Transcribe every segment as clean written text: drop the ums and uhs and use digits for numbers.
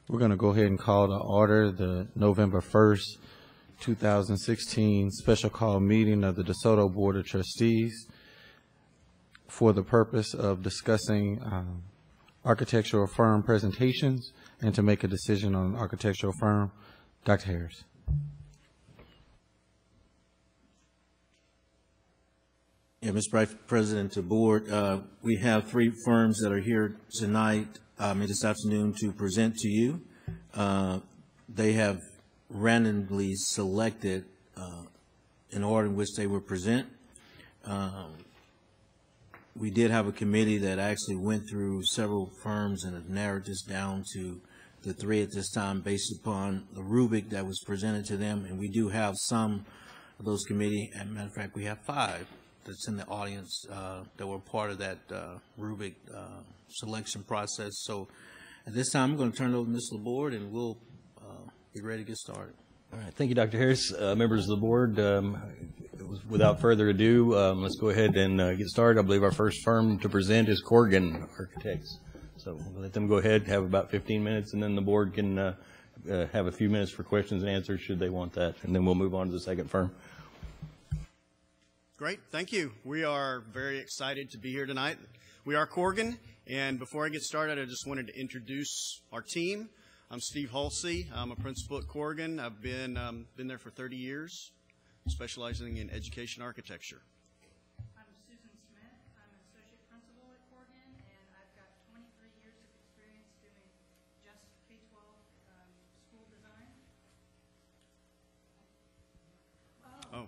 We're going to go ahead and call to order the November 1st, 2016 special call meeting of the DeSoto Board of Trustees for the purpose of discussing architectural firm presentations and to make a decision on an architectural firm. Dr. Harris. Yeah, Mr. President, to board, we have 3 firms that are here tonight, this afternoon, to present to you. They have randomly selected in order in which they will present. We did have a committee that actually went through several firms and have narrowed this down to the 3 at this time based upon the rubric that was presented to them. And we do have some of those committee, as a matter of fact, we have 5 that's in the audience that were part of that rubric selection process. So at this time, I'm going to turn it over to Mr. LaBorde, and we'll get ready to get started. All right. Thank you, Dr. Harris. Members of the board, without further ado, let's go ahead and get started. I believe our first firm to present is Corgan Architects. So we'll let them go ahead, have about 15 minutes, and then the board can have a few minutes for questions and answers should they want that. And then we'll move on to the second firm. Great, thank you. We are very excited to be here tonight. We are Corgan, and before I get started, I just wanted to introduce our team. I'm Steve Halsey. I'm a principal at Corgan. I've been there for 30 years, specializing in education architecture. I'm Susan Smith. I'm an associate principal at Corgan, and I've got 23 years of experience doing just K-12 school design. Oh.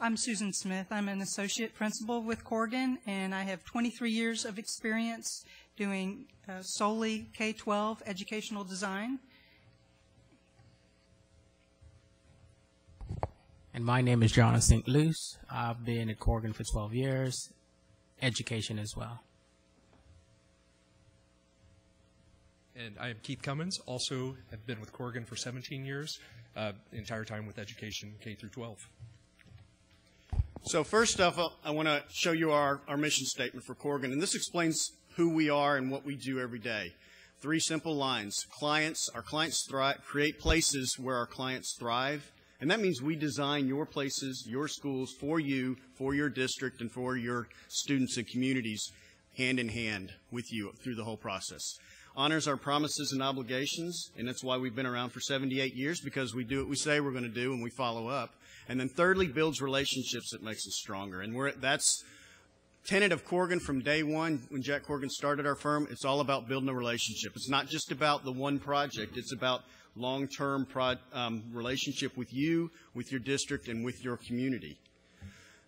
I'm Susan Smith. I'm an associate principal with Corgan, and I have 23 years of experience doing solely K-12 educational design. And my name is John St. Luce. I've been at Corgan for 12 years, education as well. And I am Keith Cummins, also have been with Corgan for 17 years, the entire time with education K through 12. So first off, I want to show you our mission statement for Corgan, and this explains who we are and what we do every day. 3 simple lines. Our clients thrive, create places where our clients thrive, and that means we design your places, your schools for you, for your district, and for your students and communities hand in hand with you through the whole process. Honors our promises and obligations, and that's why we've been around for 78 years, because we do what we say we're going to do and we follow up. And then thirdly, builds relationships that makes us stronger. And that's tenet of Corgan from day one. When Jack Corgan started our firm, it's all about building a relationship. It's not just about the one project. It's about long-term relationship with you, with your district, and with your community.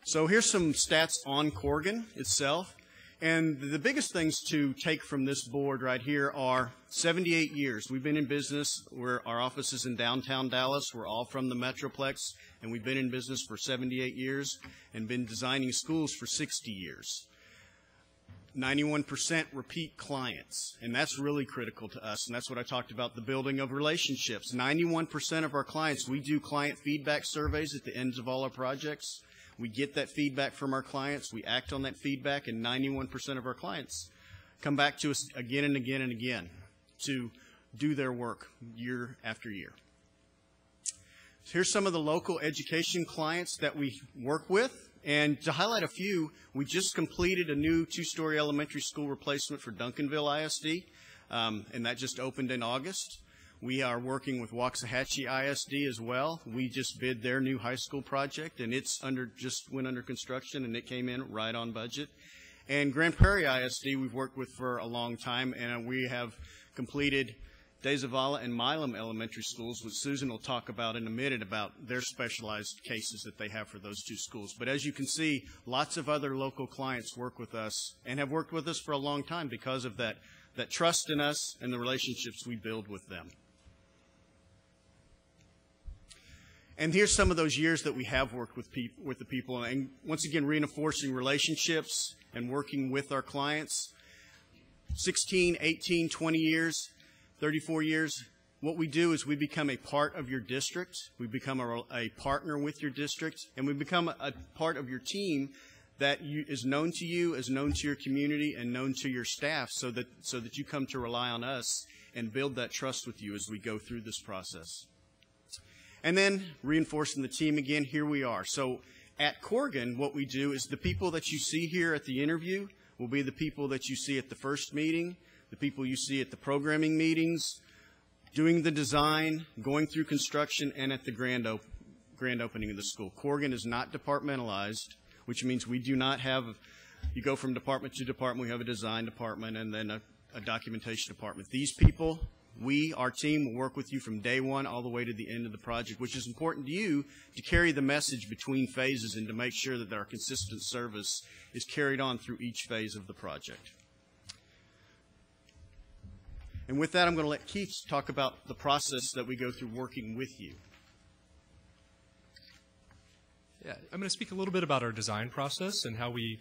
So here's some stats on Corgan itself. And the biggest things to take from this board right here are 78 years. We've been in business. Our office is in downtown Dallas. We're all from the Metroplex, and we've been in business for 78 years and been designing schools for 60 years. 91% repeat clients, and that's really critical to us, and that's what I talked about, the building of relationships. 91% of our clients, we do client feedback surveys at the ends of all our projects. We get that feedback from our clients. We act on that feedback, and 91% of our clients come back to us again and again and again to do their work year after year. So here's some of the local education clients that we work with. And to highlight a few, we just completed a new 2-story elementary school replacement for Duncanville ISD, and that just opened in August. We are working with Waxahachie ISD as well. We just bid their new high school project, and it's just went under construction, and it came in right on budget. And Grand Prairie ISD we've worked with for a long time, and we have completed De Zavala and Milam elementary schools, which Susan will talk about in a minute about their specialized cases that they have for those 2 schools. But as you can see, lots of other local clients work with us and have worked with us for a long time because of that trust in us and the relationships we build with them. And here's some of those years that we have worked with the people, and once again, reinforcing relationships and working with our clients. 16, 18, 20 years, 34 years. What we do is we become a part of your district. We become a partner with your district, and we become a part of your team that is known to you, is known to your community, and known to your staff, so that you come to rely on us and build that trust with you as we go through this process. And then reinforcing the team again, here we are. So at Corgan, what we do is the people that you see here at the interview will be the people that you see at the first meeting, the people you see at the programming meetings, doing the design, going through construction, and at the grand opening of the school. Corgan is not departmentalized, which means we do not have, you go from department to department, we have a design department and then a documentation department. These people, our team will work with you from day one all the way to the end of the project, which is important to you to carry the message between phases and to make sure that our consistent service is carried on through each phase of the project. And with that, I'm going to let Keith talk about the process that we go through working with you. Yeah, I'm going to speak a little bit about our design process and how we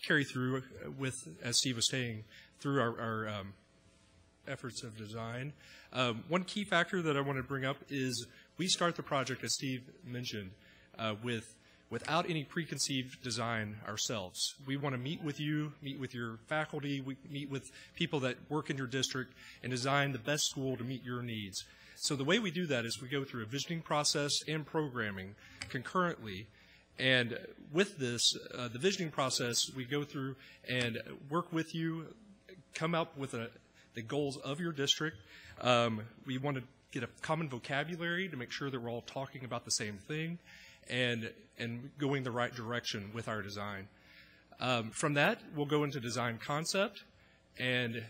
carry through with, as Steve was saying, through our efforts of design. One key factor that I want to bring up is we start the project, as Steve mentioned, without any preconceived design ourselves. We want to meet with you, meet with your faculty, meet with people that work in your district, and design the best school to meet your needs. So the way we do that is we go through a visioning process and programming concurrently. And with this, the visioning process, we go through and work with you, come up with the goals of your district. We want to get a common vocabulary to make sure that we're all talking about the same thing and going the right direction with our design. From that, we'll go into design concept. And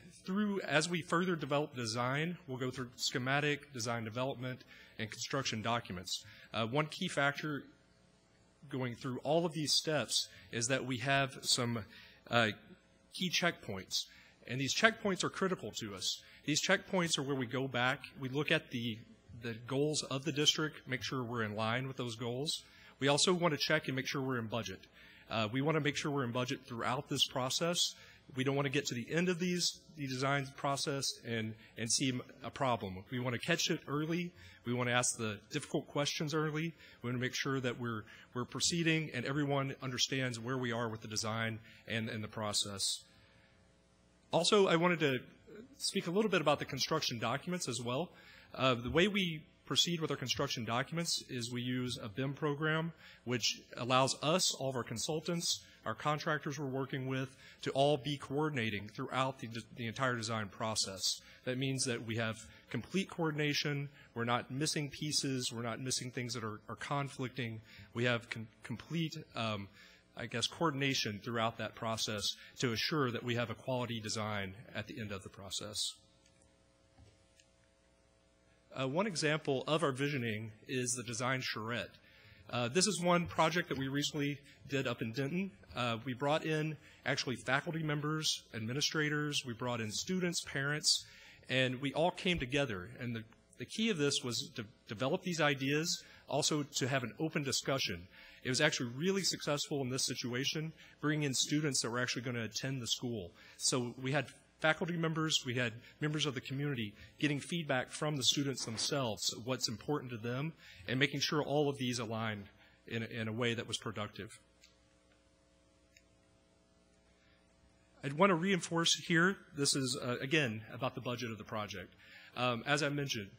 as we further develop design, we'll go through schematic, design development, and construction documents. One key factor going through all of these steps is that we have some key checkpoints. And these checkpoints are critical to us. These checkpoints are where we go back, we look at the goals of the district, make sure we're in line with those goals. We also want to check and make sure we're in budget. We want to make sure we're in budget throughout this process. We don't want to get to the end of the design process and see a problem. We want to catch it early. We want to ask the difficult questions early. We want to make sure that we're proceeding and everyone understands where we are with the design and the process. Also, I wanted to speak a little bit about the construction documents as well. The way we proceed with our construction documents is we use a BIM program, which allows us, all of our consultants, our contractors we're working with, to all be coordinating throughout the entire design process. That means that we have complete coordination. We're not missing pieces. We're not missing things that are conflicting. We have complete coordination throughout that process to assure that we have a quality design at the end of the process. One example of our visioning is the design charrette. This is one project that we recently did up in Denton. We brought in actually faculty members, administrators, we brought in students, parents, and we all came together. And the key of this was to develop these ideas, also to have an open discussion. It was actually really successful in this situation, bringing in students that were actually going to attend the school. So we had faculty members, we had members of the community getting feedback from the students themselves, what's important to them, and making sure all of these aligned in a way that was productive. I'd want to reinforce here, this is, again, about the budget of the project. As I mentioned,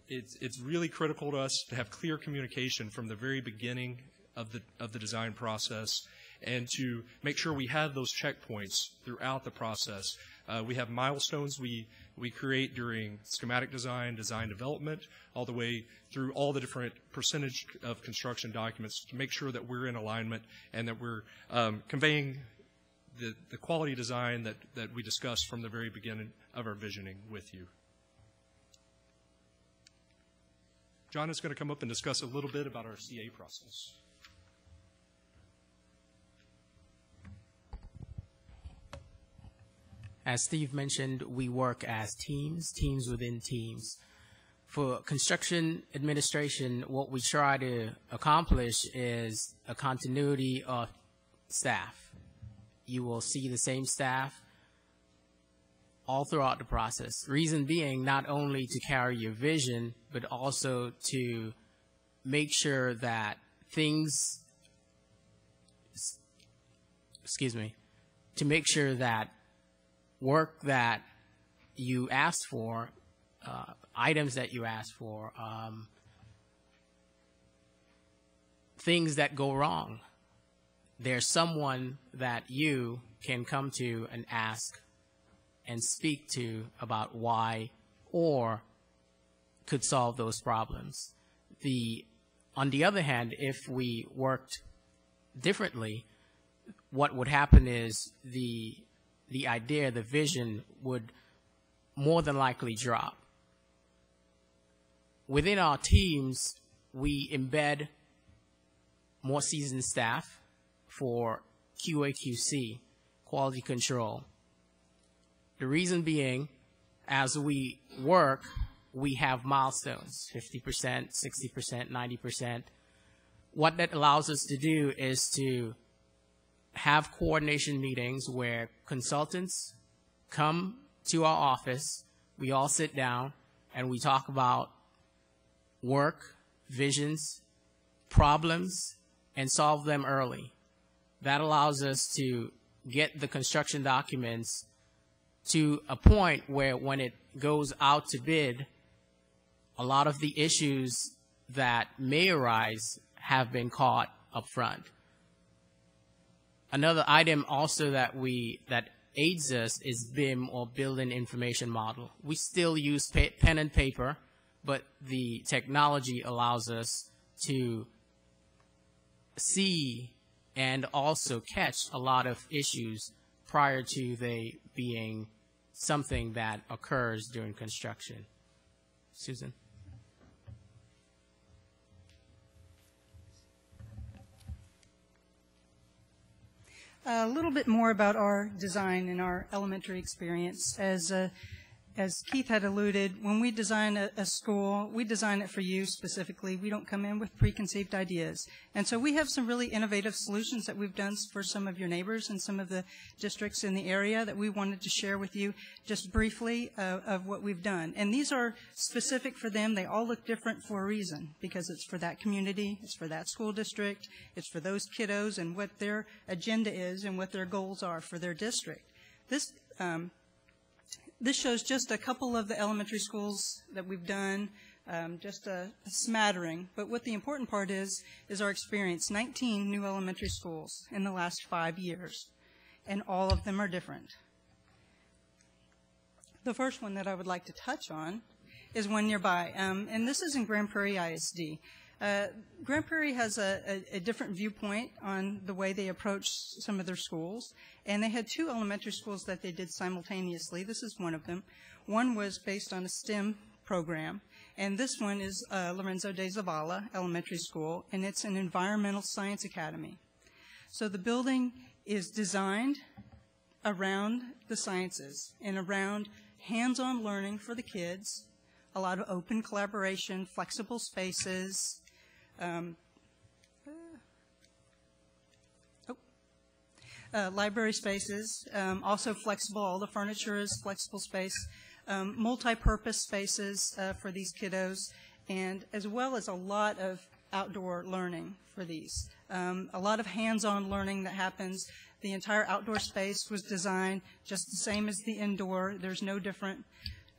it's really critical to us to have clear communication from the very beginning of the design process and to make sure we have those checkpoints throughout the process. We have milestones we create during schematic design, design development, all the way through all the different percentage of construction documents to make sure that we're in alignment and that we're conveying the quality design that we discussed from the very beginning of our visioning with you. John is going to come up and discuss a little bit about our CA process. As Steve mentioned, we work as teams within teams. For construction administration, what we try to accomplish is a continuity of staff. You will see the same staff all throughout the process. Reason being, not only to carry your vision, but also to make sure that things to make sure that work that you asked for, items that you asked for, things that go wrong, there's someone that you can come to and ask and speak to about why or could solve those problems. On the other hand, if we worked differently, what would happen is the idea, the vision would more than likely drop. Within our teams, we embed more seasoned staff for QA/QC, quality control. The reason being, as we work, we have milestones, 50%, 60%, 90%. What that allows us to do is to have coordination meetings where consultants come to our office, we all sit down, and we talk about work, visions, problems, and solve them early. That allows us to get the construction documents to a point where when it goes out to bid, a lot of the issues that may arise have been caught up front. Another item also that aids us is BIM, or Building Information Model. We still use pen and paper, but the technology allows us to see and also catch a lot of issues prior to they being something that occurs during construction. Susan? A little bit more about our design and our elementary experience. As Keith had alluded, when we design a school, we design it for you specifically. We don't come in with preconceived ideas. And so we have some really innovative solutions that we've done for some of your neighbors and some of the districts in the area that we wanted to share with you just briefly of what we've done. And these are specific for them. They all look different for a reason, because it's for that community, it's for that school district, it's for those kiddos and what their agenda is and what their goals are for their district. This shows just a couple of the elementary schools that we've done, just a smattering. But what the important part is our experience. 19 new elementary schools in the last 5 years, and all of them are different. The first one that I would like to touch on is one nearby, and this is in Grand Prairie ISD. Grand Prairie has a different viewpoint on the way they approach some of their schools, and they had 2 elementary schools that they did simultaneously. This is one of them. One was based on a STEM program, and this one is Lorenzo de Zavala Elementary School, and it's an environmental science academy. So the building is designed around the sciences and around hands-on learning for the kids, a lot of open collaboration, flexible spaces, library spaces, also flexible. All the furniture is flexible space, multi-purpose spaces for these kiddos, and as well as a lot of outdoor learning for these. A lot of hands-on learning that happens. The entire outdoor space was designed just the same as the indoor. There's no difference.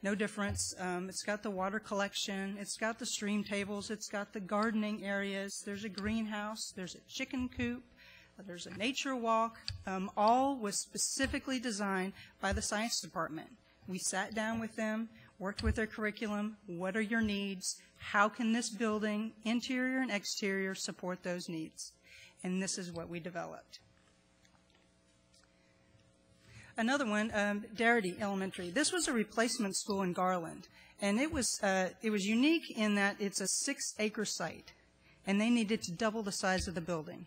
It's got the water collection. It's got the stream tables. It's got the gardening areas. There's a greenhouse. There's a chicken coop. There's a nature walk. All was specifically designed by the science department. We sat down with them, worked with their curriculum. What are your needs? How can this building, interior and exterior, support those needs? And this is what we developed. Another one, Darity Elementary. This was a replacement school in Garland, and it was unique in that it's a 6-acre site, and they needed to double the size of the building.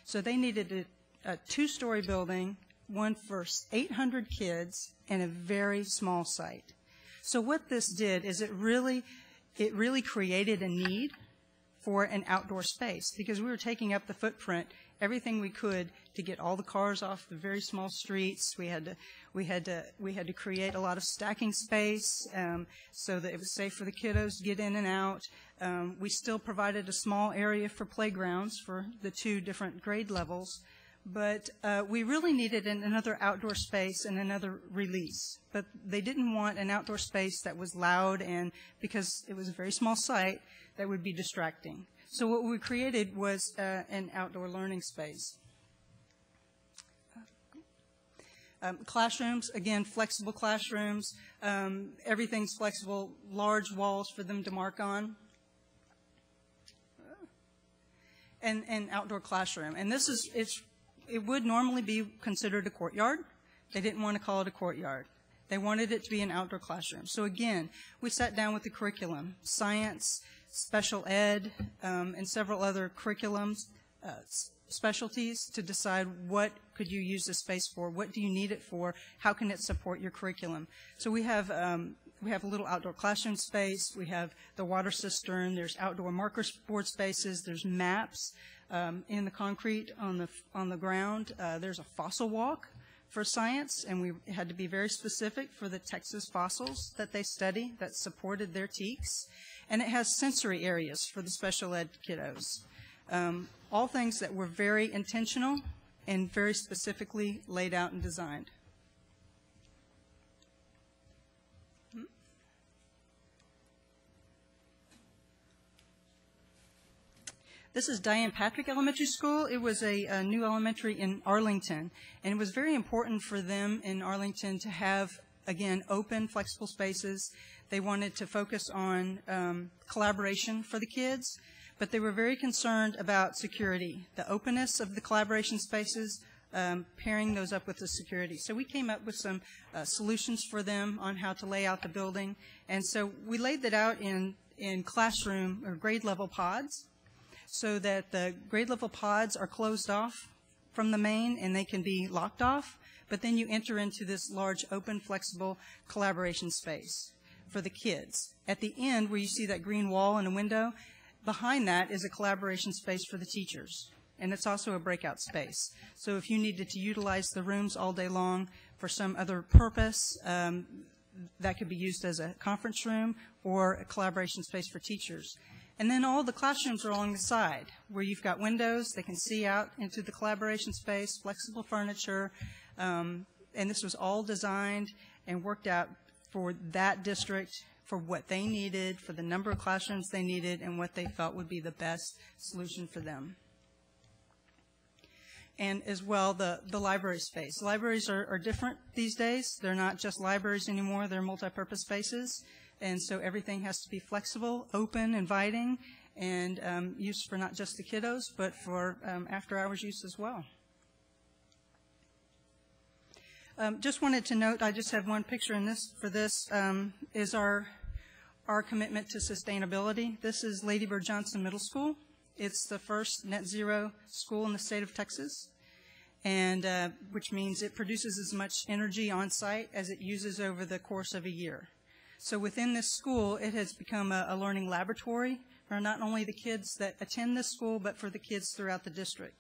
So they needed a 2-story building, one for 800 kids, and a very small site. So what this did is it really created a need for an outdoor space, because we were taking up the footprint, everything we could, to get all the cars off the very small streets. We had to create a lot of stacking space so that it was safe for the kiddos to get in and out. We still provided a small area for playgrounds for the 2 different grade levels, But we really needed another outdoor space and another release. But they didn't want an outdoor space that was loud, and because it was a very small site, that would be distracting. So what we created was an outdoor learning space. Classrooms, again, flexible classrooms. Everything's flexible, large walls for them to mark on. And outdoor classroom. And this is, it would normally be considered a courtyard. They didn't want to call it a courtyard. They wanted it to be an outdoor classroom. So again, we sat down with the curriculum, science, special ed, and several other curriculums, specialties to decide what could you use this space for, what do you need it for, how can it support your curriculum. So we have a little outdoor classroom space, we have the water cistern, there's outdoor marker board spaces, there's maps in the concrete on the ground, there's a fossil walk for science, and we had to be very specific for the Texas fossils that they study that supported their TEKS, and it has sensory areas for the special ed kiddos. All things that were very intentional and very specifically laid out and designed. This is Diane Patrick Elementary School. It was a new elementary in Arlington, and it was very important for them in Arlington to have, again, open, flexible spaces. They wanted to focus on collaboration for the kids, but they were very concerned about security, the openness of the collaboration spaces, pairing those up with the security. So we came up with some solutions for them on how to lay out the building, and so we laid that out in classroom or grade level pods, so that the grade level pods are closed off from the main and they can be locked off, but then you enter into this large open flexible collaboration space for the kids. At the end where you see that green wall and a window, behind that is a collaboration space for the teachers, and it's also a breakout space. So if you needed to utilize the rooms all day long for some other purpose, that could be used as a conference room or a collaboration space for teachers. And then all the classrooms are along the side where you've got windows, they can see out into the collaboration space, flexible furniture, and this was all designed and worked out for that district, for what they needed, for the number of classrooms they needed, and what they felt would be the best solution for them. And as well, the library space. Libraries are different these days. They're not just libraries anymore, they're multi-purpose spaces. And so everything has to be flexible, open, inviting, and used for not just the kiddos, but for after-hours use as well. Just wanted to note, I just have one picture in this. For this is our commitment to sustainability. This is Lady Bird Johnson Middle School. It's the first net zero school in the state of Texas, and which means it produces as much energy on site as it uses over the course of a year. So within this school, it has become a learning laboratory for not only the kids that attend this school, but for the kids throughout the district.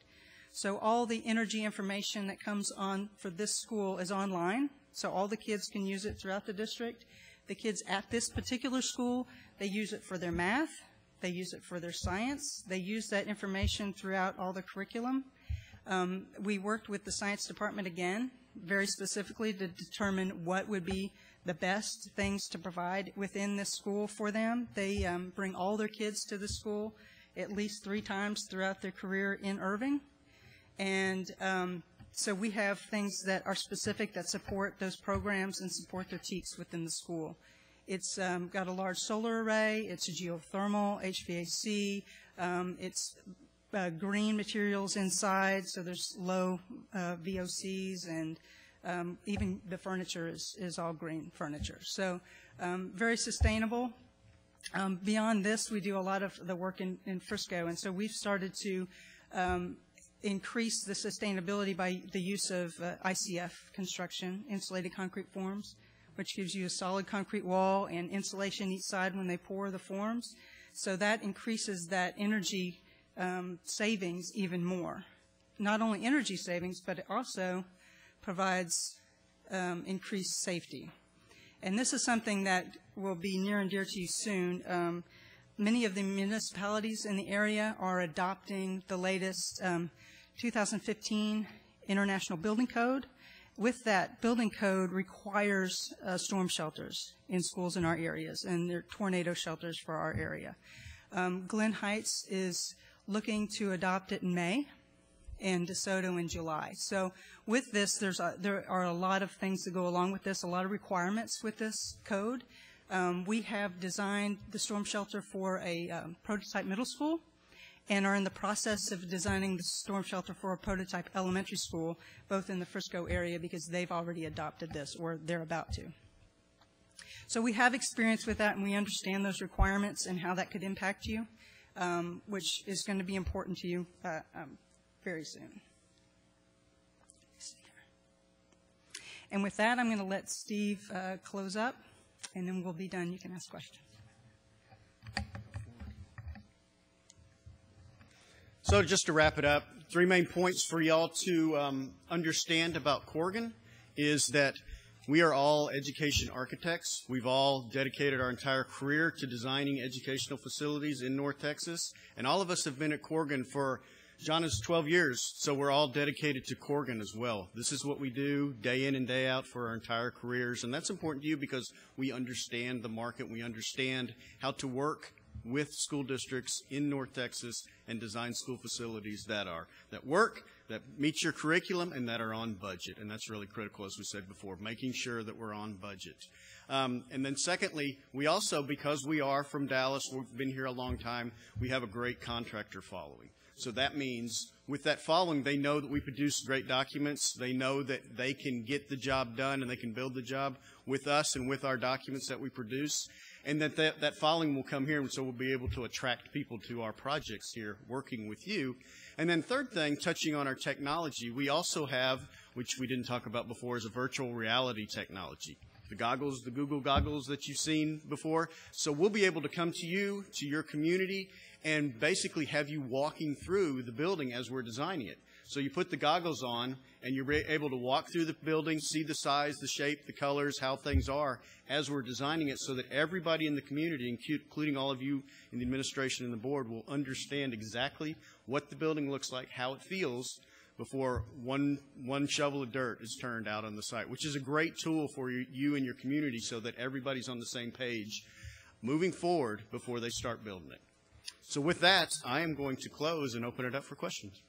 So all the energy information that comes on for this school is online, so all the kids can use it throughout the district. The kids at this particular school, they use it for their math, they use it for their science, they use that information throughout all the curriculum. We worked with the science department again, very specifically to determine what would be the best things to provide within this school for them. They bring all their kids to the school at least 3 times throughout their career in Irving. And so we have things that are specific that support those programs and support their TEKS within the school. It's got a large solar array, it's a geothermal, HVAC, it's green materials inside, so there's low VOCs, and even the furniture is all green furniture. So very sustainable. Beyond this, we do a lot of the work in Frisco, and so we've started to increase the sustainability by the use of ICF construction, insulated concrete forms, which gives you a solid concrete wall and insulation each side when they pour the forms. So that increases that energy savings even more. Not only energy savings, but it also provides increased safety. And this is something that will be near and dear to you soon. Many of the municipalities in the area are adopting the latest 2015 International Building Code. With that, building code requires storm shelters in schools in our areas, and they're tornado shelters for our area. Glen Heights is looking to adopt it in May, and DeSoto in July. So with this, there are a lot of things that go along with this, a lot of requirements with this code. We have designed the storm shelter for a prototype middle school, and are in the process of designing the storm shelter for a prototype elementary school, both in the Frisco area, because they've already adopted this, or they're about to. So we have experience with that, and we understand those requirements and how that could impact you, which is going to be important to you very soon. And with that, I'm going to let Steve close up, and then we'll be done. You can ask questions. So just to wrap it up, 3 main points for y'all to understand about Corgan is that we are all education architects. We've all dedicated our entire career to designing educational facilities in North Texas, and all of us have been at Corgan for, John is 12 years, so we're all dedicated to Corgan as well. This is what we do day in and day out for our entire careers, and that's important to you because we understand the market, we understand how to work with school districts in North Texas and design school facilities that work, that meet your curriculum, and that are on budget. And that's really critical, as we said before, making sure that we're on budget. And then secondly, we also, because we are from Dallas, we've been here a long time, we have a great contractor following. So that means with that following, they know that we produce great documents. They know that they can get the job done and they can build the job with us and with our documents that we produce. And that following will come here, and so we'll be able to attract people to our projects here working with you. And then third thing, touching on our technology, we also have, which we didn't talk about before, is a virtual reality technology. The goggles, the Google goggles that you've seen before. So we'll be able to come to you, to your community, and basically have you walking through the building as we're designing it. So you put the goggles on, and you're able to walk through the building, see the size, the shape, the colors, how things are as we're designing it, so that everybody in the community, including all of you in the administration and the board, will understand exactly what the building looks like, how it feels, before one shovel of dirt is turned out on the site, which is a great tool for you and your community so that everybody's on the same page moving forward before they start building it. So with that, I am going to close and open it up for questions.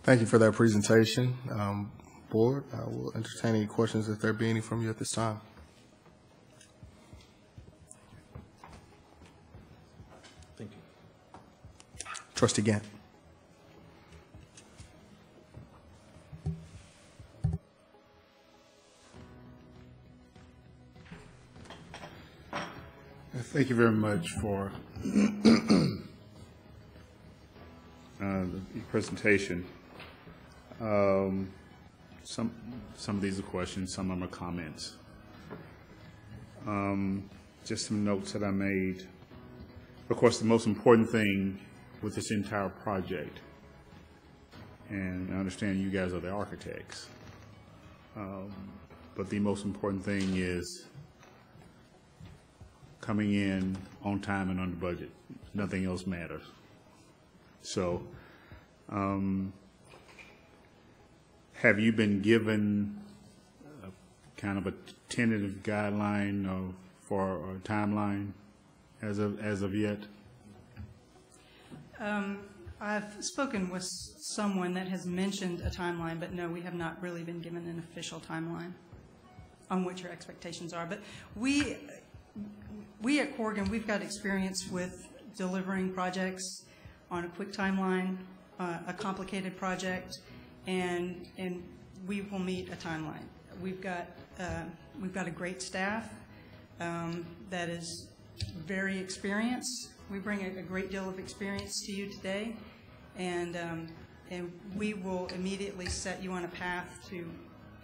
Thank you for that presentation. Board, I will entertain any questions if there be any from you at this time. Thank you. Trustee Gant. Thank you very much for the presentation. Some of these are questions, some of them are comments. Just some notes that I made. Of course, the most important thing with this entire project, and I understand you guys are the architects, but the most important thing is coming in on time and under budget. Nothing else matters. So, have you been given kind of a tentative guideline for a timeline as of yet? I've spoken with someone that has mentioned a timeline, but no, we have not really been given an official timeline on what your expectations are. But we at Corgan, we've got experience with delivering projects on a quick timeline, a complicated project, and we will meet a timeline. We've got a great staff that is very experienced. We bring a great deal of experience to you today, and we will immediately set you on a path to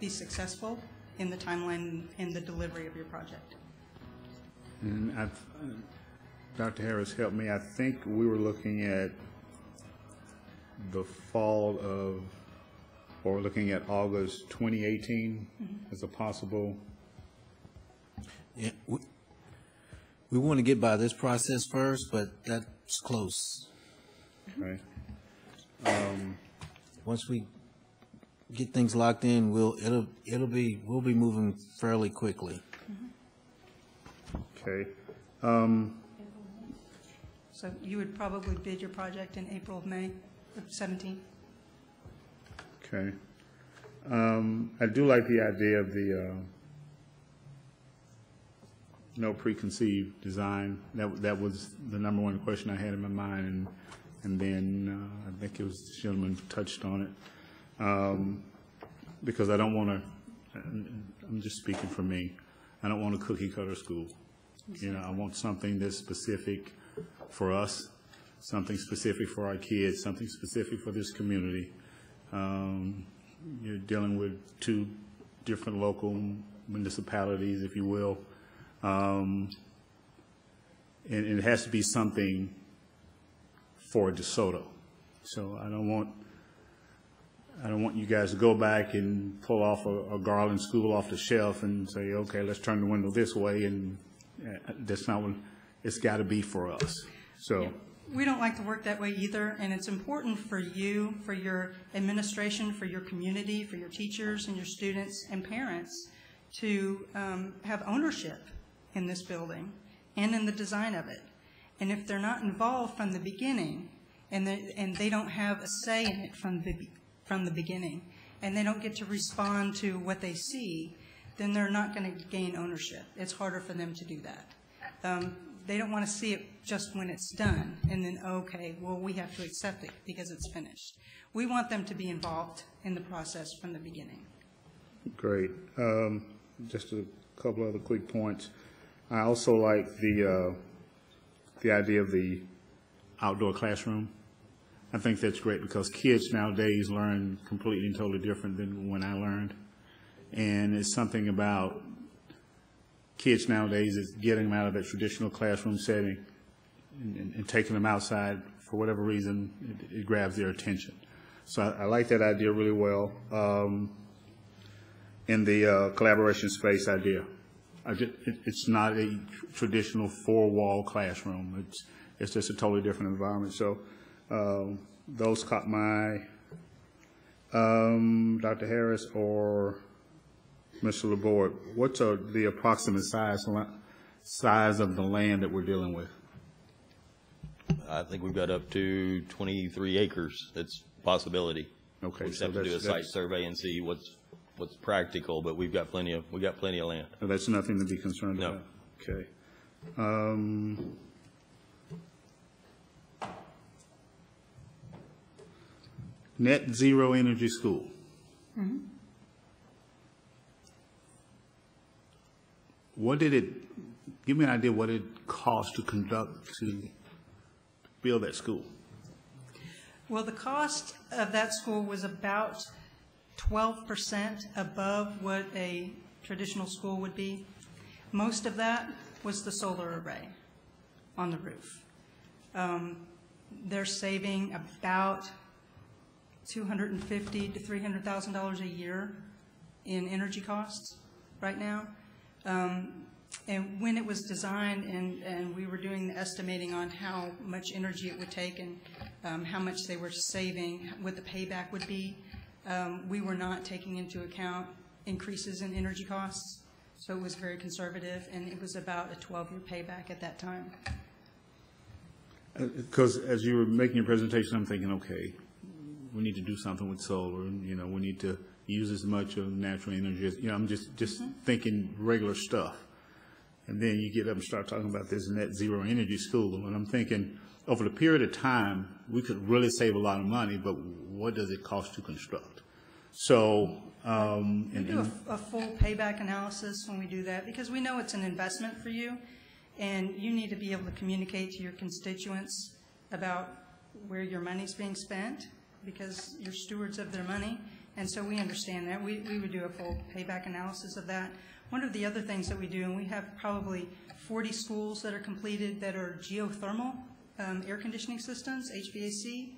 be successful in the timeline and the delivery of your project. And Dr. Harris helped me. I think we were looking at the fall of, or looking at August 2018 as a possible. Yeah, We want to get by this process first, but that's close. Okay. Once we get things locked in, we'll be moving fairly quickly. Okay. So you would probably bid your project in April of May of 17? Okay. I do like the idea of the no preconceived design. That was the number one question I had in my mind, and then I think it was the gentleman touched on it. Because I don't want to, I'm just speaking for me, I don't want a cookie cutter school. You know, I want something that's specific for us, something specific for our kids, something specific for this community. You're dealing with two different local municipalities, if you will. And it has to be something for DeSoto. So I don't want you guys to go back and pull off a Garland school off the shelf and say, okay, let's turn the window this way, and that's not what it's got to be for us. So. Yeah. We don't like to work that way either, and it's important for you, for your administration, for your community, for your teachers and your students and parents to have ownership in this building and in the design of it. And if they're not involved from the beginning, and they don't have a say in it from the beginning, and they don't get to respond to what they see, then they're not going to gain ownership. It's harder for them to do that. They don't want to see it just when it's done, and then, okay, well, we have to accept it because it's finished. We want them to be involved in the process from the beginning. Great. Just a couple other quick points. I also like the idea of the outdoor classroom. I think that's great because kids nowadays learn completely and totally different than when I learned. And it's something about kids nowadays is getting them out of that traditional classroom setting and taking them outside for whatever reason. It grabs their attention. So I like that idea really well. In the collaboration space idea, it's not a traditional four-wall classroom. It's just a totally different environment. So those caught my Dr. Harris or Mr. LaBorde. What's the approximate size of the land that we're dealing with? I think we've got up to 23 acres. That's a possibility. Okay, we just have to do a site survey and see what's practical, but we've got plenty of land. So that's nothing to be concerned No. about. Okay. Net zero energy school. Mm-hmm. Give me an idea what it cost to build that school. Well, the cost of that school was about 12% above what a traditional school would be. Most of that was the solar array on the roof. They're saving about $250,000 to $300,000 a year in energy costs right now. And when it was designed and we were doing the estimating on how much energy it would take and how much they were saving, what the payback would be, we were not taking into account increases in energy costs. So it was very conservative, and it was about a 12-year payback at that time. Because as you were making your presentation, I'm thinking, okay, we need to do something with solar, and, we need to use as much of natural energy as, I'm just thinking regular stuff. And then you get up and start talking about this net zero energy school, and I'm thinking, over the period of time, we could really save a lot of money, but what does it cost to construct? So, we do a full payback analysis when we do that, because we know it's an investment for you, and you need to be able to communicate to your constituents about where your money's being spent, because you're stewards of their money, and so we understand that. We would do a full payback analysis of that. One of the other things that we do, and we have probably 40 schools that are completed that are geothermal air conditioning systems, HVAC.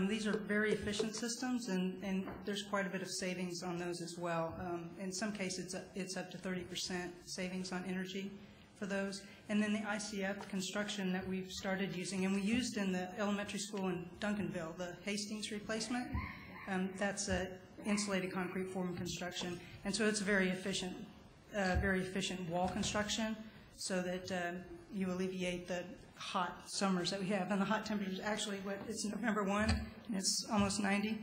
These are very efficient systems, and there's quite a bit of savings on those as well. In some cases, it's up to 30% savings on energy for those. And then the ICF construction that we've started using, and we used in the elementary school in Duncanville, the Hastings replacement. That's a insulated concrete form construction. And so it's a very efficient wall construction so that you alleviate the hot summers that we have. And the hot temperatures, actually, it's November 1, and it's almost 90.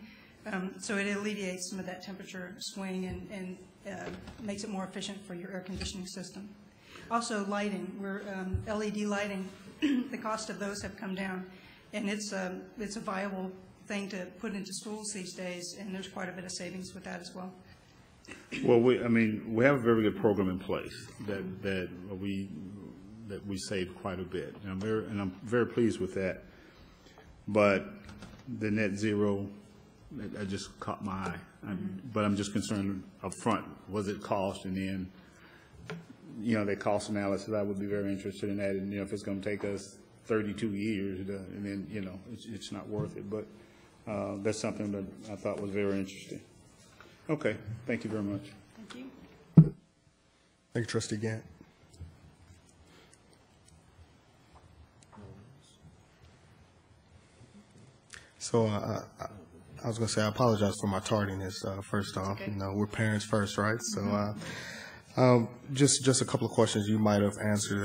So it alleviates some of that temperature swing and makes it more efficient for your air conditioning system. Also, lighting. We're LED lighting. The cost of those have come down, and it's a viable thing to put into schools these days, and there's quite a bit of savings with that as well. Well, we have a very good program in place that we saved quite a bit, and I'm very pleased with that. But the net zero, that just caught my eye. But I'm just concerned up front, was it cost, and then, that cost analysis, I would be very interested in that, and, if it's going to take us 32 years, and then, it's not worth it. But that's something that I thought was very interesting. Okay, thank you very much. Thank you. Thank you, Trustee Gant. So I was going to say, I apologize for my tardiness. First off, okay. We're parents first, right? So just a couple of questions. You might have answered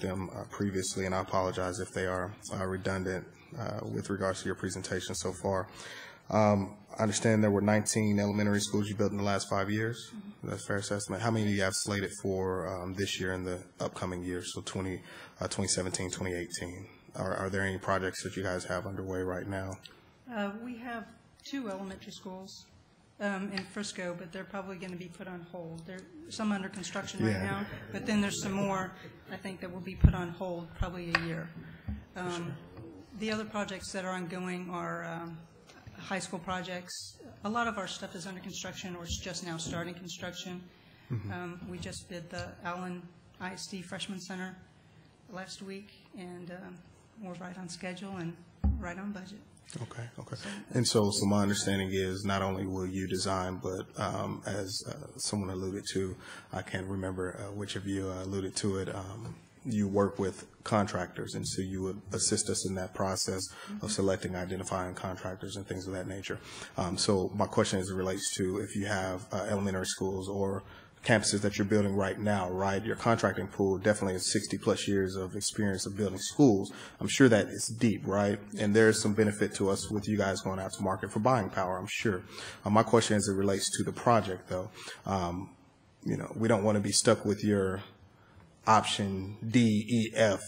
them previously, and I apologize if they are redundant with regards to your presentation so far. I understand there were 19 elementary schools you built in the last 5 years. Mm-hmm. That's a fair assessment. How many do you have slated for this year and the upcoming years, so 2017, 2018? Are there any projects that you guys have underway right now? We have 2 elementary schools in Frisco, but they're probably going to be put on hold. There's some under construction right now, but then there's some more, I think, that will be put on hold probably a year. The other projects that are ongoing are high school projects. A lot of our stuff is under construction or it's just now starting construction. Mm-hmm. We just did the Allen ISD Freshman Center last week, and we're right on schedule and right on budget. Okay. And so my understanding is not only will you design, but as someone alluded to, I can't remember which of you alluded to it, you work with contractors, and so you would assist us in that process of selecting, identifying contractors and things of that nature. So my question is, it relates to if you have elementary schools or campuses that you're building right now, right? Your contracting pool definitely has 60+ years of experience of building schools. I'm sure that it's deep, right? And there's some benefit to us with you guys going out to market for buying power, I'm sure. My question as it relates to the project, though, we don't want to be stuck with your option D, E, F,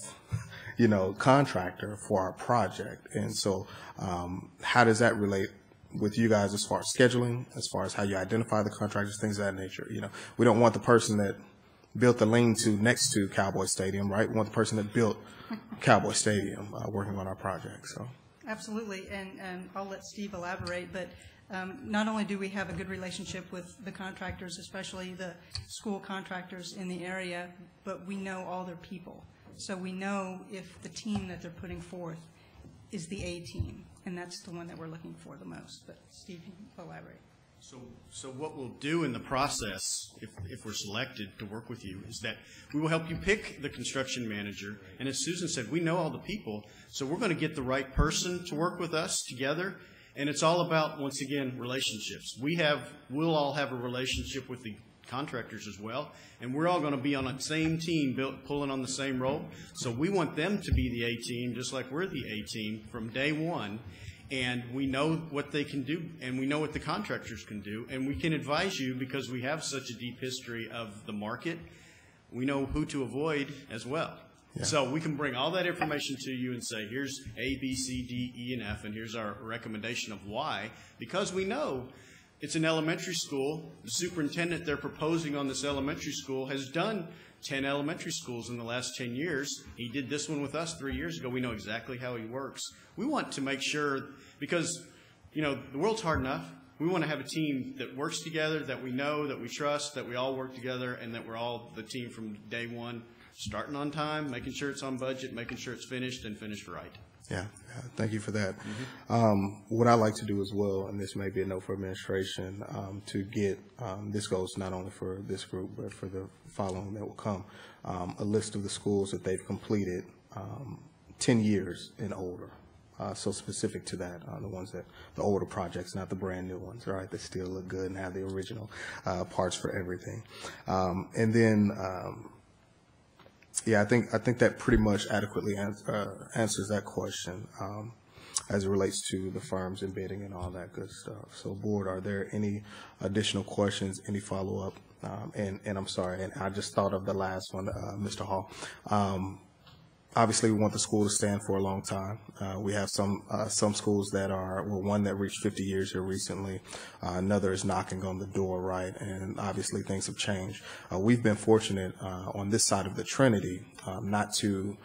contractor for our project. And so how does that relate with you guys as far as scheduling, as far as how you identify the contractors, things of that nature? We don't want the person that built the lean-to next to Cowboy Stadium, right? We want the person that built Cowboy Stadium working on our project. So absolutely, and I'll let Steve elaborate, but not only do we have a good relationship with the contractors, especially the school contractors in the area, but we know all their people. So we know if the team that they're putting forth is the A team, and that's the one that we're looking for the most. But Steve, you can elaborate. So what we'll do in the process, if we're selected to work with you, is that we will help you pick the construction manager. And as Susan said, we know all the people, so we're going to get the right person to work with us together. And it's all about, once again, relationships. We'll all have a relationship with the contractors as well, and we're all going to be on the same team, pulling on the same rope. So we want them to be the A team, just like we're the A team from day one. And we know what they can do, and we know what the contractors can do, and we can advise you because we have such a deep history of the market. We know who to avoid as well. Yeah. So we can bring all that information to you and say, here's A, B, C, D, E, and F, and here's our recommendation of why. Because we know it's an elementary school. The superintendent they're proposing on this elementary school has done 10 elementary schools in the last 10 years. He did this one with us 3 years ago. We know exactly how he works. We want to make sure, because, the world's hard enough. We want to have a team that works together, that we know, that we trust, that we all work together, and that we're all the team from day one, starting on time, making sure it's on budget, making sure it's finished and finished right. Yeah, thank you for that. What I like to do as well, and this may be a note for administration, to get, this goes not only for this group, but for the following that will come, a list of the schools that they've completed 10 years and older. So specific to that, the ones that, the older projects, not the brand new ones, right, that still look good and have the original parts for everything. And then, yeah, I think that pretty much adequately answers that question as it relates to the firms and bidding and all that good stuff. So, board, are there any additional questions, any follow-up? And I'm sorry, and I just thought of the last one, Mr. Hall. Obviously, we want the school to stand for a long time. We have some schools that are, well, one that reached 50 years here recently. Another is knocking on the door, right? And obviously, things have changed. We've been fortunate on this side of the Trinity not to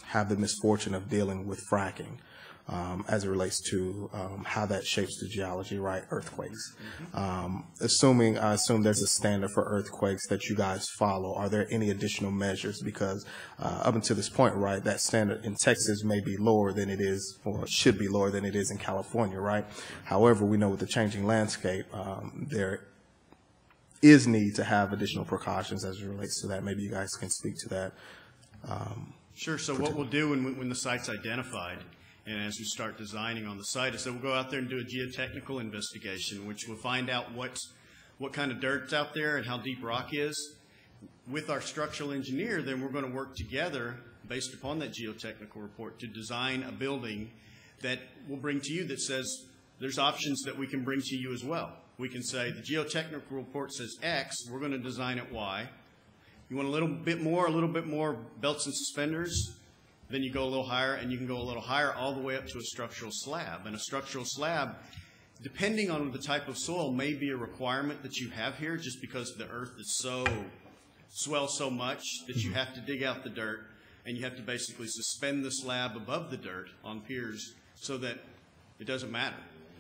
have the misfortune of dealing with fracking. As it relates to how that shapes the geology, right? Earthquakes. I assume there's a standard for earthquakes that you guys follow. Are there any additional measures? Because up until this point, right, that standard in Texas may be lower than it is, or should be lower than it is in California, right? However, we know with the changing landscape, there is need to have additional precautions as it relates to that. Maybe you guys can speak to that. Sure. So what we'll do when the site's identified, and as we start designing on the site, is that we'll go out there and do a geotechnical investigation, which will find out what kind of dirt's out there and how deep rock is. With our structural engineer, then we're going to work together based upon that geotechnical report to design a building that we'll bring to you that says there's options that we can bring to you as well. We can say the geotechnical report says X, we're going to design it Y. You want a little bit more belts and suspenders, then you go a little higher, and you can go a little higher all the way up to a structural slab. And a structural slab, depending on the type of soil, may be a requirement that you have here just because the earth is swells so much that you have to dig out the dirt, and you have to basically suspend the slab above the dirt on piers so that it doesn't matter.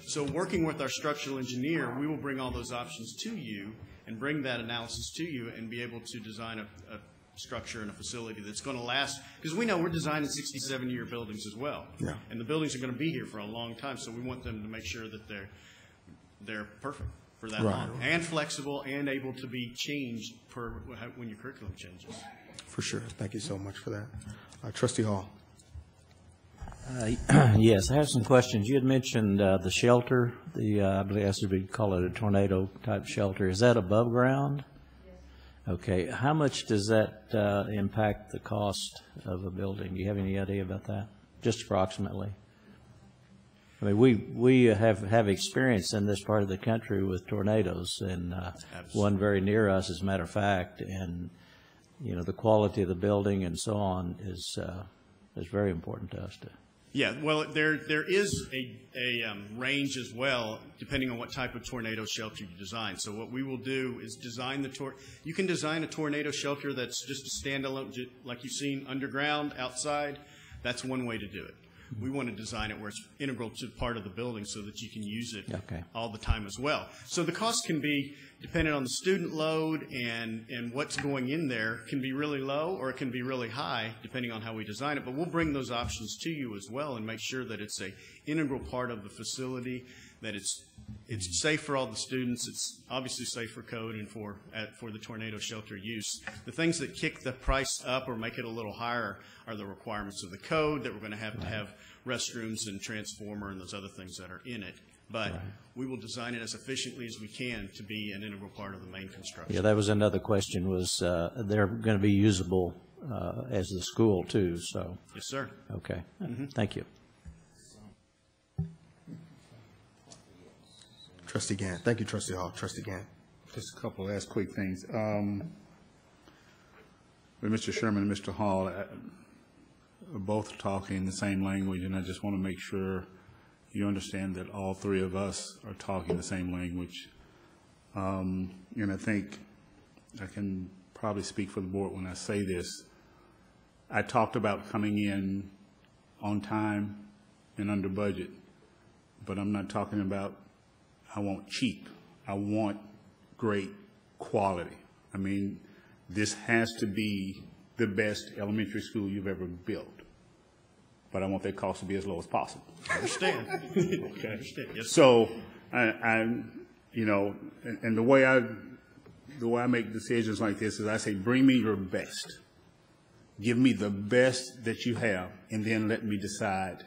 So working with our structural engineer, we will bring all those options to you and bring that analysis to you and be able to design a structure and a facility that's going to last, because we know we're designing 67-year buildings as well. Yeah. And the buildings are going to be here for a long time, so we want them to make sure that they're perfect for that long, and flexible and able to be changed when your curriculum changes. For sure. Thank you so much for that. Trustee Hall. Yes, I have some questions. You had mentioned the shelter, I believe we'd call it a tornado type shelter. Is that above ground? Okay, how much does that impact the cost of a building? Do you have any idea about that? Just approximately. I mean, we have experience in this part of the country with tornadoes, and one very near us, as a matter of fact, and you know the quality of the building and so on is very important to us. Yeah, well, there is a range as well, depending on what type of tornado shelter you design. So what we will do is design you can design a tornado shelter that's just a standalone, like you've seen underground, outside. That's one way to do it. We want to design it where it's integral to part of the building so that you can use it all the time as well. So the cost can be, dependent on the student load and what's going in there, can be really low or it can be really high depending on how we design it. But we'll bring those options to you as well and make sure that it's an integral part of the facility, that it's safe for all the students. It's obviously safe for code and for the tornado shelter use. The things that kick the price up or make it a little higher are the requirements of the code, that we're going to have restrooms and transformer and those other things that are in it. But we will design it as efficiently as we can to be an integral part of the main construction. Yeah, that was another question, was they're going to be usable as the school too, so. Yes, sir. Okay, thank you. Trustee Gann. Thank you, Trustee Hall. Trustee Gann. Just a couple of last quick things. With Mr. Sherman and Mr. Hall, are both talking the same language, and I just want to make sure you understand that all three of us are talking the same language. And I think I can probably speak for the board when I say this. I talked about coming in on time and under budget, but I'm not talking about I want cheap. I want great quality. I mean, this has to be the best elementary school you've ever built. but I want that cost to be as low as possible. Understand. Okay. Understand. Yes. So, you know, and the way I make decisions like this is I say, bring me your best. Give me the best that you have, and then let me decide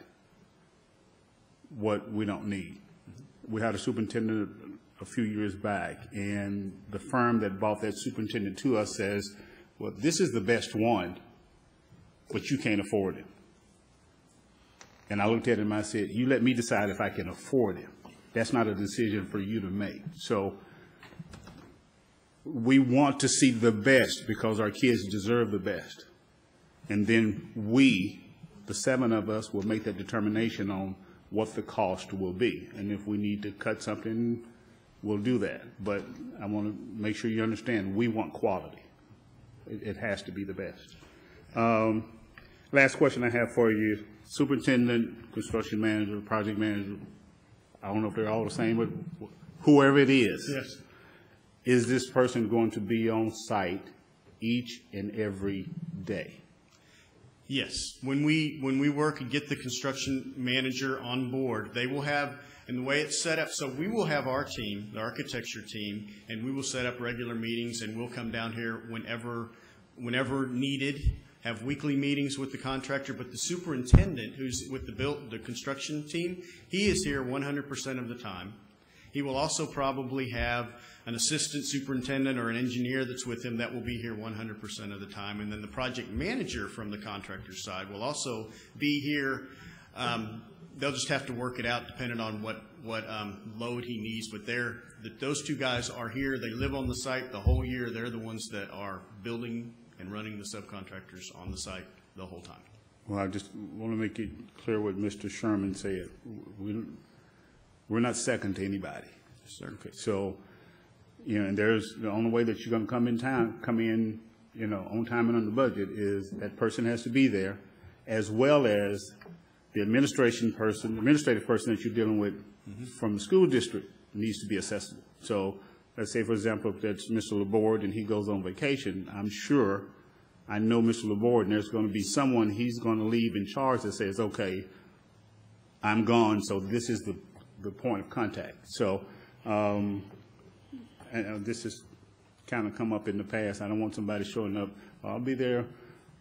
what we don't need. We had a superintendent a few years back, and the firm that bought that superintendent to us says, well, this is the best one, but you can't afford it. And I looked at him and I said, you let me decide if I can afford it. That's not a decision for you to make. So we want to see the best because our kids deserve the best. And then we, the 7 of us, will make that determination on what the cost will be. And if we need to cut something, we'll do that. But I want to make sure you understand, we want quality. It has to be the best. Last question I have for you, superintendent, construction manager, project manager, I don't know if they're all the same, but whoever it is. Yes. Is this person going to be on site each and every day? Yes. When we work and get the construction manager on board, they will have, and the way it's set up, so we will have our team, the architecture team, and we will set up regular meetings, and we'll come down here whenever needed, have weekly meetings with the contractor, but the superintendent who's with the construction team, he is here 100% of the time. He will also probably have an assistant superintendent or an engineer that's with him that will be here 100% of the time. And then the project manager from the contractor side will also be here. They'll just have to work it out depending on what load he needs. But those 2 guys are here. They live on the site the whole year. They're the ones that are building and running the subcontractors on the site the whole time. Well, I just want to make it clear what Mr. Sherman said. We're not second to anybody. Yes, sir. Okay, so, you know, and there's the only way that you're going to come in, you know, on time and under budget is that person has to be there, as well as the administrative person that you're dealing with from the school district needs to be accessible. So let's say, for example, if that's Mr. Laborde and he goes on vacation, I know Mr. Laborde, and there's going to be someone he's going to leave in charge that says, okay, I'm gone, so this is the point of contact. So and this has kind of come up in the past. I don't want somebody showing up. I'll be there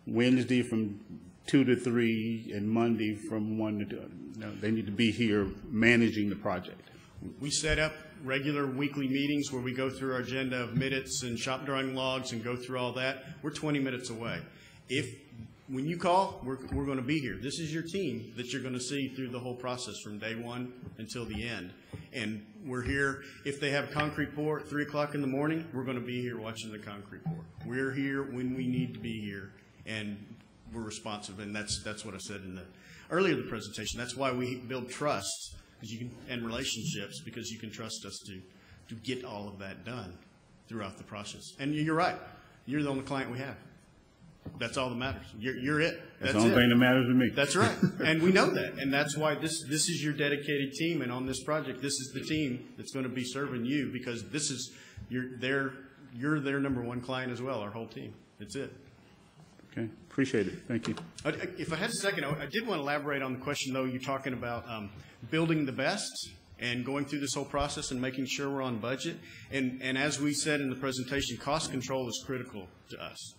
Wednesday from 2 to 3 and Monday from 1 to 2. No, they need to be here managing the project. We set up regular weekly meetings where we go through our agenda of minutes and shop drawing logs and go through all that. We're 20 minutes away. When you call, we're going to be here. This is your team that you're going to see through the whole process from day 1 until the end. And we're here. If they have concrete pour at 3 o'clock in the morning, we're going to be here watching the concrete pour. We're here when we need to be here, and we're responsive. And that's what I said earlier in the presentation. That's why we build trust and relationships, because you can trust us to get all of that done throughout the process. And you're right. You're the only client we have. That's all that matters. You're it. That's the only thing that matters to me. That's right. And we know that. And that's why this is your dedicated team. And on this project, this is the team that's going to be serving you, because this is you're their number 1 client as well, our whole team. That's it. Okay. Appreciate it. Thank you. If I had a second, I did want to elaborate on the question, though. You're talking about building the best and going through this whole process and making sure we're on budget. And as we said in the presentation, cost control is critical to us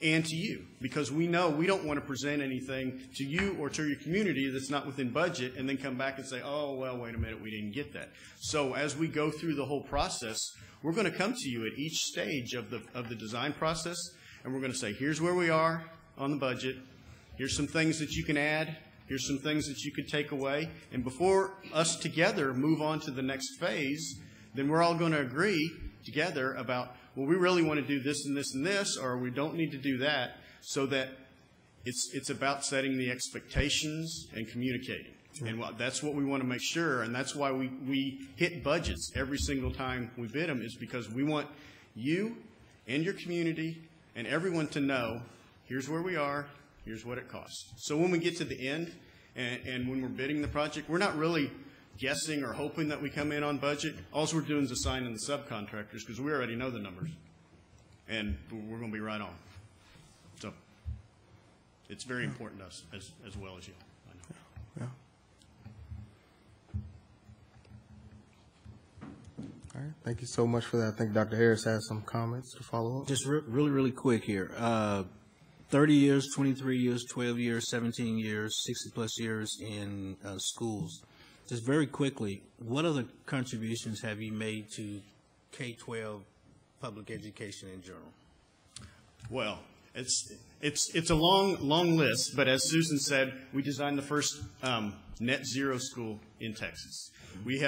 and to you, because we know we don't want to present anything to you or to your community that's not within budget and then come back and say, oh, well, wait a minute, we didn't get that. So as we go through the whole process, we're going to come to you at each stage of the design process, and we're going to say, here's where we are on the budget. Here's some things that you can add. Here's some things that you could take away. And before us together move on to the next phase, then we're all going to agree together about, well, we really want to do this and this and this, or we don't need to do that, so that it's about setting the expectations and communicating. And that's what we want to make sure, and that's why we hit budgets every single time we bid them, is because we want you and your community and everyone to know, here's where we are, here's what it costs. So when we get to the end and when we're bidding the project, we're not really guessing or hoping that we come in on budget. All we're doing is assigning the subcontractors, because we already know the numbers, and we're going to be right on. So it's very important to us as well as you. All right, thank you so much for that. I think Dr. Harris has some comments to follow up. Just really quick here. 30 years, 23 years, 12 years, 17 years, 60-plus years in schools. Just very quickly, what other contributions have you made to K-12 public education in general? Well, it's a long list, but as Susan said, we designed the first net zero school in Texas. We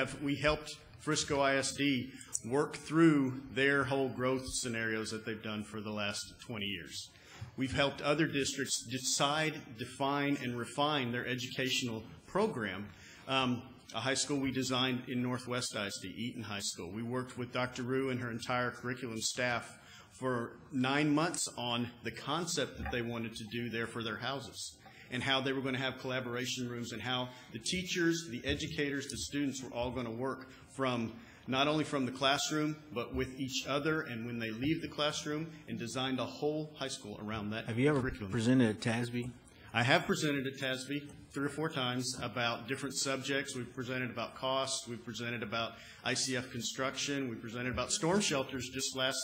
helped Frisco ISD work through their whole growth scenarios that they've done for the last 20 years. We've helped other districts decide, define, and refine their educational program. A high school we designed in Northwest ISD, Eaton High School. We worked with Dr. Rue and her entire curriculum staff for 9 months on the concept that they wanted to do there for their houses, and how they were going to have collaboration rooms, and how the teachers, the educators, the students were all going to work from not only from the classroom, but with each other and when they leave the classroom, and designed a whole high school around that. Have you ever curriculum. presented at TASB? I have presented at TASB 3 or 4 times about different subjects. We've presented about cost. We've presented about ICF construction. We presented about storm shelters just last,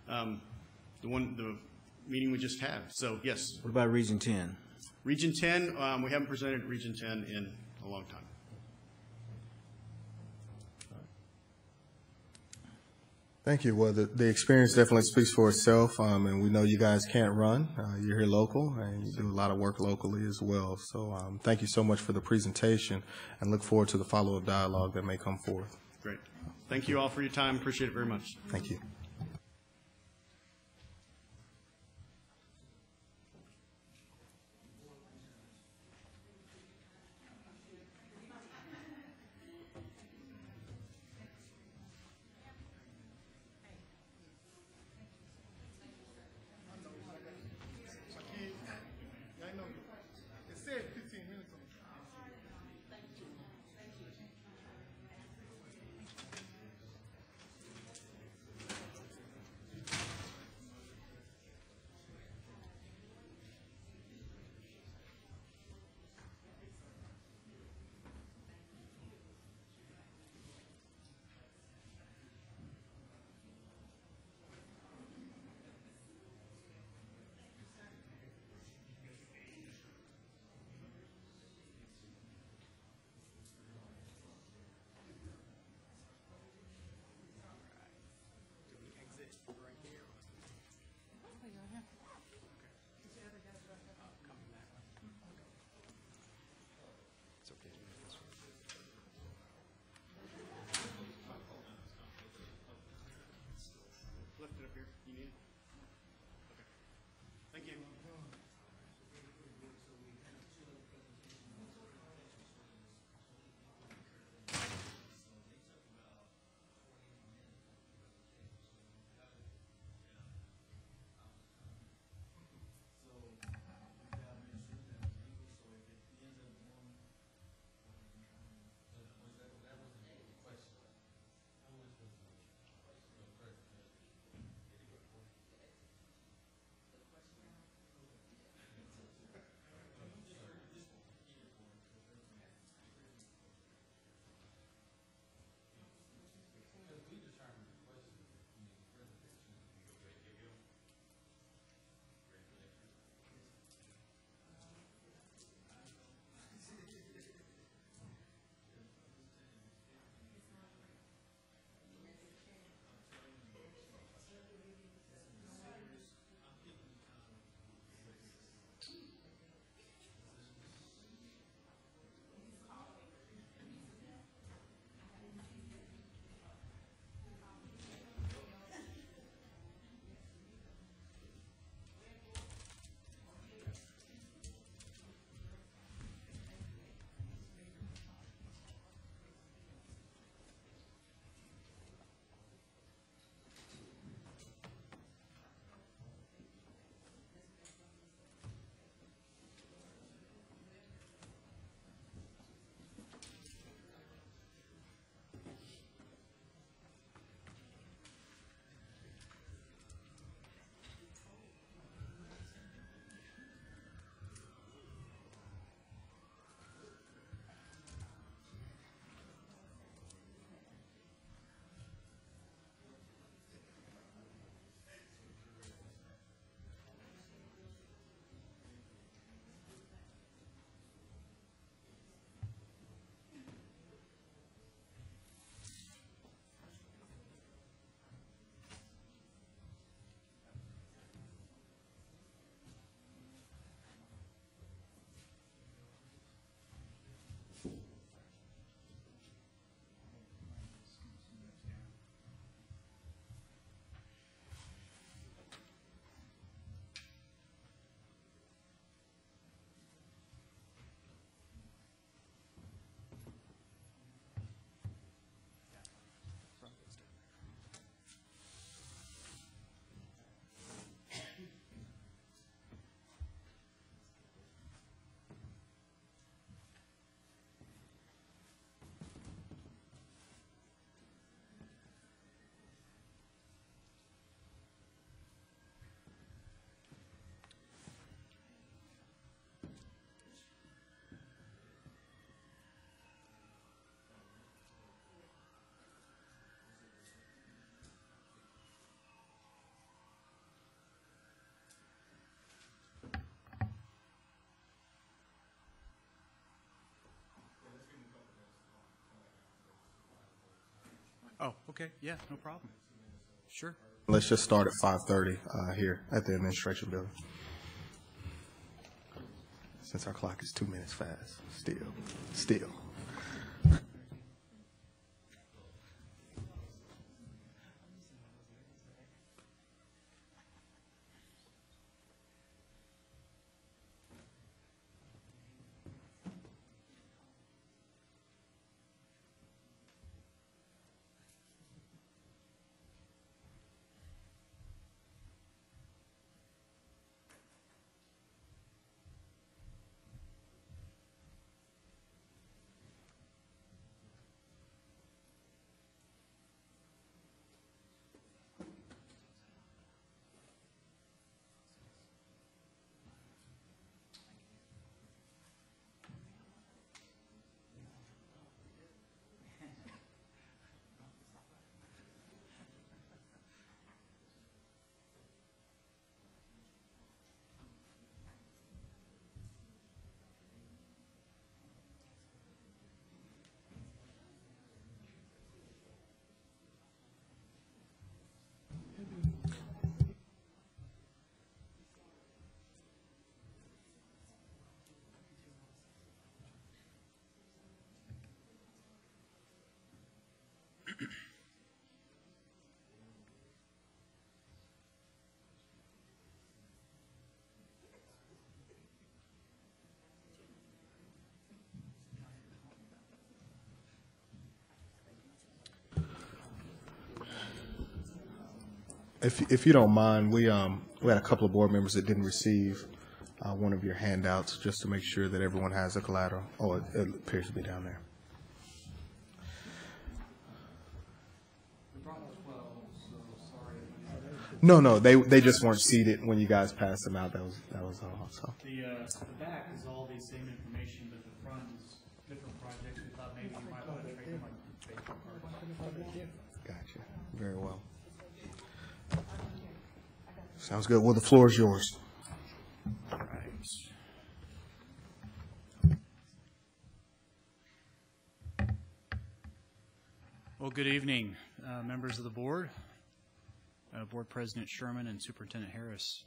the meeting we just had. So, yes. What about Region 10? Region 10, we haven't presented at Region 10 in a long time. Thank you. Well, the experience definitely speaks for itself, and we know you guys can't run. You're here local, and you do a lot of work locally as well. So thank you so much for the presentation, and look forward to the follow-up dialogue that may come forth. Great. Thank you all for your time. Appreciate it very much. Thank you. Oh, okay. Yeah, no problem. Sure. Let's just start at 5:30 here at the administration building. Since our clock is 2 minutes fast, still. If you don't mind, we had a couple of board members that didn't receive one of your handouts, just to make sure that everyone has the collateral. Oh, it appears to be down there. No, they just weren't seated when you guys passed them out. That was all. So. The back is all the same information, but the front is different projects. We thought maybe you might want to trade them like baseball cards. Gotcha. Very well. Sounds good. Well, the floor is yours. All right. Well, good evening, members of the board, Board President Sherman and Superintendent Harris.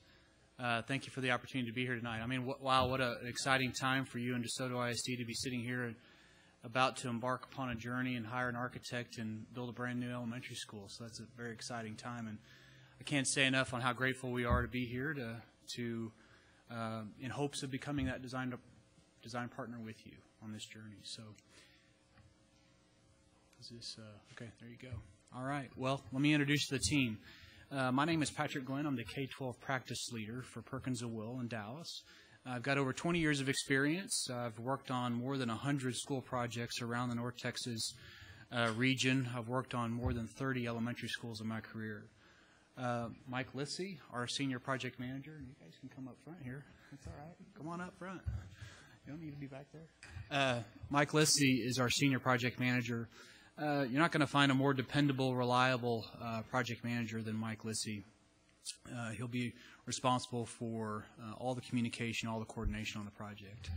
Thank you for the opportunity to be here tonight. I mean, wow, what an exciting time for you and DeSoto ISD to be sitting here and about to embark upon a journey and hire an architect and build a brand new elementary school. So that's a very exciting time, and I can't say enough on how grateful we are to be here to in hopes of becoming that design partner with you on this journey. So, is this okay? There you go. All right. Well, let me introduce the team. My name is Patrick Glenn. I'm the K-12 practice leader for Perkins & Will in Dallas. I've got over 20 years of experience. I've worked on more than 100 school projects around the North Texas region. I've worked on more than 30 elementary schools in my career. Mike Lissy, our senior project manager. You guys can come up front here. That's all right. Come on up front. You don't need to be back there. Mike Lissy is our senior project manager. You're not going to find a more dependable, reliable project manager than Mike Lissy. He'll be responsible for all the communication, all the coordination on the project.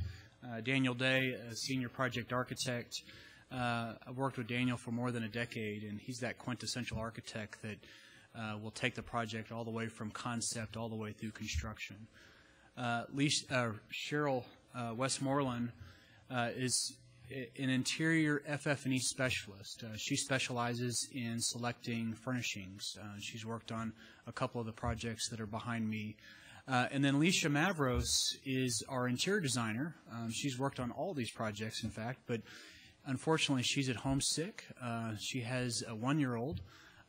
Daniel Day, a senior project architect. I've worked with Daniel for more than a decade, and he's that quintessential architect that will take the project all the way from concept all the way through construction. Cheryl Westmoreland is an interior FF&E specialist. She specializes in selecting furnishings. She's worked on a couple of the projects that are behind me. And then Leisha Mavros is our interior designer. She's worked on all these projects, in fact, but unfortunately she's at home sick. She has a 1-year-old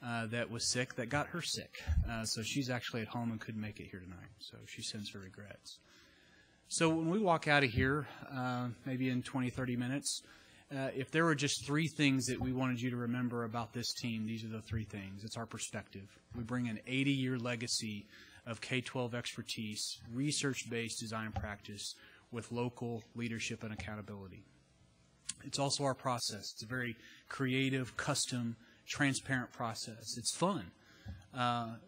that was sick that got her sick. So she's actually at home and couldn't make it here tonight. So she sends her regrets. So when we walk out of here, maybe in 20, 30 minutes, if there were just 3 things that we wanted you to remember about this team, these are the 3 things. It's our perspective. We bring an 80-year legacy of K-12 expertise, research-based design practice with local leadership and accountability. It's also our process. It's a very creative, custom, transparent process. It's fun.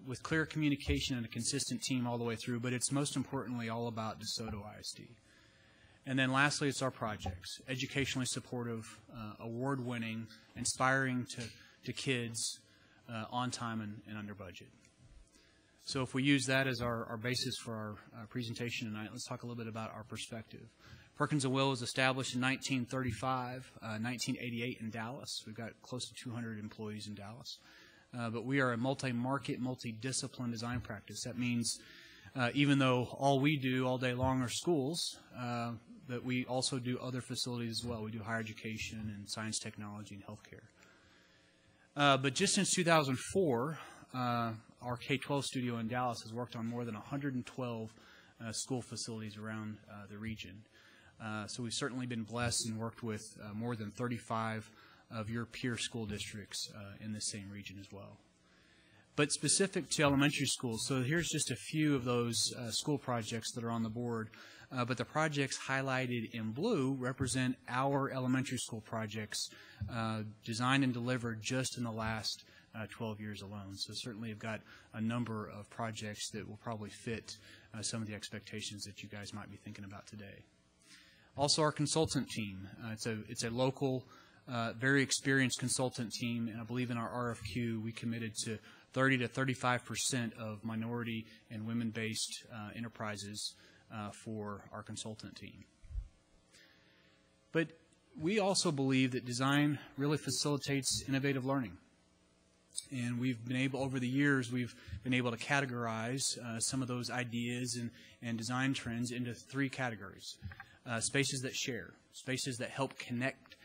With clear communication and a consistent team all the way through, but it's most importantly all about DeSoto ISD. And then lastly, it's our projects, educationally supportive, award-winning, inspiring to kids on time and under budget. So if we use that as our basis for our presentation tonight, let's talk a little bit about our perspective. Perkins & Will was established in 1935, 1988 in Dallas. We've got close to 200 employees in Dallas. But we are a multi-market, multi-discipline design practice. That means even though all we do all day long are schools, that we also do other facilities as well. We do higher education and science, technology, and healthcare. But just since 2004, our K-12 studio in Dallas has worked on more than 112 school facilities around the region. So we've certainly been blessed and worked with more than 35 of your peer school districts in the same region as well. But specific to elementary schools, so here's just a few of those school projects that are on the board. But the projects highlighted in blue represent our elementary school projects designed and delivered just in the last 12 years alone. So certainly have got a number of projects that will probably fit some of the expectations that you guys might be thinking about today. Also, our consultant team. It's a local, very experienced consultant team, and I believe in our RFQ we committed to 30 to 35% of minority and women-based enterprises for our consultant team. But we also believe that design really facilitates innovative learning. And we've been able, over the years, we've been able to categorize some of those ideas and design trends into three categories. Spaces that share, spaces that help connect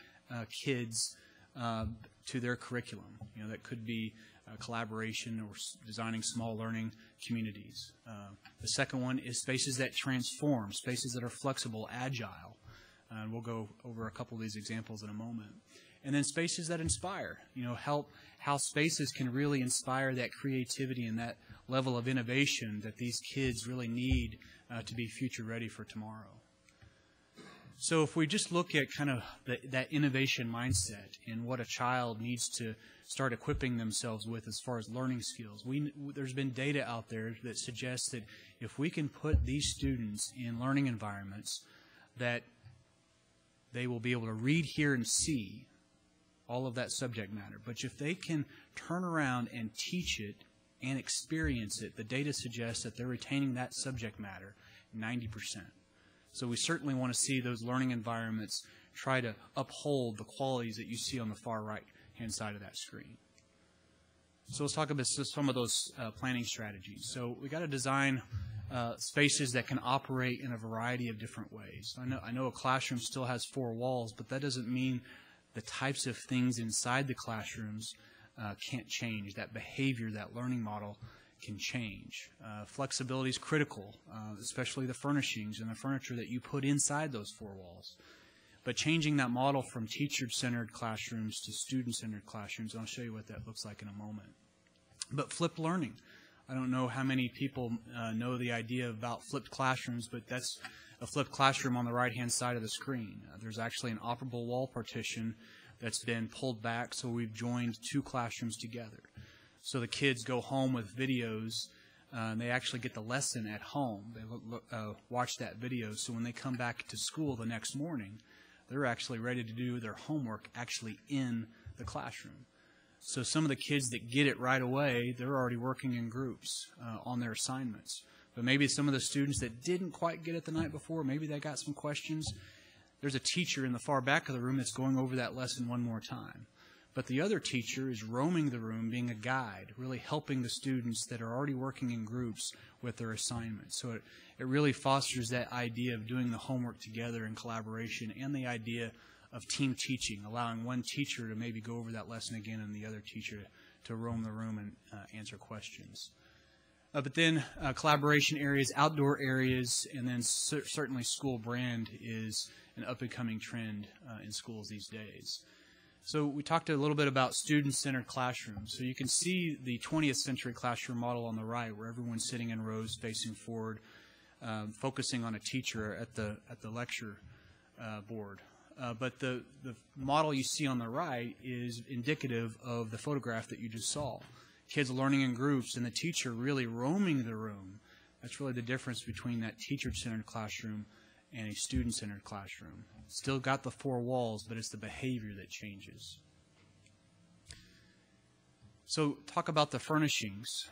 kids to their curriculum. You know, that could be collaboration or designing small learning communities. The second one is spaces that transform, spaces that are flexible, agile. And we'll go over a couple of these examples in a moment. And then spaces that inspire, you know, how spaces can really inspire that creativity and that level of innovation that these kids really need to be future ready for tomorrow. So if we just look at kind of that innovation mindset and what a child needs to start equipping themselves with as far as learning skills, there's been data out there that suggests that if we can put these students in learning environments that they will be able to read, hear, and see all of that subject matter. But if they can turn around and teach it and experience it, the data suggests that they're retaining that subject matter 90%. So we certainly want to see those learning environments try to uphold the qualities that you see on the far right-hand side of that screen. So let's talk about some of those planning strategies. So we got to design spaces that can operate in a variety of different ways. I know a classroom still has four walls, but that doesn't mean the types of things inside the classrooms can't change. That behavior, that learning model can change. Flexibility is critical, especially the furnishings and the furniture that you put inside those four walls. But changing that model from teacher-centered classrooms to student-centered classrooms, and I'll show you what that looks like in a moment. But flipped learning. I don't know how many people know the idea about flipped classrooms, but that's a flipped classroom on the right-hand side of the screen. There's actually an operable wall partition that's been pulled back, so we've joined two classrooms together. So the kids go home with videos, and they actually get the lesson at home. They watch that video, so when they come back to school the next morning, they're actually ready to do their homework actually in the classroom. So some of the kids that get it right away, they're already working in groups on their assignments. But maybe some of the students that didn't quite get it the night before, maybe they got some questions. There's a teacher in the far back of the room that's going over that lesson one more time. But the other teacher is roaming the room, being a guide, really helping the students that are already working in groups with their assignments. So it really fosters that idea of doing the homework together in collaboration and the idea of team teaching, allowing one teacher to maybe go over that lesson again and the other teacher to roam the room and answer questions. But then collaboration areas, outdoor areas, and then certainly school brand is an up-and-coming trend in schools these days. So we talked a little bit about student-centered classrooms. So you can see the 20th century classroom model on the right, where everyone's sitting in rows facing forward, focusing on a teacher at the lecture board. But the model you see on the right is indicative of the photograph that you just saw. Kids learning in groups and the teacher really roaming the room. That's really the difference between that teacher-centered classroom and a student-centered classroom. Still got the four walls, but it's the behavior that changes. So talk about the furnishings.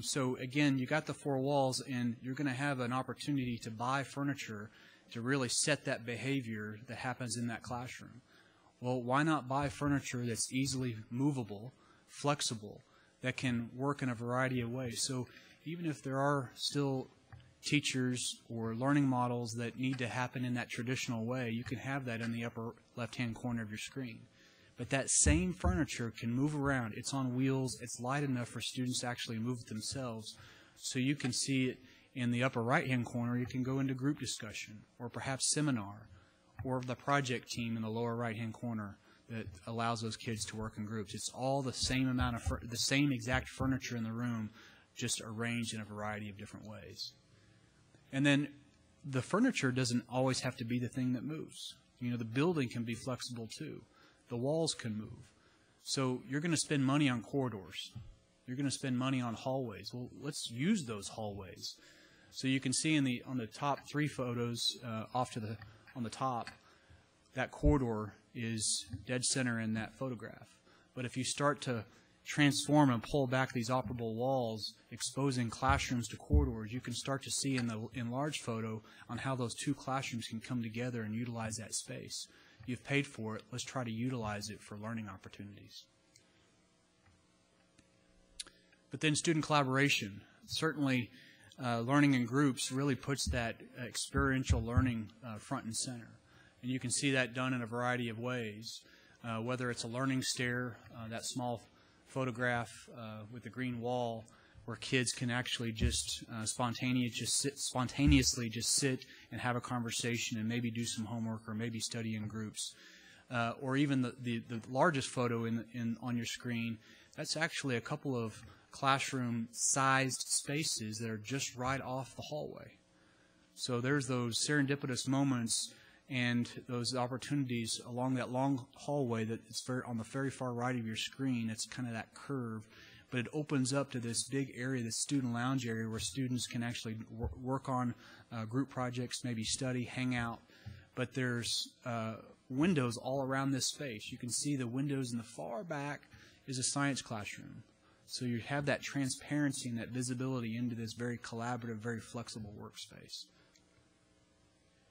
So again, you got the four walls, and you're going to have an opportunity to buy furniture to really set that behavior that happens in that classroom. Well, why not buy furniture that's easily movable, flexible, that can work in a variety of ways? So even if there are still teachers or learning models that need to happen in that traditional way, you can have that in the upper left-hand corner of your screen. But that same furniture can move around. It's on wheels. It's light enough for students to actually move it themselves. So you can see it in the upper right-hand corner. You can go into group discussion or perhaps seminar, or the project team in the lower right-hand corner that allows those kids to work in groups. It's all the same amount of the same exact furniture in the room, just arranged in a variety of different ways. And then the furniture doesn't always have to be the thing that moves. You know, the building can be flexible too. The walls can move. So you're going to spend money on corridors. You're going to spend money on hallways. Well, let's use those hallways. So you can see on the top three photos on the top, that corridor is dead center in that photograph. But if you start to transform and pull back these operable walls, exposing classrooms to corridors, you can start to see in the enlarged photo on how those two classrooms can come together and utilize that space. You've paid for it. Let's try to utilize it for learning opportunities. But then student collaboration. Certainly, learning in groups really puts that experiential learning front and center. And you can see that done in a variety of ways, whether it's a learning stair, that small photograph with the green wall, where kids can actually just spontaneously just sit and have a conversation and maybe do some homework or maybe study in groups. Or even the largest photo on your screen, that's actually a couple of classroom-sized spaces that are just right off the hallway. So there's those serendipitous moments and those opportunities along that long hallway that is on the very far right of your screen. It's kind of that curve. But it opens up to this big area, this student lounge area, where students can actually work on group projects, maybe study, hang out. But there's windows all around this space. You can see the windows in the far back is a science classroom. So you have that transparency and that visibility into this very collaborative, very flexible workspace.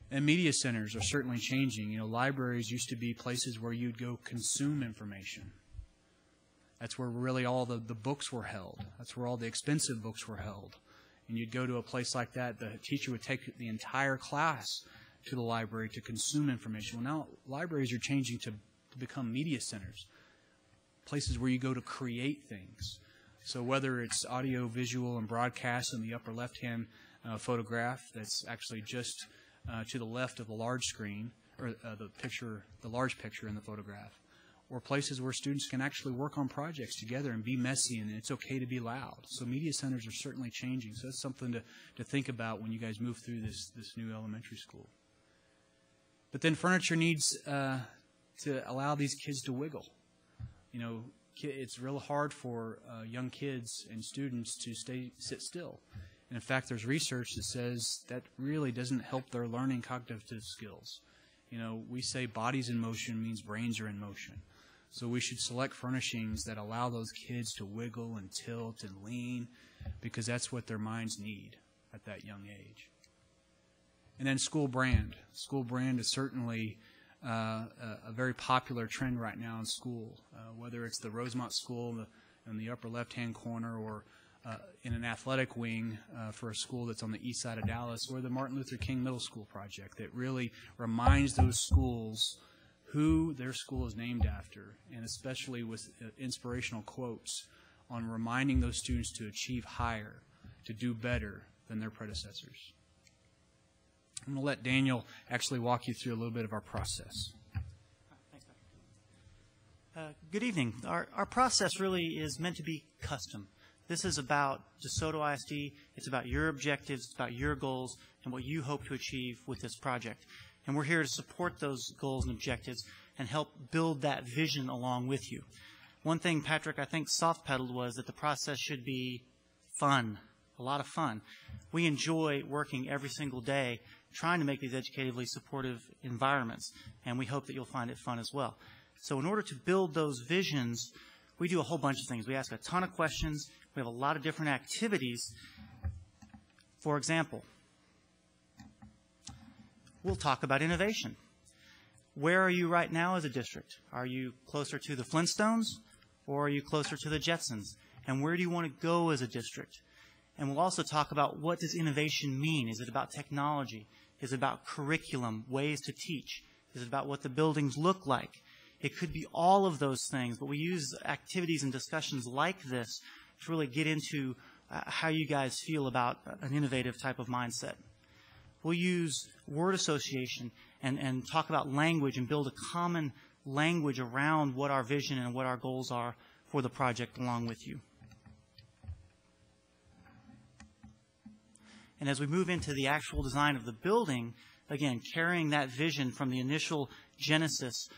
And media centers are certainly changing. You know, libraries used to be places where you'd go consume information. That's where really all the books were held. That's where all the expensive books were held. And you'd go to a place like that, the teacher would take the entire class to the library to consume information. Well, now libraries are changing to become media centers, places where you go to create things. So whether it's audio, visual, and broadcast in the upper left-hand photograph that's actually just to the left of the large screen, or the large picture in the photograph, or places where students can actually work on projects together and be messy, and it's okay to be loud. So media centers are certainly changing. So that's something to think about when you guys move through this new elementary school. But then furniture needs to allow these kids to wiggle. You know, it's real hard for young kids and students to sit still. And in fact, there's research that says that really doesn't help their learning cognitive skills. You know, we say bodies in motion means brains are in motion. So we should select furnishings that allow those kids to wiggle and tilt and lean, because that's what their minds need at that young age. And then school brand. School brand is certainly a very popular trend right now in school, whether it's the Rosemont School in the upper left-hand corner, or in an athletic wing for a school that's on the east side of Dallas, or the Martin Luther King Middle School project that really reminds those schools who their school is named after, and especially with inspirational quotes on reminding those students to achieve higher, to do better than their predecessors. I'm going to let Daniel actually walk you through a little bit of our process. Thanks, Patrick. Good evening. Our process really is meant to be custom. This is about DeSoto ISD. It's about your objectives, it's about your goals, and what you hope to achieve with this project. And we're here to support those goals and objectives and help build that vision along with you. One thing Patrick, I think, soft-pedaled was that the process should be fun, a lot of fun. We enjoy working every single day trying to make these educatively supportive environments, and we hope that you'll find it fun as well. So in order to build those visions, we do a whole bunch of things. We ask a ton of questions. We have a lot of different activities. For example, we'll talk about innovation. Where are you right now as a district? Are you closer to the Flintstones or are you closer to the Jetsons? And where do you want to go as a district? And we'll also talk about what does innovation mean? Is it about technology? Is it about curriculum, ways to teach? Is it about what the buildings look like? It could be all of those things, but we use activities and discussions like this to really get into how you guys feel about an innovative type of mindset. We'll use word association and talk about language and build a common language around what our vision and what our goals are for the project along with you. And as we move into the actual design of the building, again, carrying that vision from the initial genesis,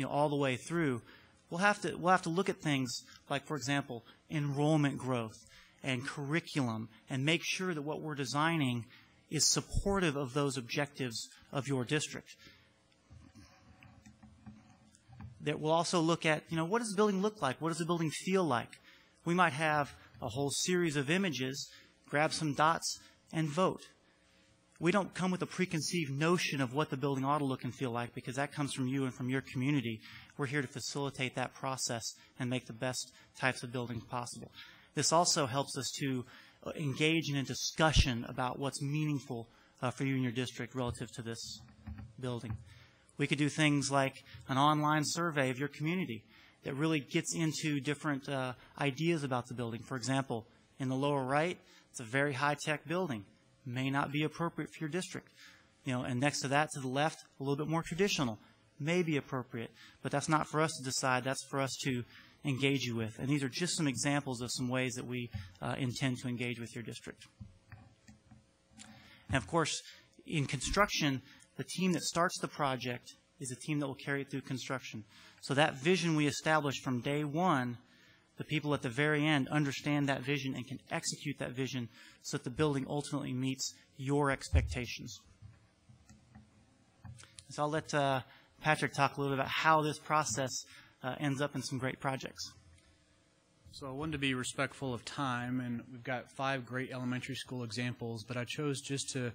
all the way through, we'll have to look at things like, for example, enrollment growth and curriculum, and make sure that what we're designing is supportive of those objectives of your district. That we'll also look at, what does the building look like? What does the building feel like? We might have a whole series of images, grab some dots, and vote. We don't come with a preconceived notion of what the building ought to look and feel like, because that comes from you and from your community. We're here to facilitate that process and make the best types of buildings possible. This also helps us to engage in a discussion about what's meaningful for you and your district relative to this building. We could do things like an online survey of your community that really gets into different ideas about the building. For example, in the lower right, it's a very high-tech building. May not be appropriate for your district. And next to that, to the left, a little bit more traditional. May be appropriate, but that's not for us to decide. That's for us to engage you with. And these are just some examples of some ways that we intend to engage with your district. And of course, in construction, the team that starts the project is the team that will carry it through construction. So that vision we established from day one, the people at the very end understand that vision and can execute that vision so that the building ultimately meets your expectations. So I'll let Patrick talk a little bit about how this process ends up in some great projects. So I wanted to be respectful of time, and we've got 5 great elementary school examples, but I chose just to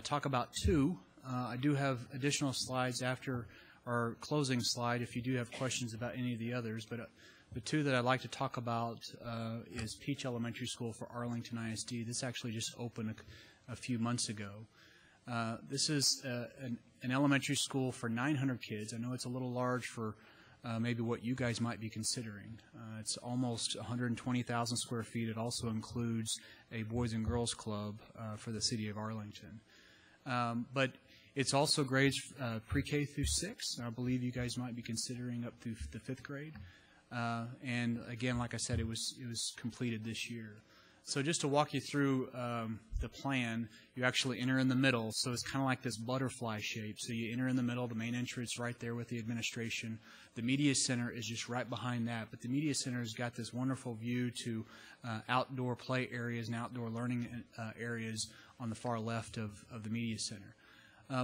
talk about 2. I do have additional slides after our closing slide if you do have questions about any of the others, but the 2 that I'd like to talk about is Peach Elementary School for Arlington ISD. This actually just opened a few months ago. This is an elementary school for 900 kids. I know it's a little large for maybe what you guys might be considering. It's almost 120,000 square feet. It also includes a Boys and Girls Club for the city of Arlington. But it's also grades pre-K through 6. I believe you guys might be considering up through the 5th grade. And again, like I said, it was completed this year. So just to walk you through the plan, you actually enter in the middle. So it's kind of like this butterfly shape. So you enter in the middle, the main entrance right there with the administration. The media center is just right behind that. But the media center has got this wonderful view to outdoor play areas and outdoor learning areas on the far left of the media center.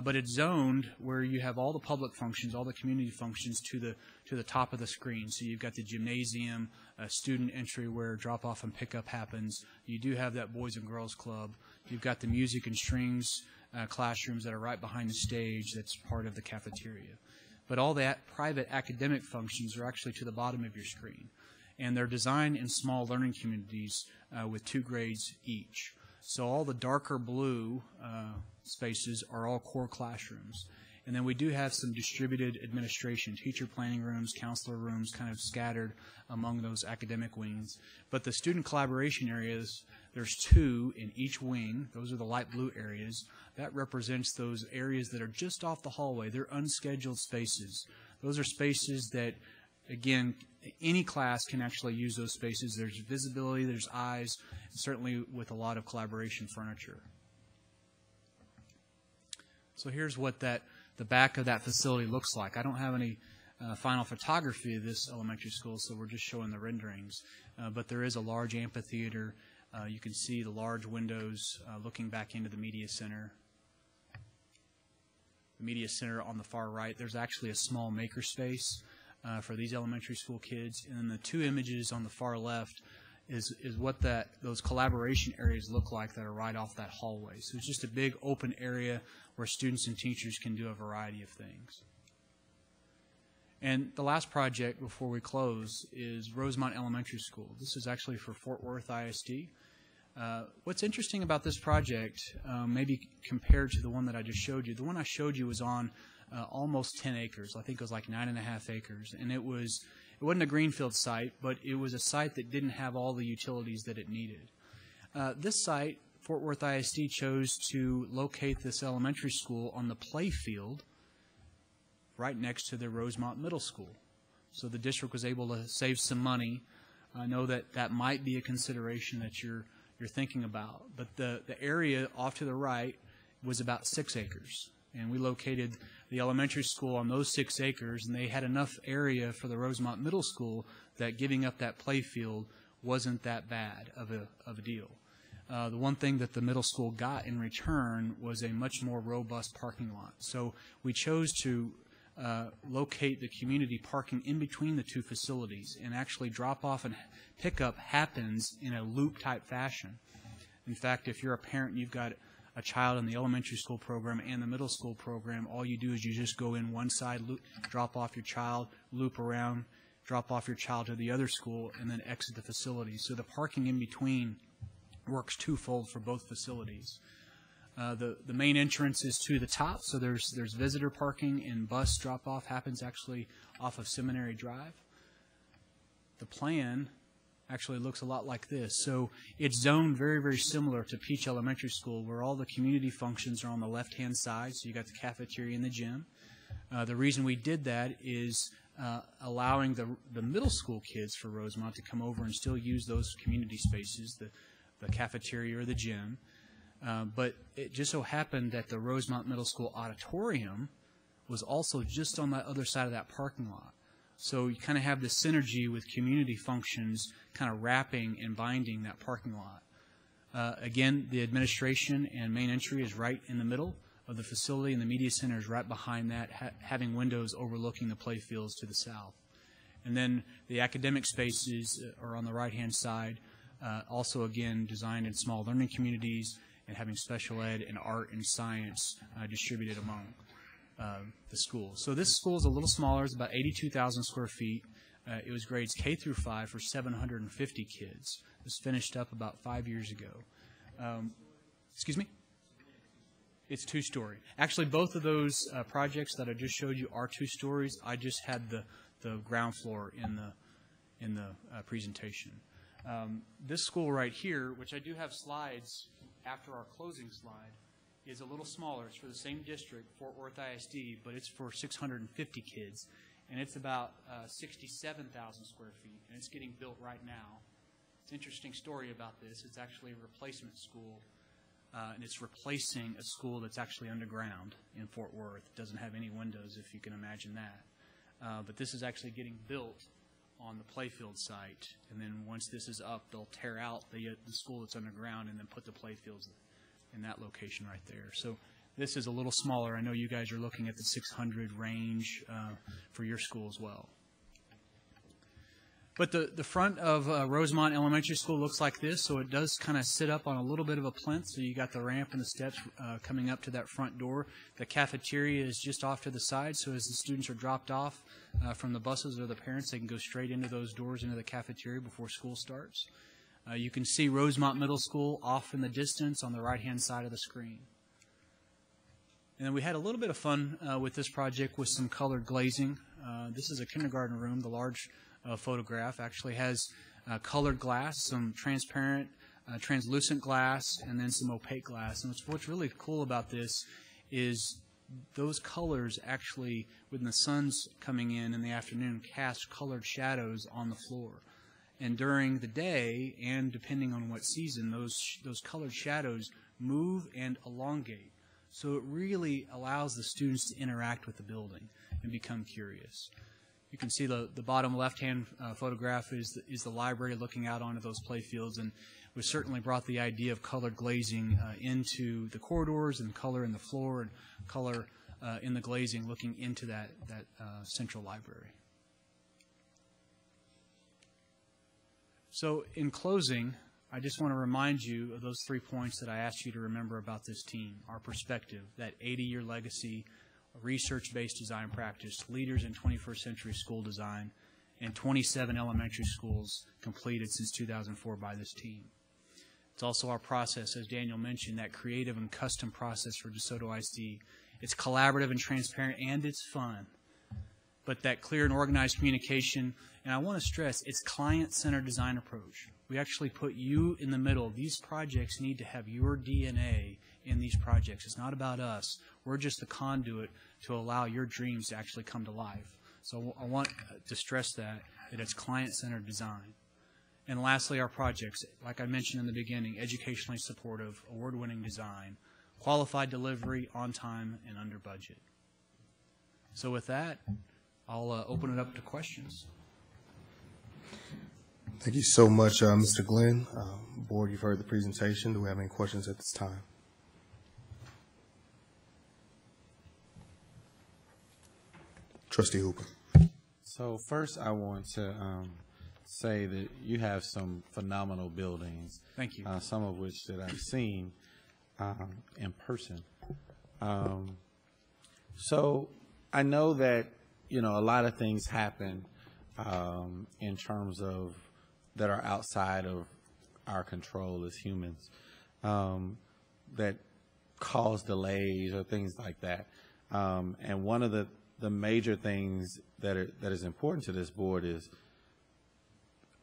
But it's zoned where you have all the public functions, all the community functions to the top of the screen. So you've got the gymnasium, student entry where drop-off and pickup happens. You do have that Boys and Girls Club. You've got the music and strings classrooms that are right behind the stage that's part of the cafeteria. But all that private academic functions are actually to the bottom of your screen. And they're designed in small learning communities with 2 grades each. So all the darker blue spaces are all core classrooms. And then we do have some distributed administration, teacher planning rooms, counselor rooms kind of scattered among those academic wings. But the student collaboration areas, there's 2 in each wing. Those are the light blue areas. That represents those areas that are just off the hallway. They're unscheduled spaces. Those are spaces that, again, any class can actually use those spaces. There's visibility, there's eyes, and certainly with a lot of collaboration furniture. So here's what the back of that facility looks like. I don't have any final photography of this elementary school, so we're just showing the renderings. But there is a large amphitheater. You can see the large windows looking back into the media center. The media center on the far right, there's actually a small makerspace for these elementary school kids. And then the two images on the far left is what those collaboration areas look like that are right off that hallway. So it's just a big open area where students and teachers can do a variety of things. And the last project before we close is Rosemont Elementary School. This is actually for Fort Worth ISD. What's interesting about this project, maybe compared to the one that I just showed you, the one I showed you was on almost 10 acres. I think it was like 9.5 acres. And it wasn't a greenfield site, but it was a site that didn't have all the utilities that it needed. This site, Fort Worth ISD, chose to locate this elementary school on the play field right next to the Rosemont Middle School. So the district was able to save some money. I know that might be a consideration that you're thinking about. But the area off to the right was about 6 acres. And we located the elementary school on those 6 acres, and they had enough area for the Rosemont Middle School that giving up that play field wasn't that bad of a deal. The one thing that the middle school got in return was a much more robust parking lot. So we chose to locate the community parking in between the two facilities, and actually drop off and pickup happens in a loop type fashion. In fact, if you're a parent and you've got a child in the elementary school program and the middle school program, all you do is you just go in one side, drop off your child, loop around, drop off your child to the other school, and then exit the facility. So the parking in between works twofold for both facilities. The main entrance is to the top, so there's visitor parking, and bus drop-off happens actually off of Seminary Drive. The plan actually looks a lot like this. So it's zoned very, very similar to Peach Elementary School, where all the community functions are on the left-hand side, so you got the cafeteria and the gym. The reason we did that is allowing the middle school kids for Rosemont to come over and still use those community spaces, the cafeteria or the gym. But it just so happened that the Rosemont Middle School auditorium was also just on the other side of that parking lot. So you kind of have this synergy with community functions kind of wrapping and binding that parking lot. Again, the administration and main entry is right in the middle of the facility, and the media center is right behind that, having windows overlooking the play fields to the south. And then the academic spaces are on the right-hand side, also, again, designed in small learning communities, and having special ed and art and science distributed among the schools. So this school is a little smaller. It's about 82,000 square feet. It was grades K through 5 for 750 kids. It was finished up about 5 years ago. Excuse me? It's 2-story. Actually, both of those projects that I just showed you are 2 stories. I just had the ground floor in the presentation. This school right here, which I do have slides after our closing slide, is a little smaller. It's for the same district, Fort Worth ISD, but it's for 650 kids, and it's about 67,000 square feet, and it's getting built right now. It's an interesting story about this. It's actually a replacement school, and it's replacing a school that's actually underground in Fort Worth. It doesn't have any windows, if you can imagine that. But this is actually getting built on the playfield site, and then once this is up, they'll tear out the school that's underground and then put the playfields in that location right there. So this is a little smaller. I know you guys are looking at the 600 range for your school as well. But the front of Rosemont Elementary School looks like this, so it does kind of sit up on a little bit of a plinth, so you got the ramp and the steps coming up to that front door. The cafeteria is just off to the side, so as the students are dropped off from the buses or the parents, they can go straight into those doors into the cafeteria before school starts. You can see Rosemont Middle School off in the distance on the right-hand side of the screen. And then we had a little bit of fun with this project with some colored glazing. This is a kindergarten room. The large photograph actually has colored glass, some transparent, translucent glass, and then some opaque glass. And what's really cool about this is those colors actually, when the sun's coming in the afternoon, cast colored shadows on the floor. And during the day, and depending on what season, those colored shadows move and elongate. So it really allows the students to interact with the building and become curious. You can see the bottom left-hand photograph is the library looking out onto those play fields, and we certainly brought the idea of colored glazing into the corridors, and color in the floor, and color in the glazing looking into that central library. So in closing, I just want to remind you of those 3 points that I asked you to remember about this team. Our perspective, that 80-year legacy, research-based design practice, leaders in 21st century school design, and 27 elementary schools completed since 2004 by this team. It's also our process, as Daniel mentioned, that creative and custom process for DeSoto ISD. It's collaborative and transparent, and it's fun. But that clear and organized communication, and I want to stress, it's client-centered design approach. We actually put you in the middle. These projects need to have your DNA in these projects. It's not about us. We're just the conduit to allow your dreams to actually come to life. So I want to stress that it's client-centered design. And lastly, our projects, like I mentioned in the beginning, educationally supportive, award-winning design, qualified delivery, on time, and under budget. So with that, I'll open it up to questions. Thank you so much, Mr. Glenn. Board, you've heard the presentation. Do we have any questions at this time? Trustee Hooper. So first, I want to say that you have some phenomenal buildings. Thank you. Some of which that I've seen in person. So I know that, you know, a lot of things happen in terms of that are outside of our control as humans that cause delays or things like that. And one of the major things that is important to this board is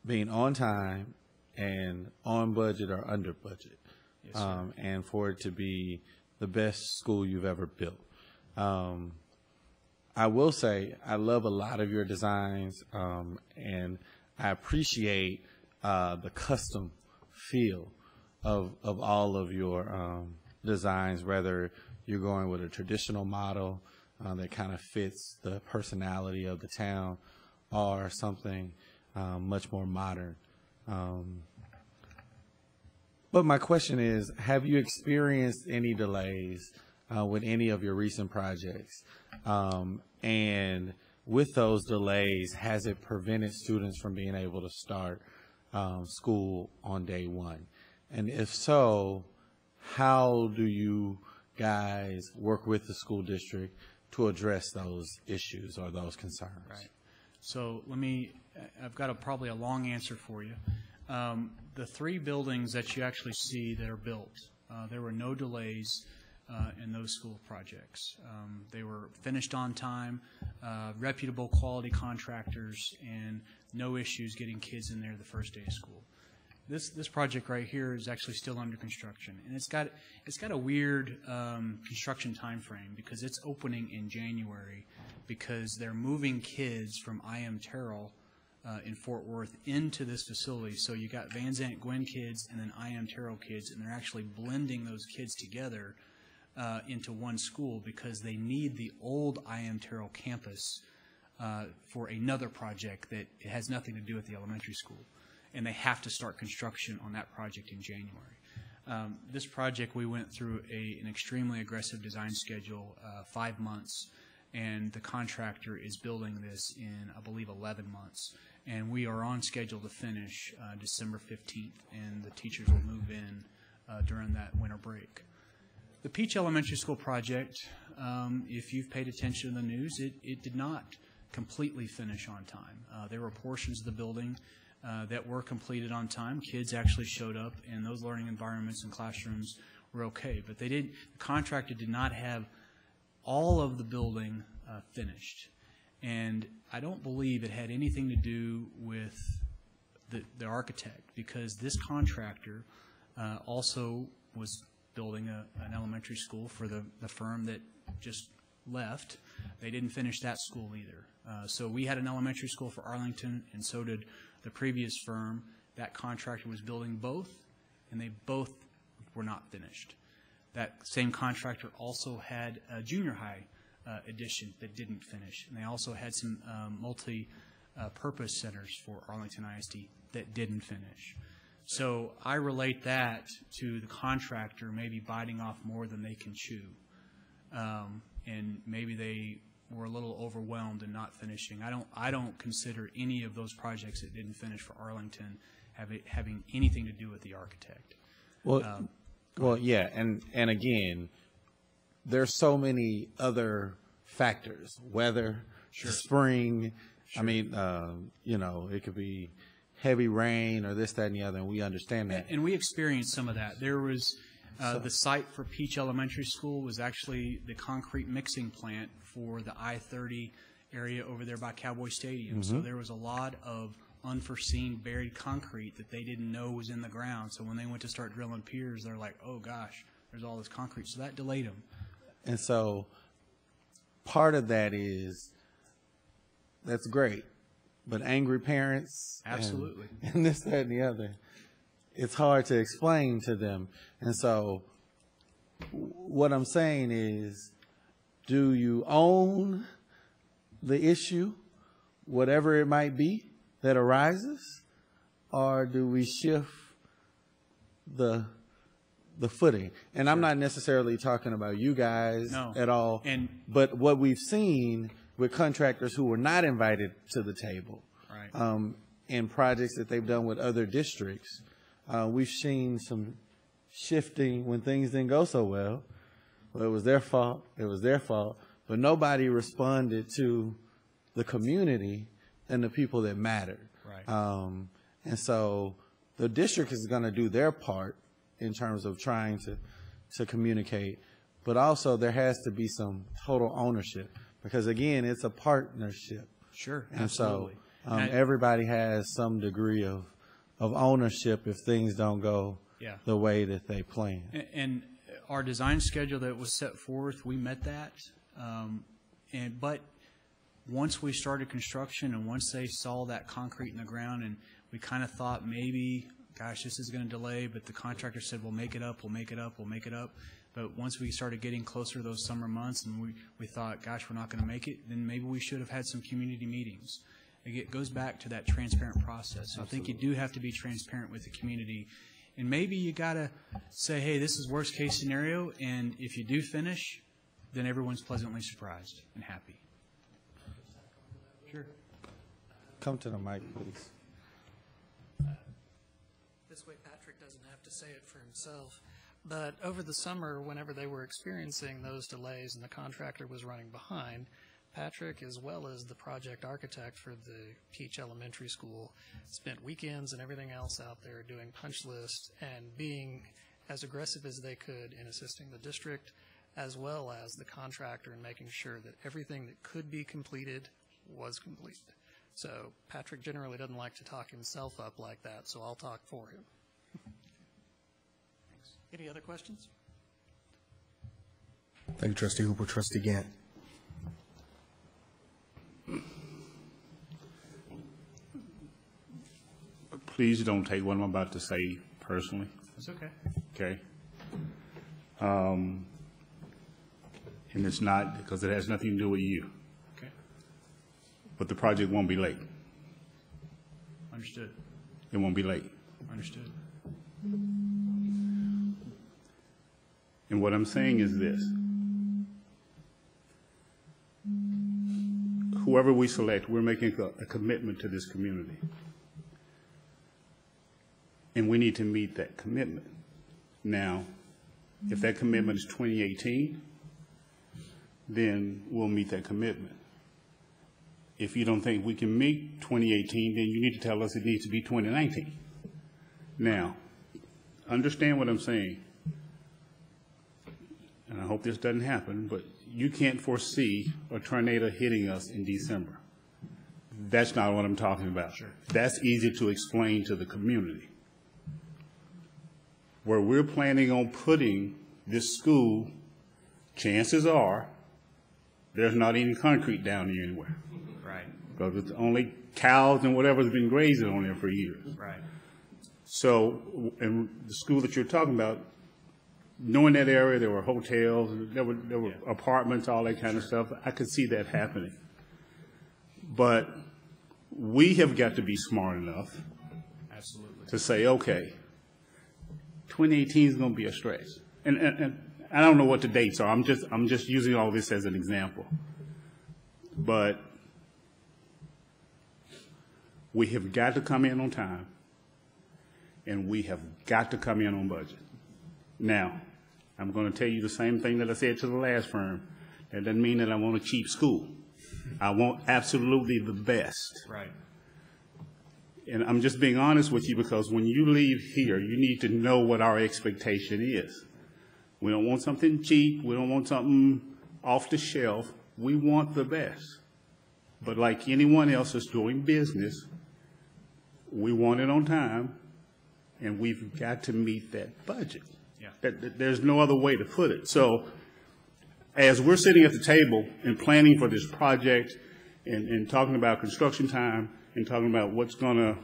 being on time and on budget or under budget. Yes, and for it to be the best school you've ever built. I will say I love a lot of your designs, and I appreciate the custom feel of all of your designs, whether you're going with a traditional model that kind of fits the personality of the town or something much more modern. But my question is, have you experienced any delays with any of your recent projects? And with those delays, has it prevented students from being able to start school on day one? And if so, how do you guys work with the school district to address those issues or those concerns? Right. So I've got probably a long answer for you. The 3 buildings that you actually see that are built, there were no delays in those school projects. They were finished on time, reputable quality contractors, and no issues getting kids in there the first day of school. This project right here is actually still under construction, and it's got a weird construction time frame because it's opening in January because they're moving kids from I.M. Terrell in Fort Worth into this facility. So you got Van Zant Gwen kids and then I.M. Terrell kids, and they're actually blending those kids together into one school because they need the old I.M. Terrell campus for another project that has nothing to do with the elementary school. And they have to start construction on that project in January. This project, we went through an extremely aggressive design schedule, 5 months, and the contractor is building this in, I believe, 11 months. And we are on schedule to finish December 15th, and the teachers will move in during that winter break. The Peach Elementary School project, if you've paid attention to the news, it did not completely finish on time. There were portions of the building that were completed on time. Kids actually showed up, and those learning environments and classrooms were okay. But the contractor did not have all of the building finished. And I don't believe it had anything to do with the architect, because this contractor also was building an elementary school for the firm that just left. They didn't finish that school either. So we had an elementary school for Arlington, and so did the previous firm. That contractor was building both, and they both were not finished. That same contractor also had a junior high addition that didn't finish, and they also had some multi-purpose centers for Arlington ISD that didn't finish. So I relate that to the contractor maybe biting off more than they can chew, and maybe they were a little overwhelmed and not finishing. I don't consider any of those projects that didn't finish for Arlington having anything to do with the architect. Well, yeah, and again, there's so many other factors, weather, spring. Sure. I mean, it could be heavy rain or this, that, and the other, and we understand that. And we experienced some of that. There was the site for Peach Elementary School was actually the concrete mixing plant for the I-30 area over there by Cowboy Stadium. So there was a lot of unforeseen buried concrete that they didn't know was in the ground. So when they went to start drilling piers, they're like, oh gosh, there's all this concrete. So that delayed them. And so part of that is, that's great, but angry parents, absolutely, and this, that, and the other, it's hard to explain to them. And so what I'm saying is, do you own the issue, whatever it might be that arises, or do we shift the footing? And I'm not necessarily talking about you guys at all, but what we've seen with contractors who were not invited to the table, in projects that they've done with other districts, we've seen some shifting when things didn't go so well. Well, it was their fault. It was their fault. But nobody responded to the community and the people that mattered. And so the district is going to do their part in terms of trying to communicate, but also there has to be some total ownership, because again, it's a partnership. Sure, and absolutely. So everybody has some degree of ownership if things don't go the way that they plan. And our design schedule that was set forth, we met that. But once we started construction and once they saw that concrete in the ground, and we kind of thought maybe, gosh, this is going to delay, but the contractor said, we'll make it up, we'll make it up, we'll make it up. But once we started getting closer to those summer months and we thought, gosh, we're not going to make it, then maybe we should have had some community meetings. It goes back to that transparent process. So I think you do have to be transparent with the community. And maybe you got to say, hey, this is worst case scenario, and if you do finish, then everyone's pleasantly surprised and happy. Sure. Come to the mic, please. This way Patrick doesn't have to say it for himself. But over the summer, whenever they were experiencing those delays and the contractor was running behind, Patrick, as well as the project architect for the Peach Elementary School, spent weekends and everything else out there doing punch lists and being as aggressive as they could in assisting the district, as well as the contractor, in making sure that everything that could be completed was completed. So Patrick generally doesn't like to talk himself up like that, so I'll talk for him. Thanks. Any other questions? Thank you, Trustee Hooper. Trustee Gant. Please don't take what I'm about to say personally. That's okay. Okay. And it's not, because it has nothing to do with you. Okay. But the project won't be late. Understood. It won't be late. Understood. And what I'm saying is this. Whoever we select, we're making a commitment to this community. And we need to meet that commitment. Now, if that commitment is 2018, then we'll meet that commitment. If you don't think we can meet 2018, then you need to tell us it needs to be 2019. Now, understand what I'm saying. And I hope this doesn't happen, but you can't foresee a tornado hitting us in December. That's not what I'm talking about. Sure. That's easy to explain to the community. Where we're planning on putting this school, chances are there's not any concrete down here anywhere. Right. Because it's only cows and whatever's been grazing on there for years. Right. So, in the school that you're talking about, knowing that area, there were hotels, there were apartments, all that kind of stuff. I could see that happening. But we have got to be smart enough to say, okay, 2018 is going to be a stretch. And I don't know what the dates are. I'm just using all this as an example. But we have got to come in on time. and we have got to come in on budget. Now, I'm going to tell you the same thing that I said to the last firm. That doesn't mean that I want a cheap school. I want absolutely the best. Right. And I'm just being honest with you, because when you leave here, you need to know what our expectation is. We don't want something cheap. We don't want something off the shelf. We want the best. But like anyone else that's doing business, we want it on time, and we've got to meet that budget. Yeah. There's no other way to put it. So as we're sitting at the table and planning for this project and talking about construction time and talking about what's going to,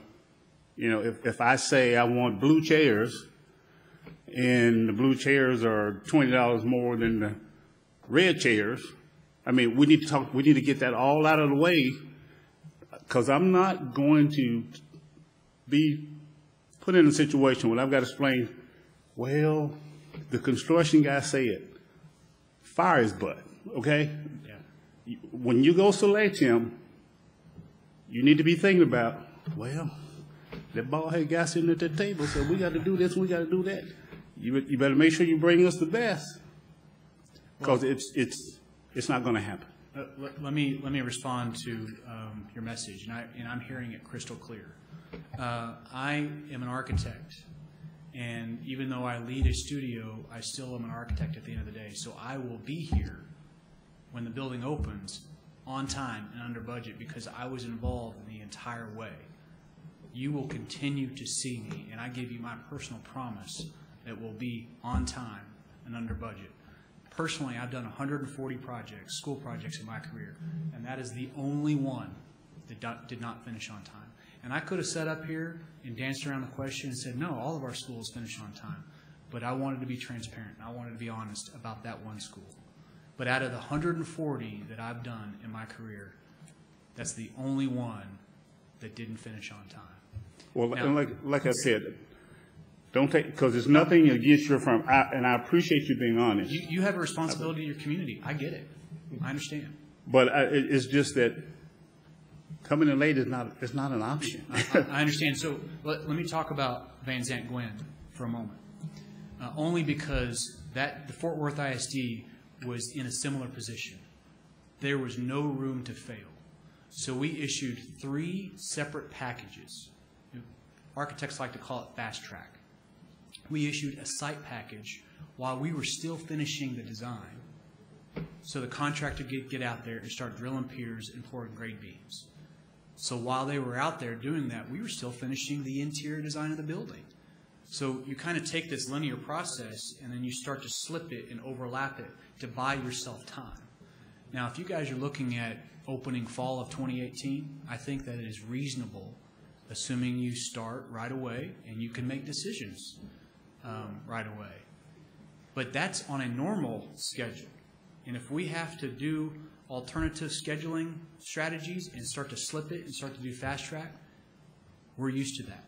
you know, if I say I want blue chairs and the blue chairs are $20 more than the red chairs, I mean, we need to get that all out of the way, because I'm not going to be put in a situation where I've got to explain, well, the construction guy said, fire his butt, okay? Yeah. When you go select him, you need to be thinking about, well, that bald-headed guy sitting at that table said, we got to do this, we got to do that. You better make sure you bring us the best, because it's not going to happen. Let me respond to your message, and I'm hearing it crystal clear. I am an architect, and even though I lead a studio, I still am an architect at the end of the day. So I will be here when the building opens on time and under budget, because I was involved in the entire way. You will continue to see me, and I give you my personal promise that will be on time and under budget. Personally, I've done 140 projects, school projects in my career, and that is the only one that did not finish on time. And I could have sat up here and danced around the question and said, no, all of our schools finish on time. But I wanted to be transparent. I wanted to be honest about that one school. But out of the 140 that I've done in my career, that's the only one that didn't finish on time. Well, now, and like I said, don't take, because there's nothing against your firm, and I appreciate you being honest. You have a responsibility to your community. I get it. I understand. But it's just that coming in late is not an option. I understand. So let me talk about Van Zandt Gwen for a moment. Only because the Fort Worth ISD was in a similar position. There was no room to fail. So we issued 3 separate packages. Architects like to call it fast track. We issued a site package while we were still finishing the design, so the contractor could get out there and start drilling piers and pouring grade beams. So while they were out there doing that, we were still finishing the interior design of the building. So you kind of take this linear process and then you start to slip it and overlap it to buy yourself time. Now, if you guys are looking at opening fall of 2018, I think that it is reasonable, assuming you start right away and you can make decisions right away. But that's on a normal schedule. And if we have to do alternative scheduling strategies and start to slip it and start to do fast track, we're used to that.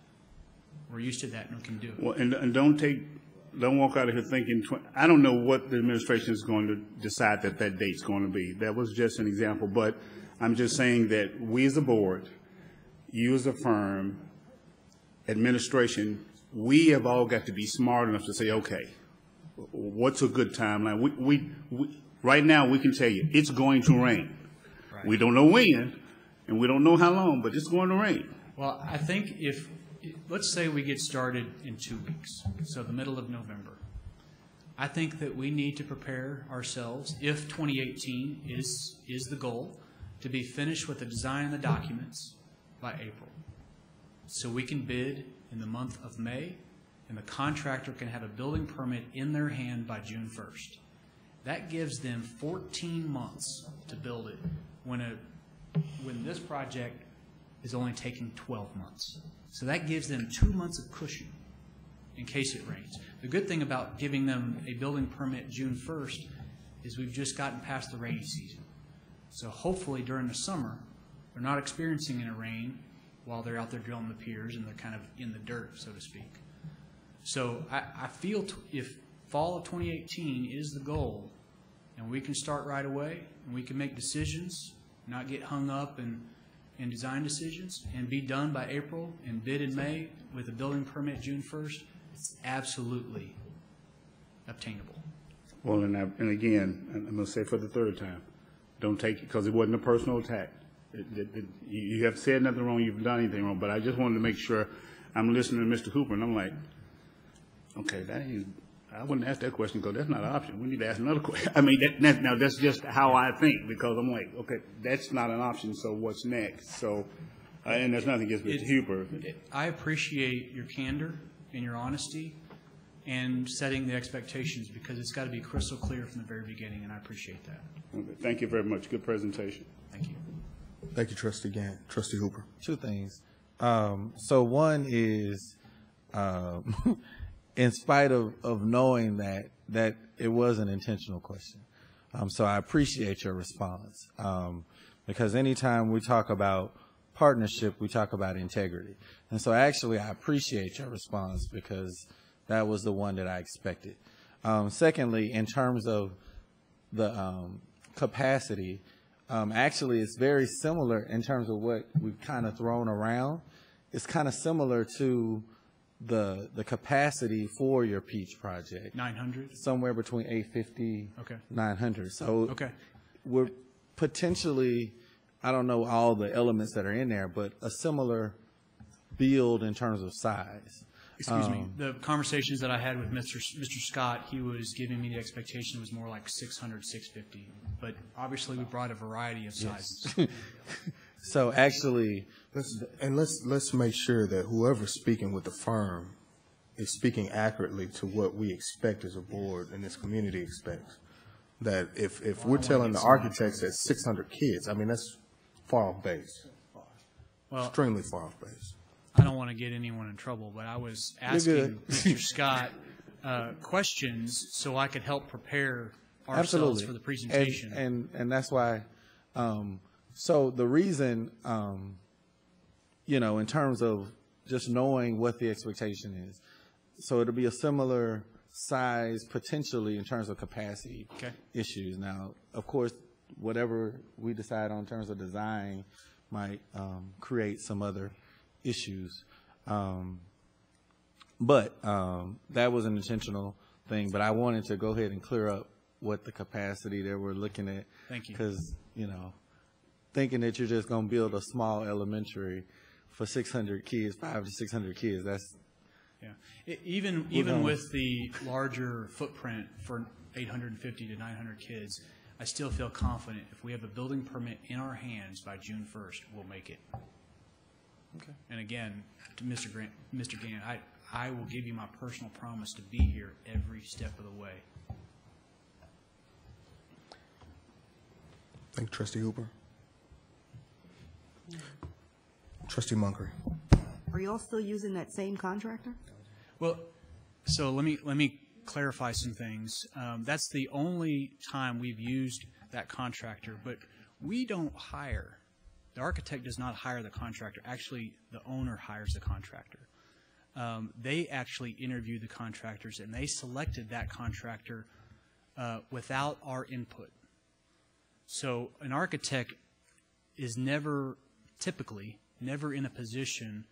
We're used to that and we can do it. Well, and don't walk out of here thinking, I don't know what the administration is going to decide that date's going to be. That was just an example. But I'm just saying that we as a board, you as a firm, administration, we have all got to be smart enough to say, okay, what's a good timeline? We right now we can tell you it's going to rain. Right. We don't know when, and we don't know how long, but it's going to rain. Well, I think let's say we get started in 2 weeks, so the middle of November. I think that we need to prepare ourselves, if 2018 is the goal, to be finished with the design and the documents by April. So we can bid in the month of May, and the contractor can have a building permit in their hand by June 1st. That gives them 14 months to build it when this project is only taking 12 months. So that gives them 2 months of cushion in case it rains. The good thing about giving them a building permit June 1st is we've just gotten past the rainy season. So hopefully during the summer, they're not experiencing any rain while they're out there drilling the piers and they're kind of in the dirt, so to speak. So I feel if fall of 2018 is the goal, and we can start right away, and we can make decisions, not get hung up and in design decisions and be done by April and bid in May with a building permit June 1st, it's absolutely obtainable. Well, and again, I'm going to say for the third time, don't take it, because it wasn't a personal attack. You have said nothing wrong, you've done anything wrong, but I just wanted to make sure I'm listening to Mr. Hooper, and I'm like, okay, I wouldn't ask that question because that's not an option. We need to ask another question. I mean, now that's just how I think, because I'm like, okay, that's not an option, so what's next? So, and there's nothing against Mr. Hooper. I appreciate your candor and your honesty and setting the expectations, because it's got to be crystal clear from the very beginning, and I appreciate that. Okay, thank you very much. Good presentation. Thank you. Thank you, Trustee Gant. Trustee Hooper. Two things. So one is, in spite of knowing that it was an intentional question. So I appreciate your response, because anytime we talk about partnership, we talk about integrity. And so actually I appreciate your response, because that was the one that I expected. Secondly, in terms of the capacity, actually it's very similar in terms of what we've kind of thrown around. It's kind of similar to the capacity for your Peach project. 900? Somewhere between 850, okay, 900. So okay, we're potentially, I don't know all the elements that are in there, but a similar build in terms of size. Excuse me. The conversations that I had with Mr. Scott, he was giving me the expectation was more like 600, 650. But obviously we brought a variety of sizes. Yes. So actually, let's make sure that whoever's speaking with the firm is speaking accurately to what we expect as a board and this community expects. That if we're telling the architects that 600 kids, I mean, that's far off base. Well, extremely far off base. I don't want to get anyone in trouble, but I was asking Mr. Scott questions so I could help prepare ourselves for the presentation. And that's why, so the reason, in terms of just knowing what the expectation is, so it'll be a similar size potentially in terms of capacity issues. Now, of course, whatever we decide on in terms of design might create some other issues. But that was an intentional thing. But I wanted to go ahead and clear up what the capacity that we're looking at. Thank you. Because, thinking that you're just going to build a small elementary for 600 kids, 500 to 600 kids, that's... Yeah. Even with the larger footprint for 850 to 900 kids, I still feel confident if we have a building permit in our hands by June 1st, we'll make it. Okay. And again, to Mr. Gant, I will give you my personal promise to be here every step of the way. Thank you, Trustee Hooper. Trustee Moncrief. Are you all still using that same contractor? Well, so let me clarify some things. That's the only time we've used that contractor, but we don't hire. The architect does not hire the contractor. Actually, the owner hires the contractor. They actually interviewed the contractors, and they selected that contractor without our input. So an architect is typically never in a position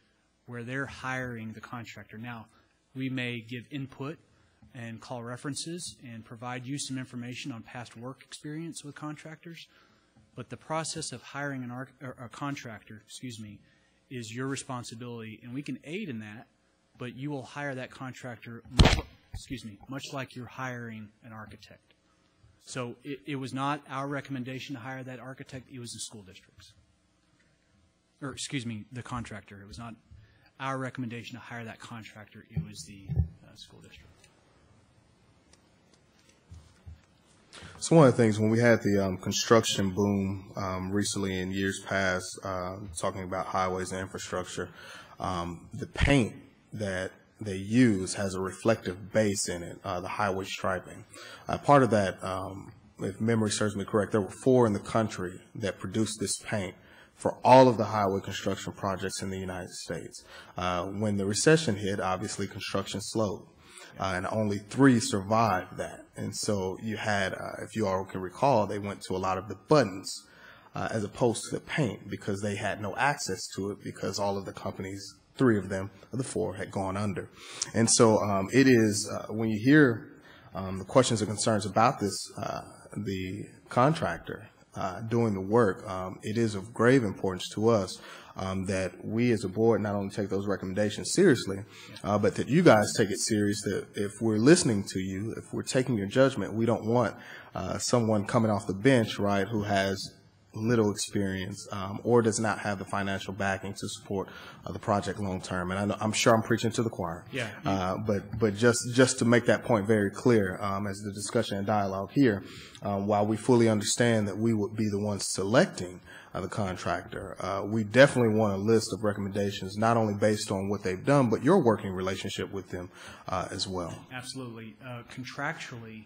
where they're hiring the contractor. Now, we may give input and call references and provide you some information on past work experience with contractors, but the process of hiring a contractor, is your responsibility, and we can aid in that, but you will hire that contractor, much like you're hiring an architect. So it was not our recommendation to hire that architect, it was the school district's. Or, the contractor. It was not our recommendation to hire that contractor, it was the school district. So one of the things, when we had the construction boom recently in years past, talking about highways and infrastructure, the paint that they use has a reflective base in it, the highway striping. Part of that, if memory serves me correct, there were 4 in the country that produced this paint for all of the highway construction projects in the United States. When the recession hit, obviously construction slowed. And only 3 survived that. And so you had, if you all can recall, they went to a lot of the buttons as opposed to the paint, because they had no access to it because all of the companies, 3 of them, of the 4, had gone under. And so it is, when you hear the questions and concerns about this, the contractor doing the work, it is of grave importance to us that we as a board not only take those recommendations seriously, but that you guys take it serious, that if we're listening to you, if we're taking your judgment, we don't want someone coming off the bench, right, who has little experience or does not have the financial backing to support the project long term. And I'm sure I'm preaching to the choir. Yeah. But just to make that point very clear, as the discussion and dialogue here, while we fully understand that we would be the ones selecting the contractor, we definitely want a list of recommendations, not only based on what they've done, but your working relationship with them as well. Absolutely. Contractually,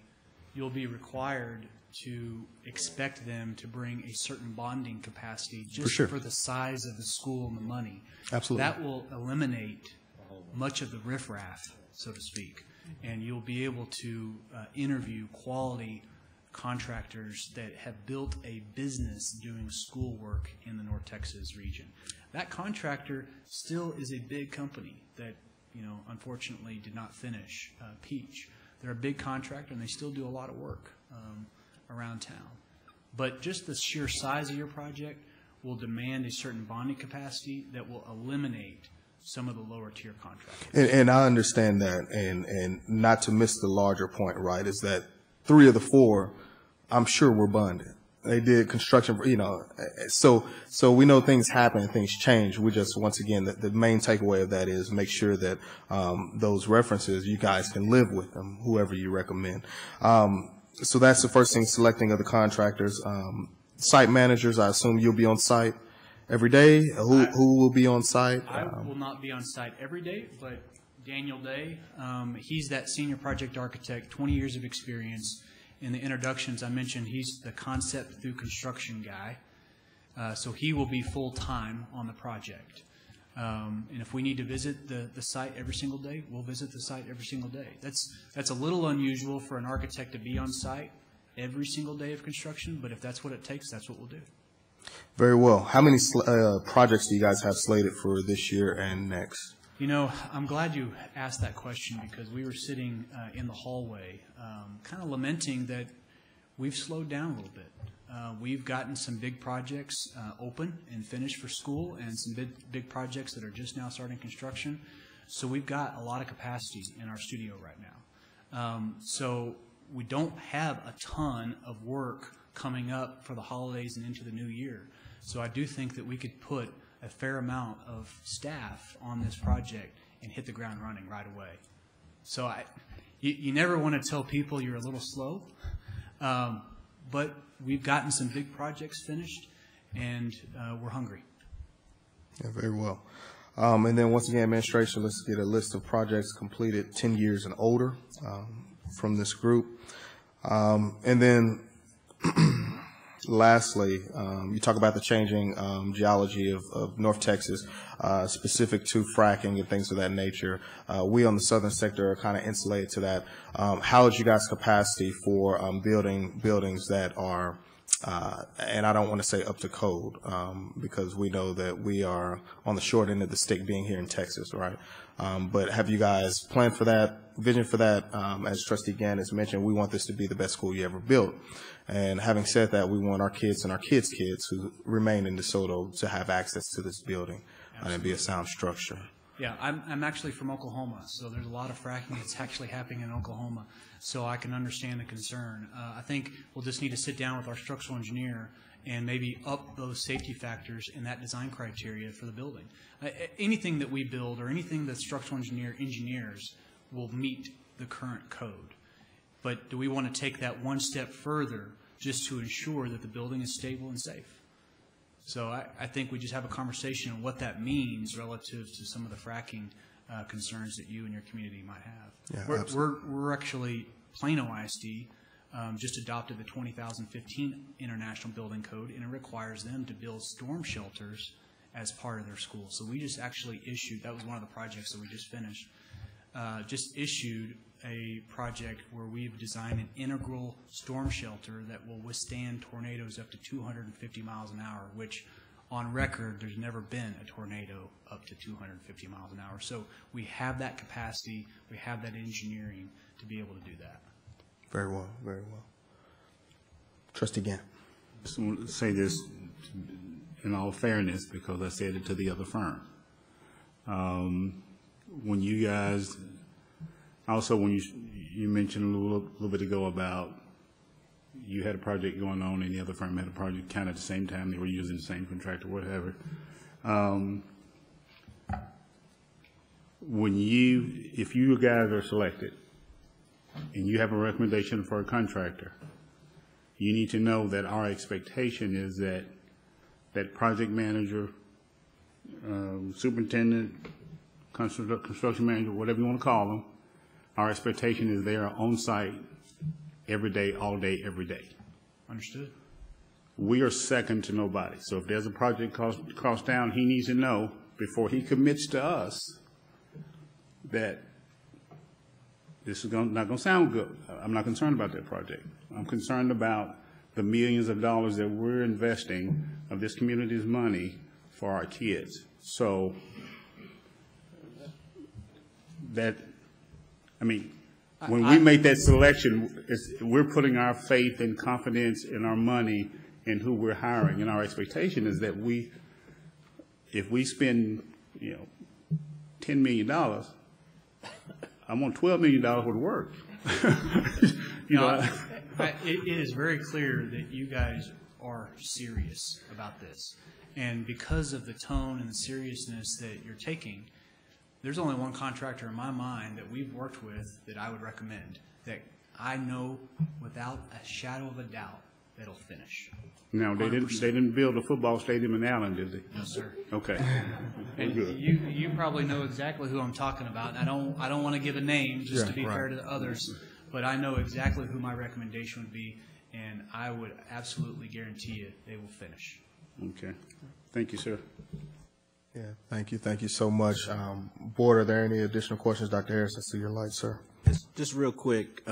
you'll be required to expect them to bring a certain bonding capacity just for the size of the school and the money. Absolutely. That will eliminate much of the riffraff, so to speak, and you'll be able to interview quality contractors that have built a business doing schoolwork in the North Texas region. That contractor still is a big company that, unfortunately did not finish Peach. They're a big contractor and they still do a lot of work around town. But just the sheer size of your project will demand a certain bonding capacity that will eliminate some of the lower tier contractors. And I understand that, and not to miss the larger point, right, is that 3 of the 4, I'm sure, were bonded. They did construction, so we know things happen and things change. We just, once again, the main takeaway of that is make sure that those references, you guys can live with them, whoever you recommend. So that's the first thing, selecting of the contractors. Site managers, I assume you'll be on site every day. Who will be on site? I will not be on site every day, but Daniel Day, he's that senior project architect, 20 years of experience. In the introductions, I mentioned he's the concept through construction guy. So he will be full-time on the project. And if we need to visit the site every single day, we'll visit the site every single day. That's a little unusual for an architect to be on site every single day of construction, but if that's what it takes, that's what we'll do. Very well. How many projects do you guys have slated for this year and next? I'm glad you asked that question, because we were sitting in the hallway kind of lamenting that we've slowed down a little bit. We've gotten some big projects open and finished for school, and some big projects that are just now starting construction. So we've got a lot of capacity in our studio right now. So we don't have a ton of work coming up for the holidays and into the new year. So I do think that we could put a fair amount of staff on this project and hit the ground running right away. So you never want to tell people you're a little slow, but we've gotten some big projects finished, and we're hungry. Yeah, very well. And then once again, administration, let's get a list of projects completed 10 years and older from this group. And then lastly, you talk about the changing geology of North Texas, specific to fracking and things of that nature. We on the southern sector are kind of insulated to that. How is you guys' capacity for buildings that are, and I don't want to say up to code, because we know that we are on the short end of the stick being here in Texas, right? But have you guys planned for that, vision for that? As Trustee Gann has mentioned, we want this to be the best school you ever built. And having said that, we want our kids and our kids' kids who remain in DeSoto to have access to this building and be a sound structure. Yeah, I'm actually from Oklahoma, so there's a lot of fracking that's actually happening in Oklahoma, so I can understand the concern. I think we'll just need to sit down with our structural engineer and maybe up those safety factors in that design criteria for the building. Anything that we build or anything that structural engineers will meet the current code. But do we want to take that one step further just to ensure that the building is stable and safe? So I think we just have a conversation on what that means relative to some of the fracking concerns that you and your community might have. Yeah, we're actually, Plano ISD just adopted the 2015 International Building Code, and it requires them to build storm shelters as part of their school. So we just actually issued, that was one of the projects that we just finished, just issued a project where we've designed an integral storm shelter that will withstand tornadoes up to 250 miles an hour, which on record, there's never been a tornado up to 250 miles an hour. So we have that capacity, we have that engineering to be able to do that. Very well, very well. Trustee Gann. I just want to say this in all fairness because I said it to the other firm. When you guys, also when you mentioned a little bit ago about you had a project going on and the other firm had a project kind of at the same time, they were using the same contractor, whatever. If you guys are selected and you have a recommendation for a contractor, you need to know that our expectation is that that project manager, superintendent, construction manager, whatever you want to call them, our expectation is they are on site every day, all day, every day. Understood. We are second to nobody. So if there's a project cost down, he needs to know before he commits to us that this is not going to sound good. I'm not concerned about that project. I'm concerned about the millions of dollars that we're investing of this community's money for our kids. So that, I mean, when we make that selection, we're putting our faith and confidence in our money and who we're hiring. And our expectation is that if we spend, $10 million, I want $12 million worth of work. It is very clear that you guys are serious about this. And because of the tone and the seriousness that you're taking, there's only one contractor in my mind that we've worked with that I would recommend, that I know without a shadow of a doubt that'll finish. No, they didn't build a football stadium in Allen, did they? No, sir. Okay. And good. You probably know exactly who I'm talking about. I don't want to give a name just to be fair to the others, but I know exactly who my recommendation would be, and I would absolutely guarantee you they will finish. Okay. Thank you, sir. Yeah, thank you. Thank you so much. Board, are there any additional questions? Dr. Harris, I see your light, sir. Just real quick,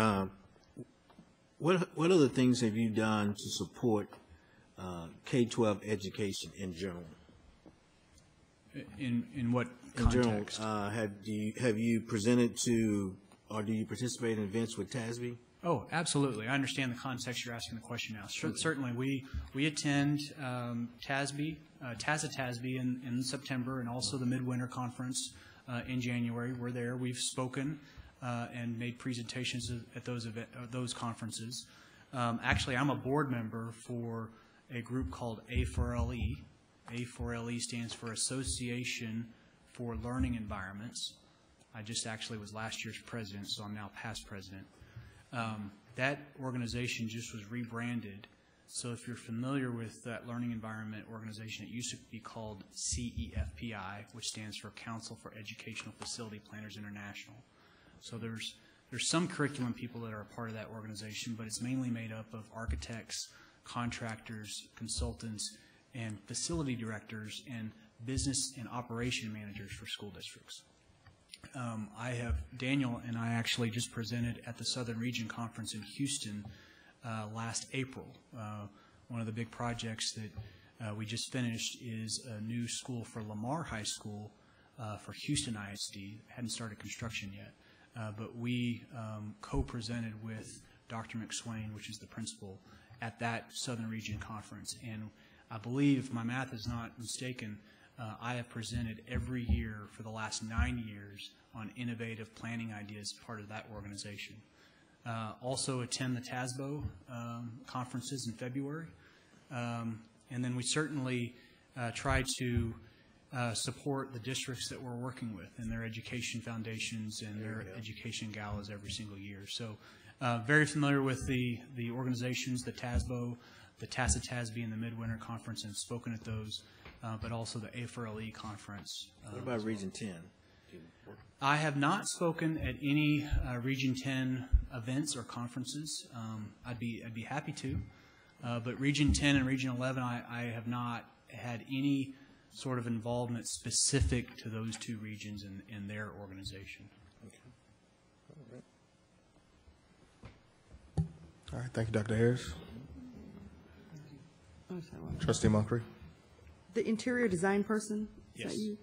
what other things have you done to support K-12 education in general? In what in context? general, have you presented to, or do you participate in events with TASB? Oh, absolutely. I understand the context you're asking the question now. Certainly, we attend TASB, TASB in September, and also the Midwinter Conference in January. We're there. We've spoken and made presentations at those conferences. Actually, I'm a board member for a group called A4LE. A4LE stands for Association for Learning Environments. I just actually was last year's president, so I'm now past president. That organization just was rebranded. So if you're familiar with that learning environment organization, it used to be called CEFPI, which stands for Council for Educational Facility Planners International. So there's some curriculum people that are a part of that organization, but it's mainly made up of architects, contractors, consultants, and facility directors and business and operation managers for school districts. Daniel and I actually just presented at the Southern Region Conference in Houston last April. One of the big projects that we just finished is a new school for Lamar High School for Houston ISD. Hadn't started construction yet, but we co-presented with Dr. McSwain, which is the principal, at that Southern Region Conference. And I believe, if my math is not mistaken, I have presented every year for the last 9 years on innovative planning ideas part of that organization. Also attend the TASBO conferences in February. And then we certainly try to support the districts that we're working with and their education foundations and their education galas every single year. So very familiar with the organizations, the TASBO, the TASB, and the Midwinter Conference, and spoken at those. But also the A4LE conference. What about Region 10? I have not spoken at any Region 10 events or conferences. I'd be happy to, but Region 10 and Region 11, I have not had any sort of involvement specific to those two regions in their organization. Okay. All right. All right, thank you, Dr. Harris. Oh, sorry, what? Trustee Moncrief. The interior design person? Is Yes. that you?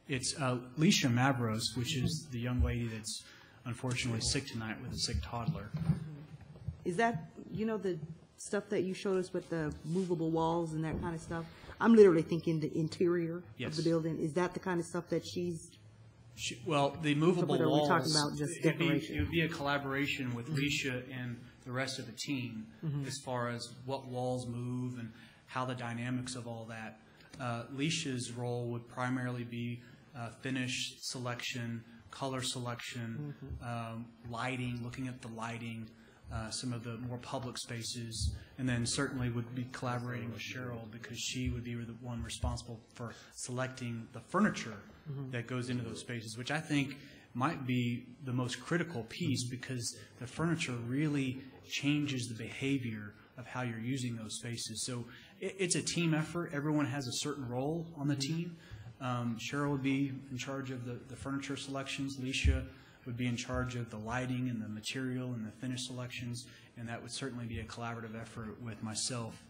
It's Leisha Mavros, which is the young lady that's unfortunately sick tonight with a sick toddler. Is that, you know, the stuff that you showed us with the movable walls and that kind of stuff? I'm literally thinking the interior Yes. of the building. Is that the kind of stuff that she's? Well, the movable Or are we walls, talking about just decoration? it would be a collaboration with Leisha and the rest of the team as far as what walls move and how the dynamics of all that. Leisha's role would primarily be finish selection, color selection, lighting, looking at the lighting, some of the more public spaces, and then certainly would be collaborating with Cheryl because she would be the one responsible for selecting the furniture that goes into those spaces, which I think might be the most critical piece because the furniture really changes the behavior of how you're using those spaces. So it's a team effort. Everyone has a certain role on the team. Cheryl would be in charge of the furniture selections. Leisha would be in charge of the lighting and the material and the finish selections, and that would certainly be a collaborative effort with myself,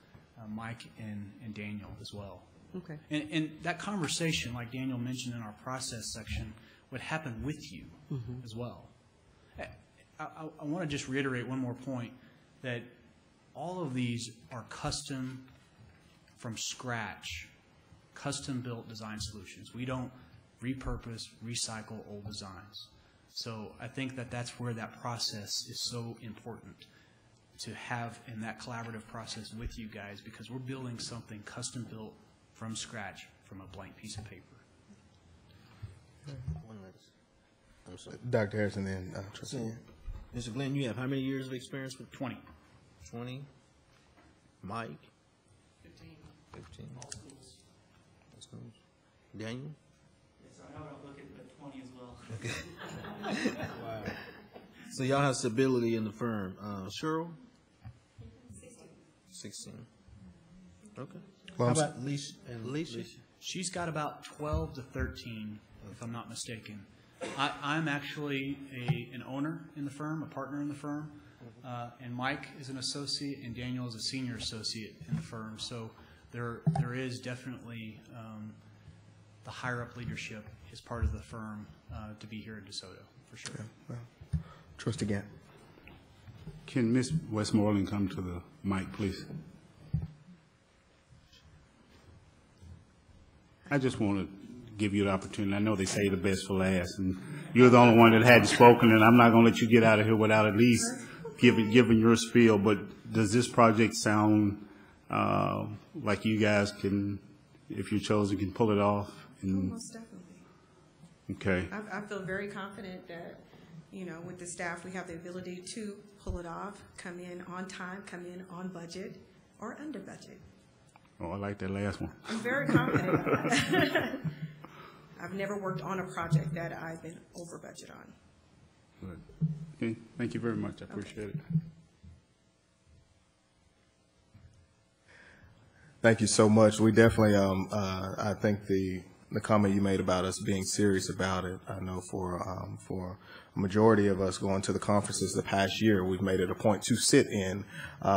Mike, and Daniel as well. Okay. And that conversation, like Daniel mentioned in our process section, would happen with you as well. I want to just reiterate one more point, that all of these are custom from scratch, custom-built design solutions. We don't repurpose, recycle old designs. So I think that that's where that process is so important to have in that collaborative process with you guys, because we're building something custom-built from scratch from a blank piece of paper. I'm sorry. Dr. Harris and then Trustee. Mr. Glenn, you have how many years of experience with 20. 20? Mike? 15. 15. Daniel? Yes, I know I'm looking at 20 as well. Wow. So y'all have stability in the firm. Cheryl? 16. Okay. Well, How about Leisha? And Leisha? She's got about 12 to 13, if I'm not mistaken. I'm actually an owner in the firm, a partner in the firm, and Mike is an associate, and Daniel is a senior associate in the firm. So there is definitely the higher-up leadership is part of the firm to be here in DeSoto, for sure. Okay. Well, Trustee Gant. Can Ms. Westmoreland come to the mic, please? I just want to give you the opportunity. I know they say the best for last, and you're the only one that hadn't spoken, and I'm not going to let you get out of here without at least giving your spiel. But does this project sound like you guys can, if you're chosen, can pull it off? And, most definitely. Okay. I feel very confident that, you know, with the staff, we have the ability to pull it off, come in on time, come in on budget, or under budget. Oh, I like that last one. I'm very confident of that. I've never worked on a project that I've been over budget on. Good. Okay. Thank you very much. I appreciate it. Thank you so much. We definitely, I think the comment you made about us being serious about it, I know for a majority of us going to the conferences the past year, we've made it a point to sit in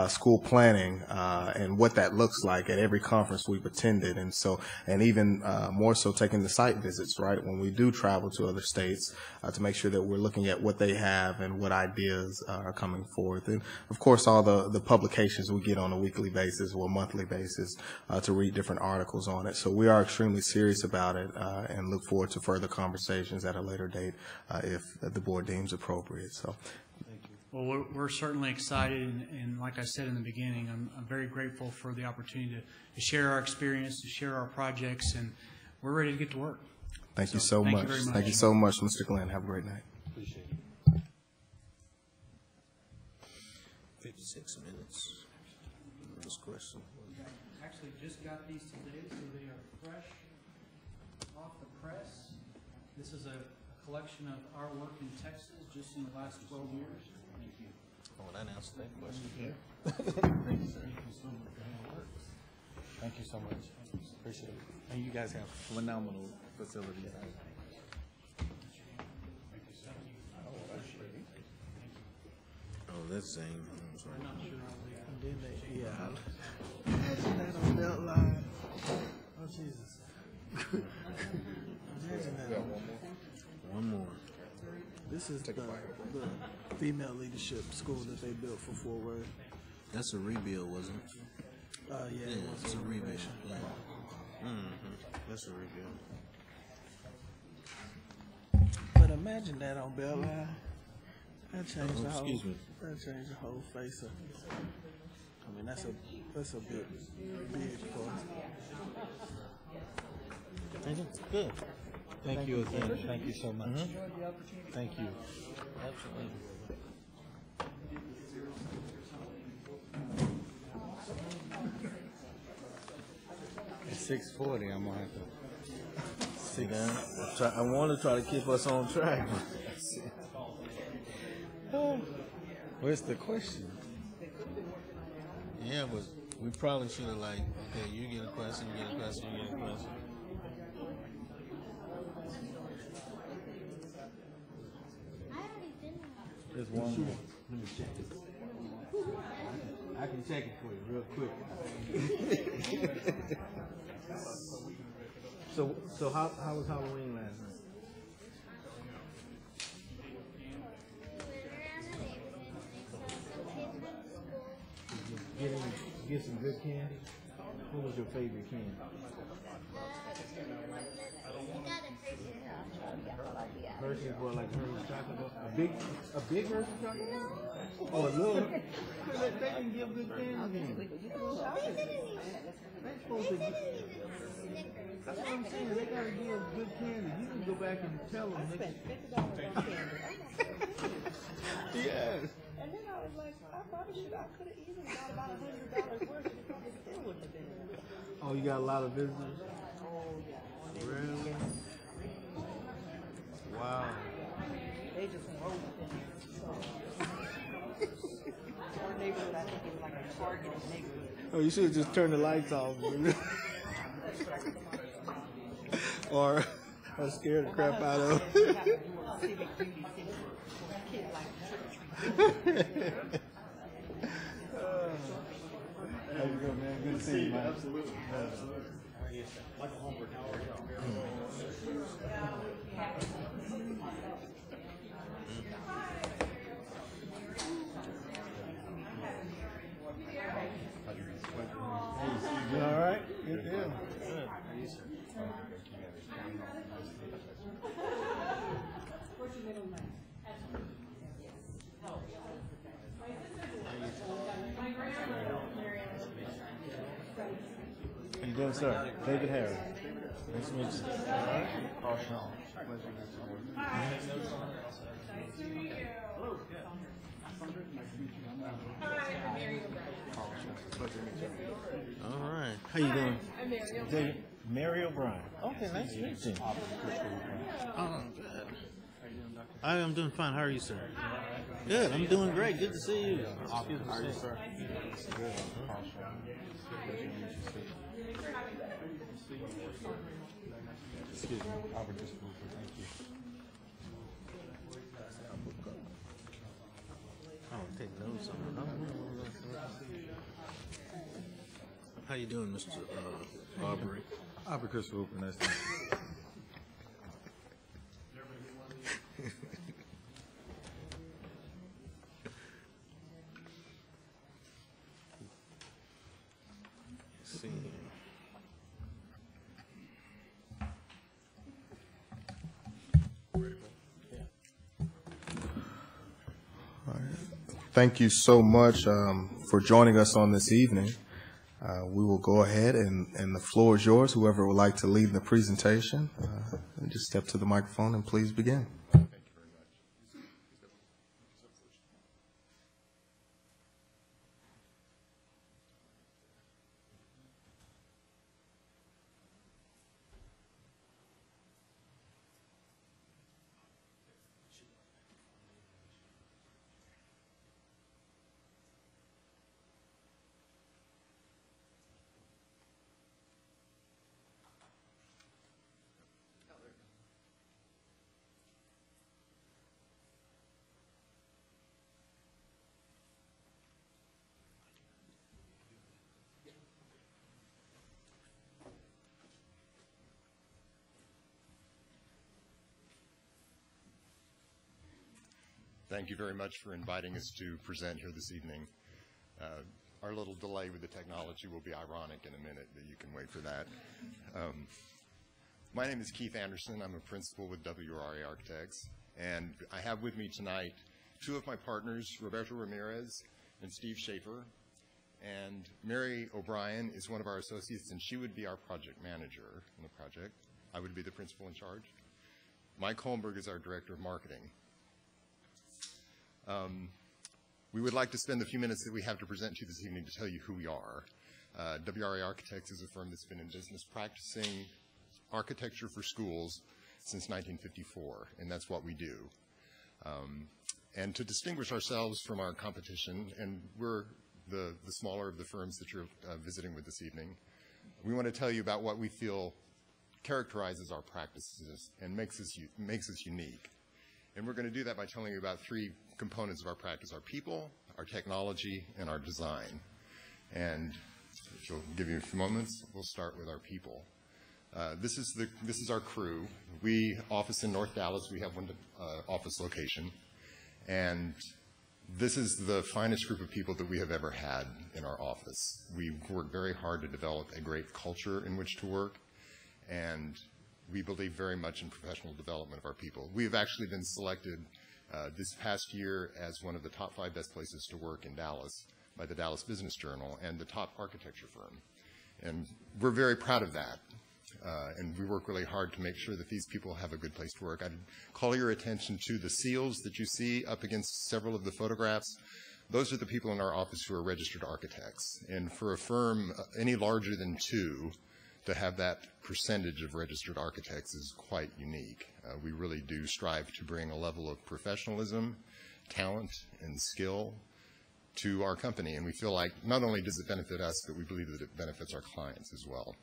school planning and what that looks like at every conference we've attended. And so, and even more so taking the site visits, right, when we do travel to other states to make sure that we're looking at what they have and what ideas are coming forth. And of course, all the publications we get on a weekly basis or a monthly basis to read different articles on it. So we are extremely serious about it and look forward to further conversations at a later date if the board deems appropriate. So. Well, we're certainly excited, and like I said in the beginning, I'm very grateful for the opportunity to share our experience, to share our projects, and we're ready to get to work. Thank you so much. Thank you so much, Mr. Glenn. Have a great night. Appreciate it. 56 minutes. First question. Actually, just got these today, so they are fresh off the press. This is a collection of our work in Texas just in the last 12 years. Thank you. Oh, that answers that question. Yeah. Thank you, sir. Thank you so much for your work. Thank you so much. Appreciate it. And you guys have phenomenal facilities. Oh, that's Zane. sorry. And then they, yeah. Imagine that on belt line. Oh, Jesus. Imagine that. One more. This is the female leadership school that they built for Fort Worth. That's a rebuild, wasn't it? Yeah, it's a rebuild. Yeah. That's a rebuild. But imagine that on Beltline. That changed the whole. Excuse me. That changed the whole face of. I mean, that's a big part. Good. Thank you again. Thank you so much. Thank you. Absolutely. At 6:40, I'm gonna have to sit down. I want to try to keep us on track. What's the question? Yeah, but we probably should have okay, you get a question, you get a question, you get a question. There's one more. Let me check it. I can check it for you real quick. So how was Halloween last night? Get some good candy. What was your favorite candy? Hershey's, what, like Hershey's chocolate bar? A big Hershey's chocolate bar? Oh, a little. They can give good candy then. They're supposed to give. That's what I'm saying. They gotta give good candy. You can go back and tell them. Yes. And then I was like, I probably should. I could have easily got about $100 worth, and it probably still wouldn't have been. Oh, you got a lot of visitors? Oh, yeah. Really? Wow. They just rolled in. Our neighborhood, I think it was like a Corgan neighborhood. Oh, you should have just turned the lights off. or scared the crap out of them. How you doing, man? Good to see you, man. Absolutely. Like a homework hour. You all right? Good deal. Good. How you doing, sir? David Harris. Nice to meet you. All right. All right. How you doing? I'm Mary O'Brien. Okay, nice to meet you. Oh, good. I am doing fine. How are you, sir? Good. I'm doing great. Good to see you. How are you, sir? Good. Excuse me. Albert just moved. Thank you. Oh, take notes on it. How you doing, Mr. Aubrey? Aubrey Chris Hooper, nice to meet you. See. Thank you so much for joining us on this evening. We will go ahead and the floor is yours. Whoever would like to lead the presentation, just step to the microphone and please begin. Thank you very much for inviting us to present here this evening. Our little delay with the technology will be ironic in a minute, but you can wait for that. My name is Keith Anderson. I'm a principal with WRA Architects, and I have with me tonight two of my partners, Roberto Ramirez and Steve Schaefer, and Mary O'Brien is one of our associates, and she would be our project manager in the project. I would be the principal in charge. Mike Holmberg is our director of marketing. We would like to spend the few minutes that we have to present to you this evening to tell you who we are. WRA Architects is a firm that's been in business practicing architecture for schools since 1954, and that's what we do. And to distinguish ourselves from our competition, and we're the smaller of the firms that you're visiting with this evening, we want to tell you about what we feel characterizes our practices and makes us unique. And we're going to do that by telling you about three components of our practice: our people, our technology, and our design. And if you'll give me a few moments, we'll start with our people. This is our crew. We office in North Dallas. We have one office location. And this is the finest group of people that we have ever had in our office. We work very hard to develop a great culture in which to work, and we believe very much in professional development of our people. We have actually been selected this past year as one of the top 5 best places to work in Dallas by the Dallas Business Journal and the top architecture firm. And we're very proud of that. And we work really hard to make sure that these people have a good place to work. I'd call your attention to the seals that you see up against several of the photographs. Those are the people in our office who are registered architects. And for a firm any larger than 2 to have that percentage of registered architects is quite unique. We really do strive to bring a level of professionalism, talent, and skill to our company. And we feel like not only does it benefit us, but we believe that it benefits our clients as well.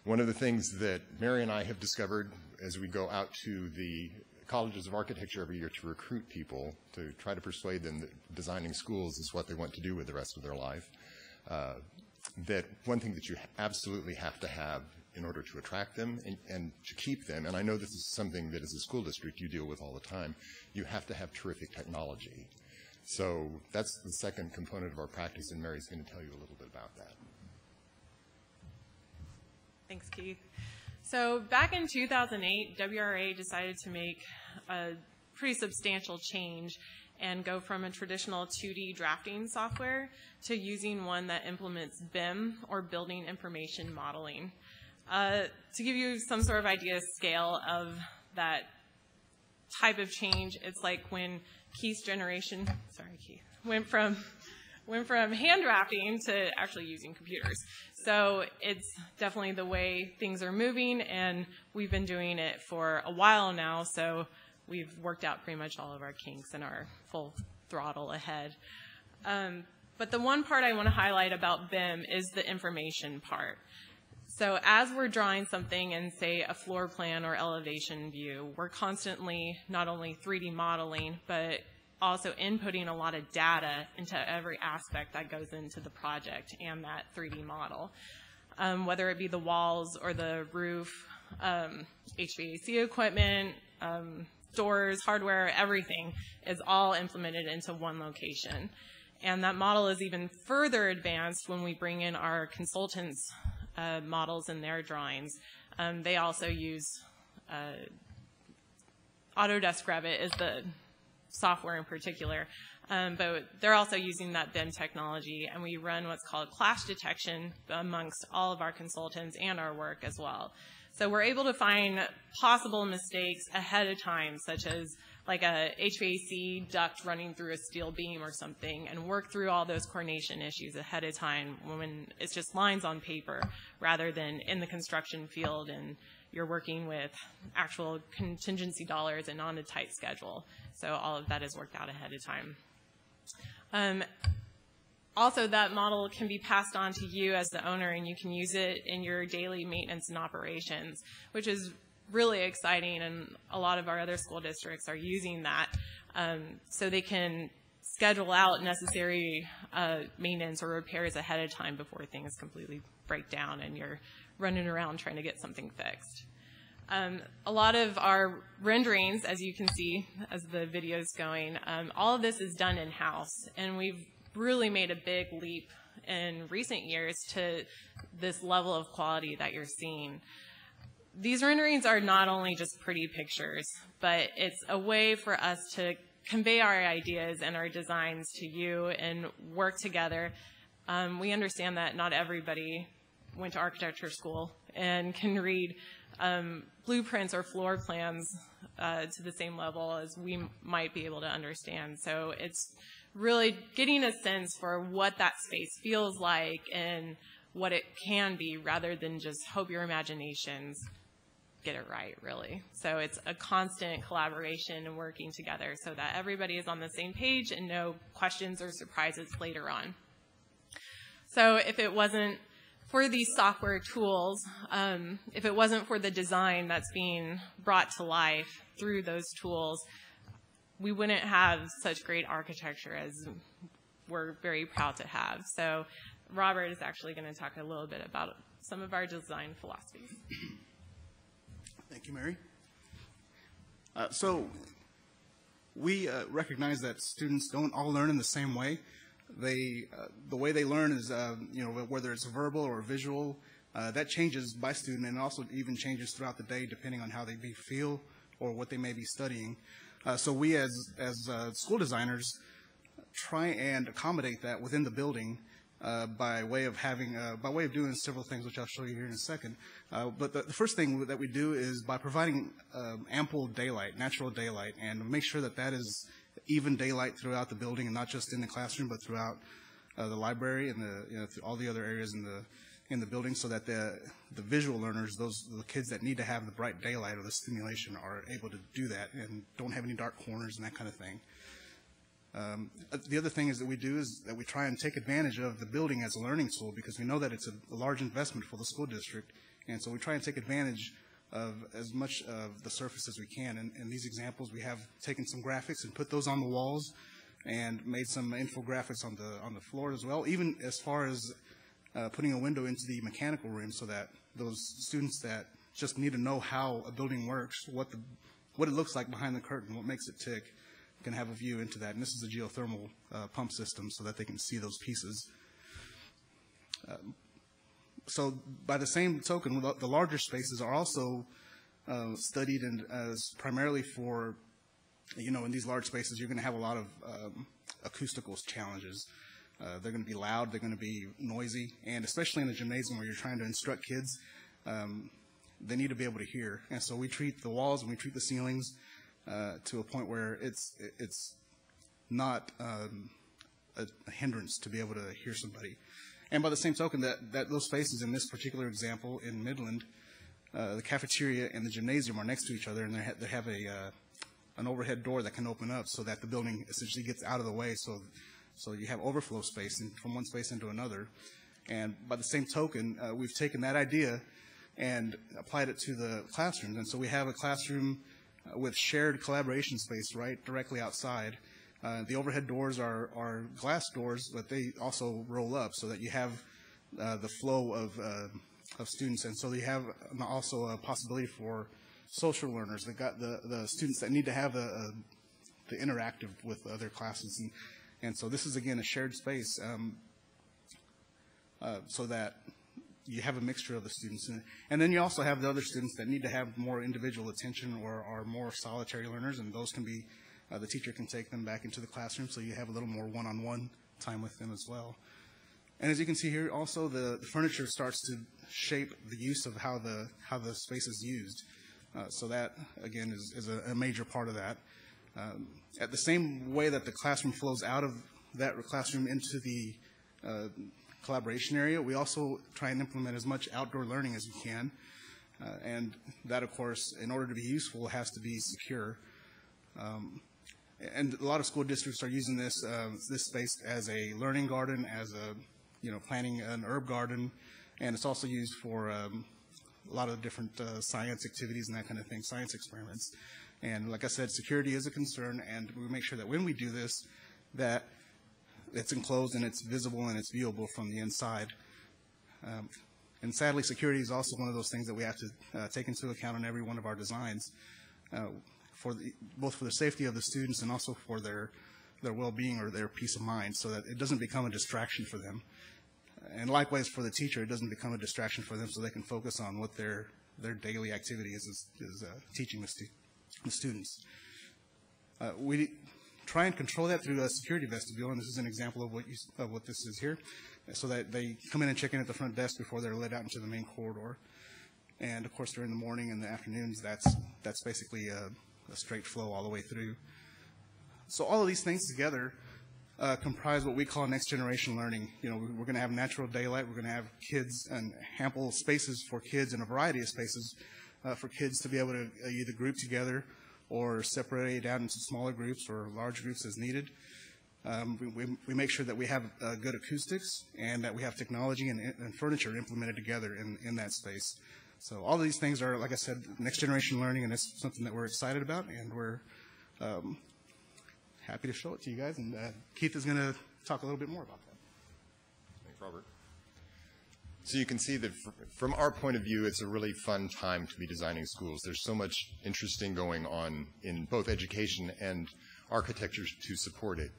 One of the things that Mary and I have discovered as we go out to the colleges of architecture every year to recruit people, to try to persuade them that designing schools is what they want to do with the rest of their life, that one thing that you absolutely have to have in order to attract them and to keep them, and I know this is something that as a school district you deal with all the time, you have to have terrific technology. So that's the second component of our practice, and Mary's going to tell you a little bit about that. Thanks, Keith. So back in 2008, WRA decided to make a pretty substantial change and go from a traditional 2D drafting software to using one that implements BIM, or Building Information Modeling. To give you some sort of idea scale of that type of change, it's like when Keith's generation, sorry Keith, went from hand drafting to actually using computers. So it's definitely the way things are moving, and we've been doing it for a while now, so we've worked out pretty much all of our kinks and are full throttle ahead. But the one part I want to highlight about BIM is the information part. So as we're drawing something in, say, a floor plan or elevation view, we're constantly not only 3D modeling, but also inputting a lot of data into every aspect that goes into the project and that 3D model. Whether it be the walls or the roof, HVAC equipment, doors, hardware, everything is all implemented into one location. And that model is even further advanced when we bring in our consultants' models in their drawings. They also use Autodesk Revit is the software in particular, but they're also using that BIM technology, and we run what's called clash detection amongst all of our consultants and our work as well. So we're able to find possible mistakes ahead of time, such as like a HVAC duct running through a steel beam or something, and work through all those coordination issues ahead of time when it's just lines on paper rather than in the construction field and you're working with actual contingency dollars and on a tight schedule. So all of that is worked out ahead of time. Also, that model can be passed on to you as the owner, and you can use it in your daily maintenance and operations, which is really exciting, and a lot of our other school districts are using that. So they can schedule out necessary maintenance or repairs ahead of time before things completely break down and you're running around trying to get something fixed. A lot of our renderings, as you can see as the video is going, all of this is done in-house, and we've really made a big leap in recent years to this level of quality that you're seeing. These renderings are not only just pretty pictures, but it's a way for us to convey our ideas and our designs to you and work together. We understand that not everybody went to architecture school and can read blueprints or floor plans to the same level as we might be able to understand. So it's really getting a sense for what that space feels like and what it can be, rather than just hope your imaginations get it right, really. So it's a constant collaboration and working together so that everybody is on the same page and no questions or surprises later on. So if it wasn't for these software tools, if it wasn't for the design that's being brought to life through those tools, we wouldn't have such great architecture as we're very proud to have. So Robert is actually going to talk a little bit about some of our design philosophies. Thank you, Mary. So we recognize that students don't all learn in the same way. The way they learn is, whether it's verbal or visual, that changes by student, and also even changes throughout the day depending on how they may feel or what they may be studying. So we as school designers try and accommodate that within the building by way of doing several things, which I'll show you here in a second. But the first thing that we do is by providing ample daylight, natural daylight, and make sure that that is even daylight throughout the building, and not just in the classroom, but throughout the library and all the other areas in the building, so that the visual learners, the kids that need to have the bright daylight or the stimulation, are able to do that and don't have any dark corners and that kind of thing. The other thing is that we do is that we try and take advantage of the building as a learning tool, because we know that it's a large investment for the school district, and so we try and take advantage of as much of the surface as we can. And in these examples, we have taken some graphics and put those on the walls, and made some infographics on the floor as well, even as far as putting a window into the mechanical room, so that those students that just need to know how a building works, what it looks like behind the curtain, what makes it tick, can have a view into that. And this is a geothermal pump system, so that they can see those pieces. So by the same token, the larger spaces are also studied and primarily for, in these large spaces, you're going to have a lot of acoustical challenges. They're going to be loud, they're going to be noisy, and especially in the gymnasium where you're trying to instruct kids, they need to be able to hear. And so we treat the walls and we treat the ceilings to a point where it's not a hindrance to be able to hear somebody. And by the same token, that those spaces in this particular example in Midland, the cafeteria and the gymnasium are next to each other, and they have an overhead door that can open up so that the building essentially gets out of the way, so you have overflow space from one space into another. And by the same token, we've taken that idea and applied it to the classrooms. And so we have a classroom with shared collaboration space right directly outside. The overhead doors are glass doors, but they also roll up so that you have the flow of students. And so you have also a possibility for social learners. They got the students that need to have the interactive with other classes. And so this is, again, a shared space so that you have a mixture of the students. And then you also have the other students that need to have more individual attention or are more solitary learners, and those can be, the teacher can take them back into the classroom, so you have a little more one-on-one time with them as well. And as you can see here, also the furniture starts to shape the use of how the space is used. So that, again, is a major part of that. At the same way that the classroom flows out of that classroom into the collaboration area, we also try and implement as much outdoor learning as we can. And that, of course, in order to be useful, has to be secure. And a lot of school districts are using this space as a learning garden, as planting an herb garden, and it's also used for a lot of different science activities and that kind of thing, science experiments. And like I said, security is a concern, and we make sure that when we do this, that it's enclosed and it's visible and it's viewable from the inside. And sadly, security is also one of those things that we have to take into account in every one of our designs, both for the safety of the students and also for their well-being or their peace of mind, so that it doesn't become a distraction for them. And likewise for the teacher, it doesn't become a distraction for them, so they can focus on what their daily activity is teaching the students. We try and control that through a security vestibule, and this is an example of what this is here, so that they come in and check in at the front desk before they're let out into the main corridor. And of course, during the morning and the afternoons, that's basically a straight flow all the way through. So all of these things together comprise what we call next generation learning. You know, we're going to have natural daylight. We're going to have kids and ample spaces for kids and a variety of spaces for kids to be able to either group together or separate out into smaller groups or large groups as needed. We make sure that we have good acoustics and that we have technology and furniture implemented together in that space. So all of these things are, like I said, next generation learning, and it's something that we're excited about, and we're happy to show it to you guys. And Keith is going to talk a little bit more about that. Thanks, Robert. So you can see that from our point of view, it's a really fun time to be designing schools. There's so much interesting going on in both education and architecture to support it.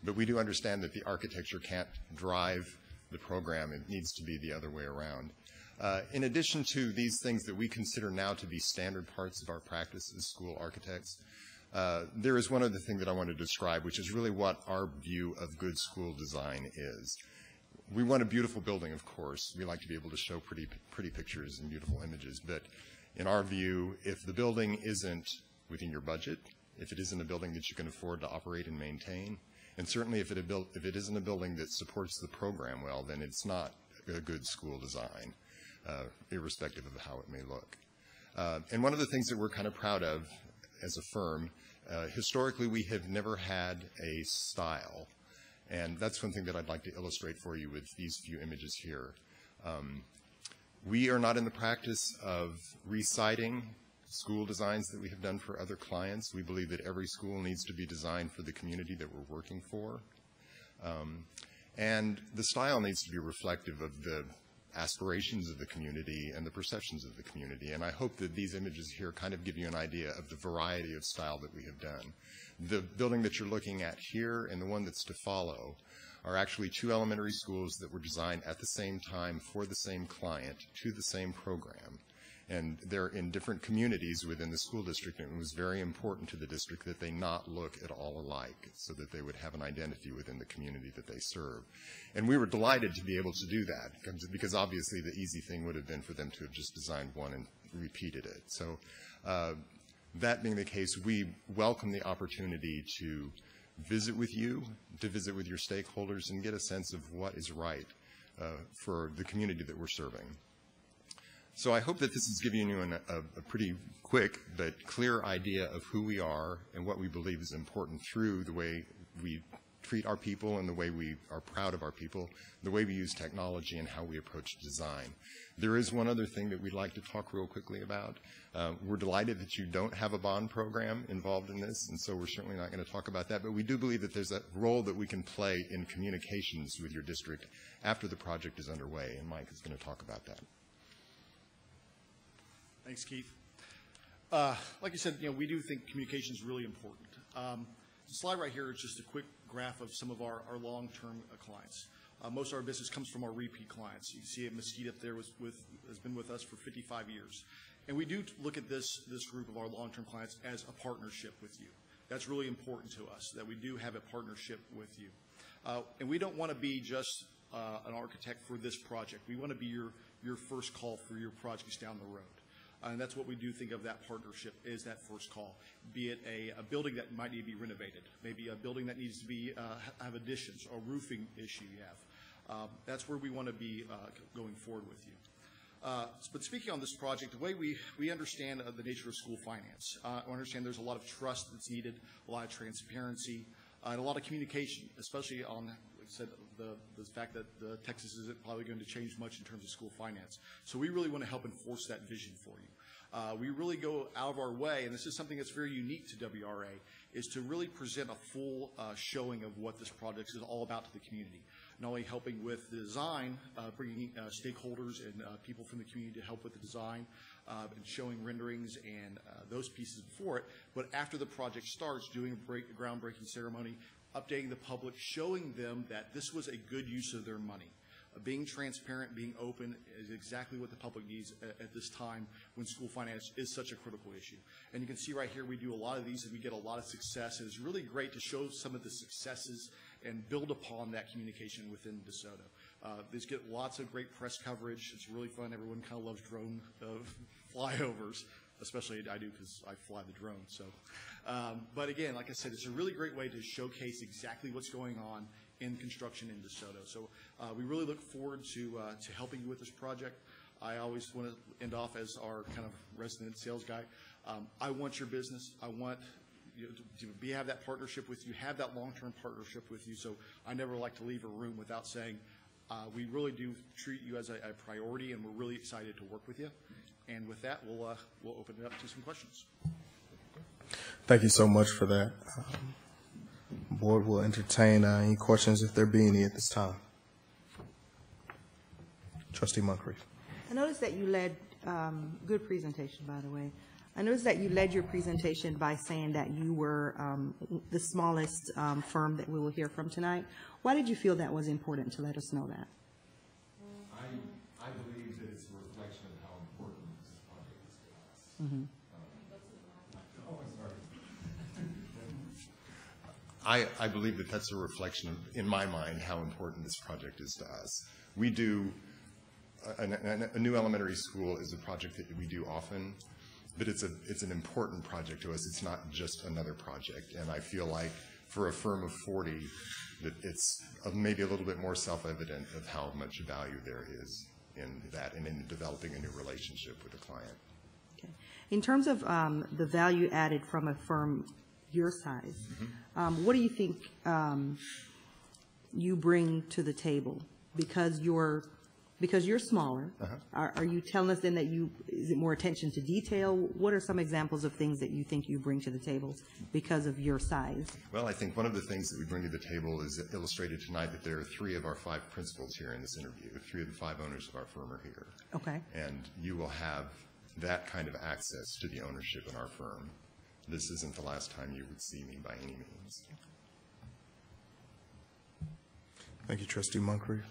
But we do understand that the architecture can't drive the program. It needs to be the other way around. In addition to these things that we consider now to be standard parts of our practice as school architects, there is one other thing that I want to describe, which is really what our view of good school design is. We want a beautiful building, of course. We like to be able to show pretty pictures and beautiful images. But in our view, if the building isn't within your budget, if it isn't a building that you can afford to operate and maintain, and certainly if it isn't a building that supports the program well, then it's not a good school design, irrespective of how it may look. And one of the things that we're kind of proud of as a firm, historically we have never had a style. And that's one thing that I'd like to illustrate for you with these few images here. We are not in the practice of reciting school designs that we have done for other clients. We believe that every school needs to be designed for the community that we're working for. And the style needs to be reflective of the aspirations of the community and the perceptions of the community. And I hope that these images here kind of give you an idea of the variety of style that we have done. The building that you're looking at here and the one that's to follow are actually two elementary schools that were designed at the same time for the same client to the same program. And they're in different communities within the school district, and it was very important to the district that they not look at all alike so that they would have an identity within the community that they serve. And we were delighted to be able to do that because obviously the easy thing would have been for them to have just designed one and repeated it. So that being the case, we welcome the opportunity to visit with you, to visit with your stakeholders, and get a sense of what is right for the community that we're serving. So I hope that this is giving you a pretty quick but clear idea of who we are and what we believe is important through the way we treat our people and the way we are proud of our people, the way we use technology and how we approach design. There is one other thing that we'd like to talk real quickly about. We're delighted that you don't have a bond program involved in this, and so we're certainly not going to talk about that, but we do believe that there's a role that we can play in communications with your district after the project is underway, and Mike is going to talk about that. Thanks, Keith. Like you said, we do think communication is really important. The slide right here is just a quick graph of some of our long-term clients. Most of our business comes from our repeat clients. You can see Mesquite up there has been with us for 55 years. And we do look at this group of our long-term clients as a partnership with you. That's really important to us, that we do have a partnership with you. And we don't want to be just an architect for this project. We want to be your first call for your projects down the road. And that's what we do think of that partnership, is that first call, be it a building that might need to be renovated, maybe a building that needs to be have additions or roofing issue you have. That's where we want to be going forward with you. But speaking on this project, the way we understand the nature of school finance, we understand there's a lot of trust that's needed, a lot of transparency, and a lot of communication, especially on, like I said, the fact that Texas isn't probably going to change much in terms of school finance. So we really want to help enforce that vision for you. We really go out of our way, and this is something that's very unique to WRA, is to really present a full showing of what this project is all about to the community. not only helping with the design, bringing stakeholders and people from the community to help with the design and showing renderings and those pieces before it, but after the project starts, doing a groundbreaking ceremony, updating the public, showing them that this was a good use of their money. Being transparent, being open is exactly what the public needs at this time when school finance is such a critical issue. And you can see right here we do a lot of these and we get a lot of success. And it's really great to show some of the successes and build upon that communication within DeSoto. These get lots of great press coverage. It's really fun. Everyone kind of loves drone flyovers, especially I do because I fly the drone. So, but again, like I said, it's a really great way to showcase exactly what's going on in construction in DeSoto. So we really look forward to helping you with this project. I always want to end off as our kind of resident sales guy. I want your business. I want you to have that partnership with you, have that long-term partnership with you. So I never like to leave a room without saying we really do treat you as a priority, and we're really excited to work with you. And with that, we'll open it up to some questions. Thank you so much for that. Board will entertain any questions if there be any at this time. Trustee Moncrief. I noticed that you led, good presentation, by the way. I noticed that you led your presentation by saying that you were the smallest firm that we will hear from tonight. Why did you feel that was important to let us know that? I believe that it's a reflection of how important this project is to us. Mm-hmm. I believe that that's a reflection of, in my mind, how important this project is to us. We do, a new elementary school is a project that we do often, but it's an important project to us. It's not just another project. And I feel like for a firm of 40, that it's maybe a little bit more self-evident of how much value there is in that and in developing a new relationship with a client. Okay. In terms of the value added from a firm your size, what do you think you bring to the table? Because you're smaller, are you telling us then that is it more attention to detail? What are some examples of things that you think you bring to the table because of your size? Well, I think one of the things that we bring to the table is illustrated tonight that there are 3 of our 5 principals here in this interview. 3 of the 5 owners of our firm are here. Okay. And you will have that kind of access to the ownership in our firm. This isn't the last time you would see me by any means. Thank you, Trustee Moncrief.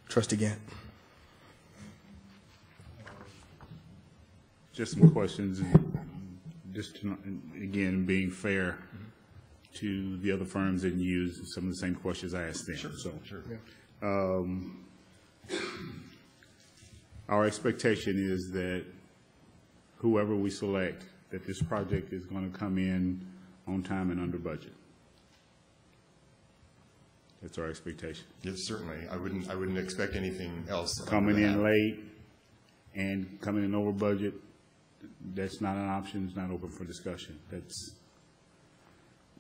Trustee Gant. Just some questions, just to, again, being fair to the other firms and use some of the same questions I asked them. Sure, so, sure. Our expectation is that whoever we select, that this project is going to come in on time and under budget. That's our expectation. Yes, certainly. I wouldn't expect anything else. Coming in late and coming in over budget, that's not an option. It's not open for discussion. That's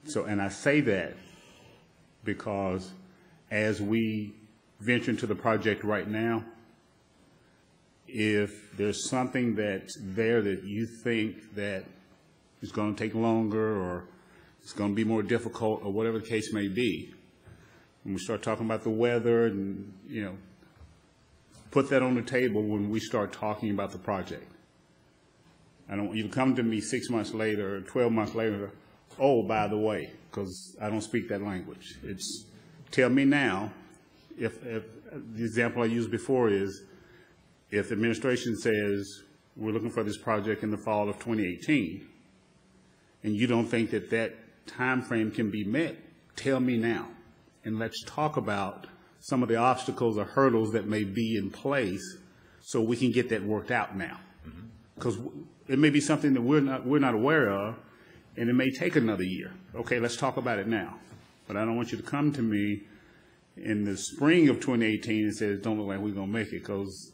so. And I say that because as we venture into the project right now, if there's something that's there that you think that is going to take longer or it's going to be more difficult or whatever the case may be, when we start talking about the weather and, put that on the table when we start talking about the project. I don't want you to come to me 6 months later or 12 months later, oh, by the way, because I don't speak that language. It's tell me now, if the example I used before is, if the administration says we're looking for this project in the fall of 2018, and you don't think that that time frame can be met, tell me now, and let's talk about some of the obstacles or hurdles that may be in place, so we can get that worked out now. Because it may be something that we're not aware of, and it may take another year. Okay, let's talk about it now. But I don't want you to come to me in the spring of 2018 and say it don't look like we're going to make it, because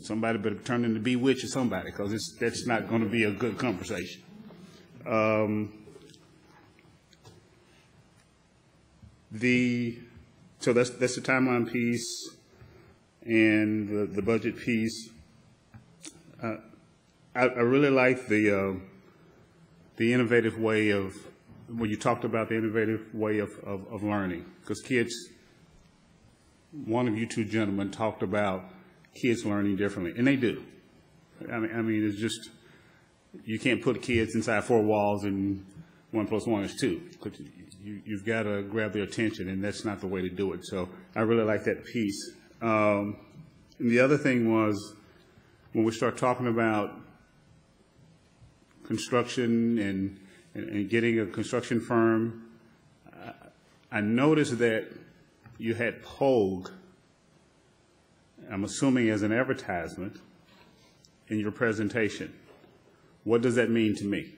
somebody better turn into Bewitch or somebody, because that's not going to be a good conversation. So that's the timeline piece and the budget piece. I really like the innovative way of when you talked about the innovative way of learning, because kids, one of you two gentlemen talked about kids learning differently, and they do. I mean, it's just, you can't put kids inside four walls and 1 + 1 is 2. You've got to grab their attention, and that's not the way to do it. So I really like that piece. And the other thing was, when we start talking about construction and getting a construction firm, I noticed that you had POG, I'm assuming as an advertisement, in your presentation. What does that mean to me?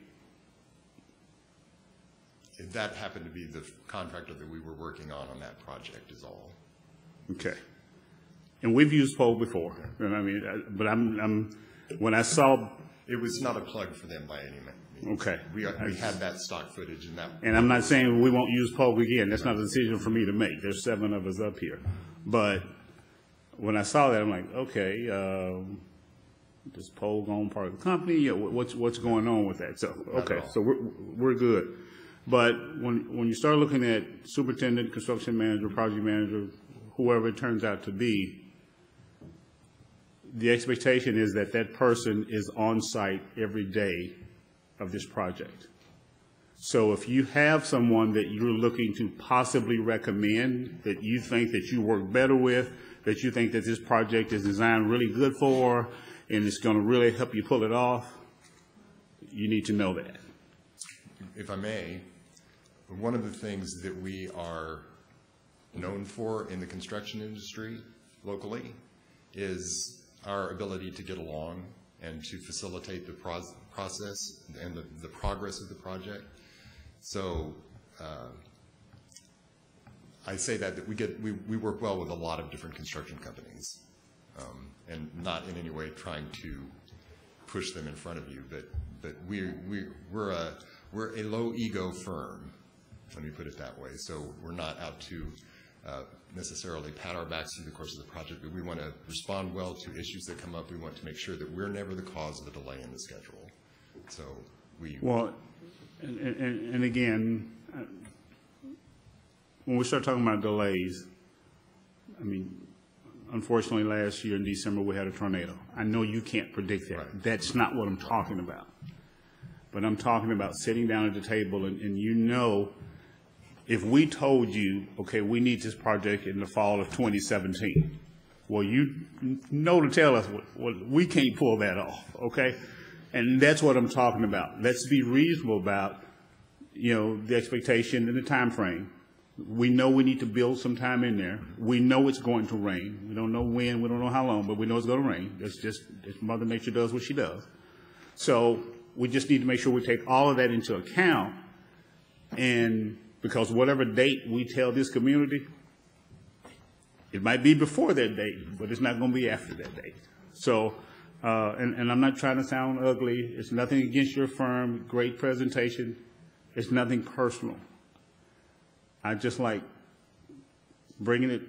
That happened to be the contractor that we were working on that project is all. Okay. And we've used POG before. And I mean, but when I saw... It was not a plug for them by any means. Okay. We had that stock footage and that. And I'm not saying we won't use POG again. That's not a decision for me to make. There's 7 of us up here. But when I saw that, I'm like, okay, does POG own part of the company? Yeah, what's going on with that? So, okay, so we're good. But when you start looking at superintendent, construction manager, project manager, whoever it turns out to be, the expectation is that that person is on site every day of this project. So if you have someone that you're looking to possibly recommend, that you think that you work better with, that you think that this project is designed really good for, and it's going to really help you pull it off, you need to know that. If I may, one of the things that we are known for in the construction industry locally is our ability to get along and to facilitate the process and the progress of the project. So I say that we work well with a lot of different construction companies, and not in any way trying to push them in front of you, but we're a low ego firm, let me put it that way. So we're not out to necessarily pat our backs through the course of the project, but we want to respond well to issues that come up. We want to make sure that we're never the cause of a delay in the schedule. So Well, and again, when we start talking about delays, I mean, unfortunately last year in December we had a tornado. I know you can't predict that. Right. That's not what I'm talking about. But I'm talking about sitting down at the table and you know, if we told you, okay, we need this project in the fall of 2017, well, you know to tell us, well, we can't pull that off, okay? And that's what I'm talking about. Let's be reasonable about, the expectation and the time frame. We know we need to build some time in there. We know it's going to rain. We don't know when, we don't know how long, but we know it's going to rain. It's Mother Nature does what she does. So we just need to make sure we take all of that into account, and because whatever date we tell this community, it might be before that date, but it's not going to be after that date. So, and I'm not trying to sound ugly. It's nothing against your firm. Great presentation. It's nothing personal. I just like bringing it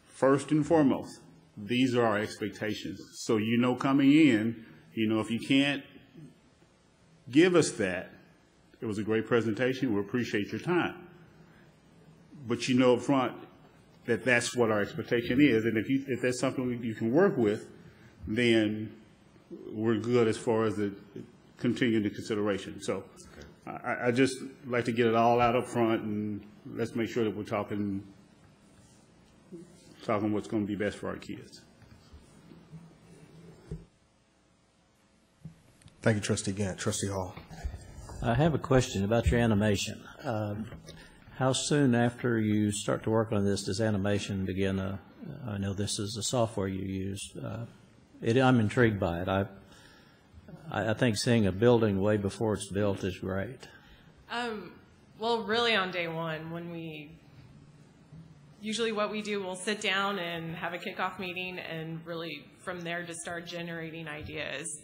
first and foremost. These are our expectations. So coming in, if you can't give us that, it was a great presentation. We appreciate your time. But up front that that's what our expectation is. And if that's something you can work with, then we're good as far as the continuing consideration. So I just like to get it all out up front, and let's make sure that we're talking what's going to be best for our kids. Thank you, Trustee Gant. Trustee Hall. I have a question about your animation. How soon after you start to work on this does animation begin? I know this is the software you use. I'm intrigued by it. I think seeing a building way before it's built is great. Well, really on day one, usually what we do, we'll sit down and have a kickoff meeting, and really from there just start generating ideas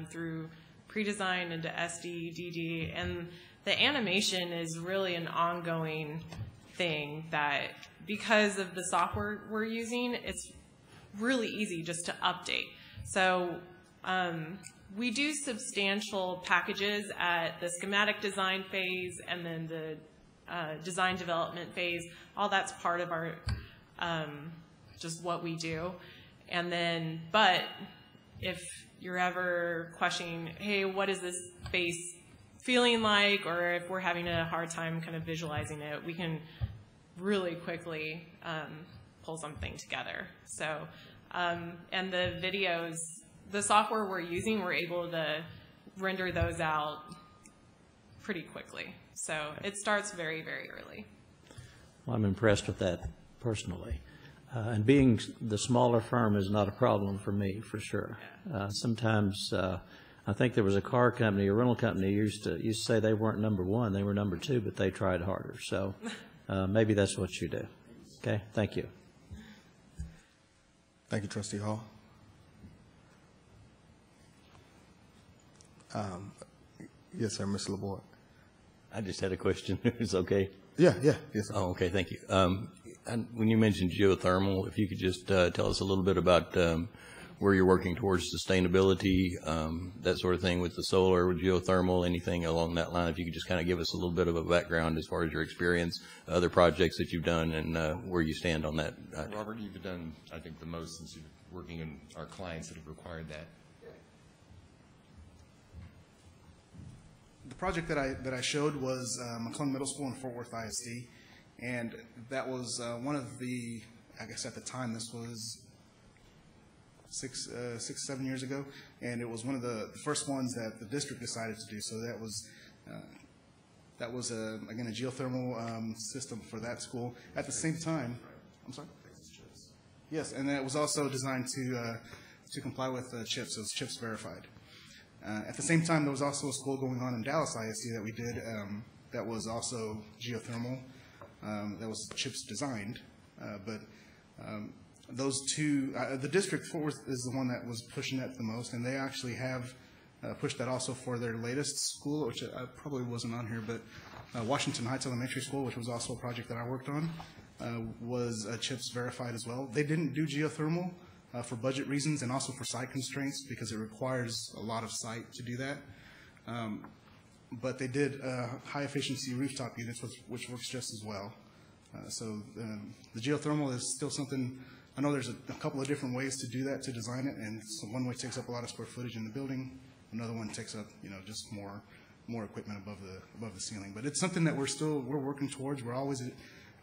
through pre-design into SD, DD, and the animation is really an ongoing thing that, because of the software we're using, it's really easy just to update. So We do substantial packages at the schematic design phase and then the design development phase. All that's part of our, just what we do. And then, but if you're ever questioning, hey, what is this space feeling like, or if we're having a hard time kind of visualizing it, we can really quickly pull something together. So, and the videos, the software we're using, we're able to render those out pretty quickly. So it starts very, very early. Well, I'm impressed with that personally. And being the smaller firm is not a problem for me, for sure. Sometimes I think there was a car company, a rental company, used to say they weren't number one, they were number two, but they tried harder. So maybe that's what you do. Okay, thank you. Thank you, Trustee Hall. Yes, sir, Mr. LaBoy. I just had a question. It's okay? Yeah, yes, sir. Oh, okay, thank you. And when you mentioned geothermal, if you could just tell us a little bit about where you're working towards sustainability, that sort of thing with the solar, with geothermal, anything along that line. If you could just kind of give us a little bit of a background as far as your experience, other projects that you've done, and where you stand on that. Robert, you've done, I think, the most since you're working in our clients that have required that. The project that I showed was McClung Middle School in Fort Worth ISD, and that was one of the, I guess at the time, this was 7 years ago, and it was one of the first ones that the district decided to do. So that was again a geothermal system for that school. At the same time, I'm sorry. Yes, and it was also designed to comply with CHIPS. It was CHIPS verified. At the same time, there was also a school going on in Dallas ISD that we did that was also geothermal. That was CHIPS designed, but those two, the district Fort Worth is the one that was pushing that the most, and they actually have pushed that also for their latest school, which I probably wasn't on here, but Washington Heights Elementary School, which was also a project that I worked on, was CHIPS verified as well. They didn't do geothermal for budget reasons and also for site constraints because it requires a lot of site to do that. But they did high efficiency rooftop units, which works just as well. So the geothermal is still something. I know there's a couple of different ways to do that, to design it, and so one way takes up a lot of square footage in the building. Another one takes up, just more equipment above the ceiling. But it's something that we're working towards. We're always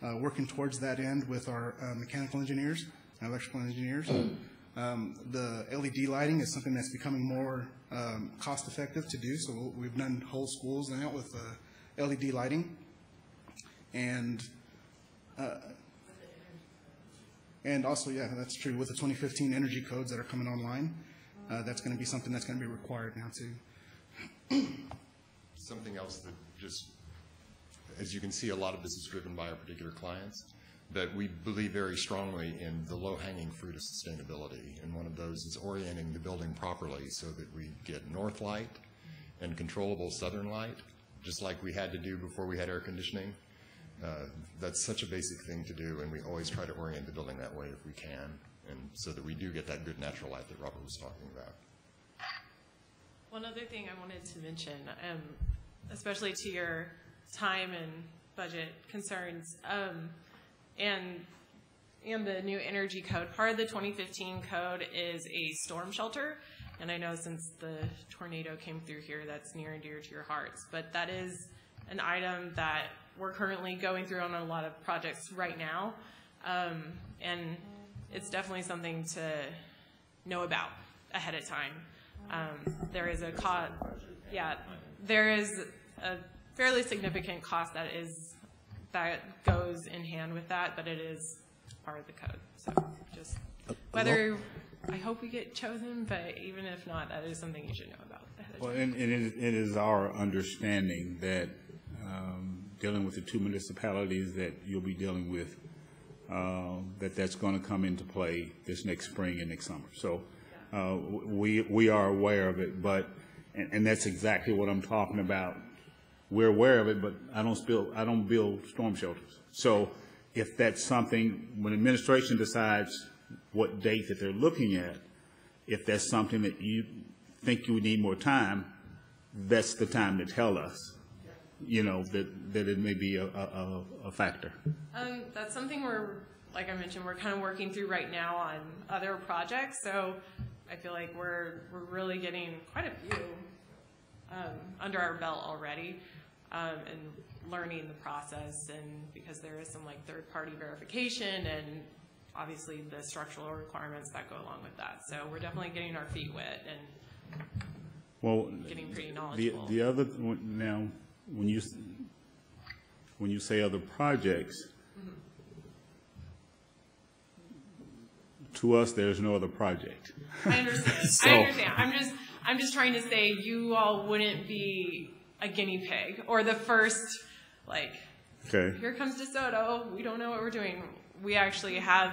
working towards that end with our mechanical engineers and electrical engineers. The LED lighting is something that's becoming more cost effective to do. So we've done whole schools now with LED lighting, and also, yeah, that's true. With the 2015 energy codes that are coming online, that's going to be something that's going to be required now too. Something else that just, as you can see, a lot of this is driven by our particular clients, but we believe very strongly in the low-hanging fruit of sustainability, and one of those is orienting the building properly so that we get north light and controllable southern light, just like we had to do before we had air conditioning. That's such a basic thing to do, and we always try to orient the building that way if we can, and so that we do get that good natural light that Robert was talking about. One other thing I wanted to mention, especially to your time and budget concerns, and the new energy code. Part of the 2015 code is a storm shelter, and I know since the tornado came through here, that's near and dear to your hearts. But that is an item that we're currently going through on a lot of projects right now, and it's definitely something to know about ahead of time. There is a cost, yeah, there is a fairly significant cost that goes in hand with that, but it is part of the code. So just whether, I hope we get chosen, but even if not, that is something you should know about ahead of time. Well, and it is our understanding that dealing with the two municipalities that you'll be dealing with, that's going to come into play this next spring and next summer. So we are aware of it, but and that's exactly what I'm talking about. We're aware of it, but I don't build storm shelters. So if that's something, when administration decides what date that they're looking at, If that's something that you think you need more time, that's the time to tell us, that it may be a factor. That's something like I mentioned, we're kind of working through right now on other projects. So I feel like we're really getting quite a few under our belt already, and learning the process, and because there is some like third-party verification and obviously the structural requirements that go along with that. So we're definitely getting our feet wet and getting pretty knowledgeable. The other now, when you say other projects, to us there's no other project. I understand. So, I understand. I'm just trying to say you all wouldn't be a guinea pig or the first, like, okay, here comes DeSoto, we don't know what we're doing. We actually have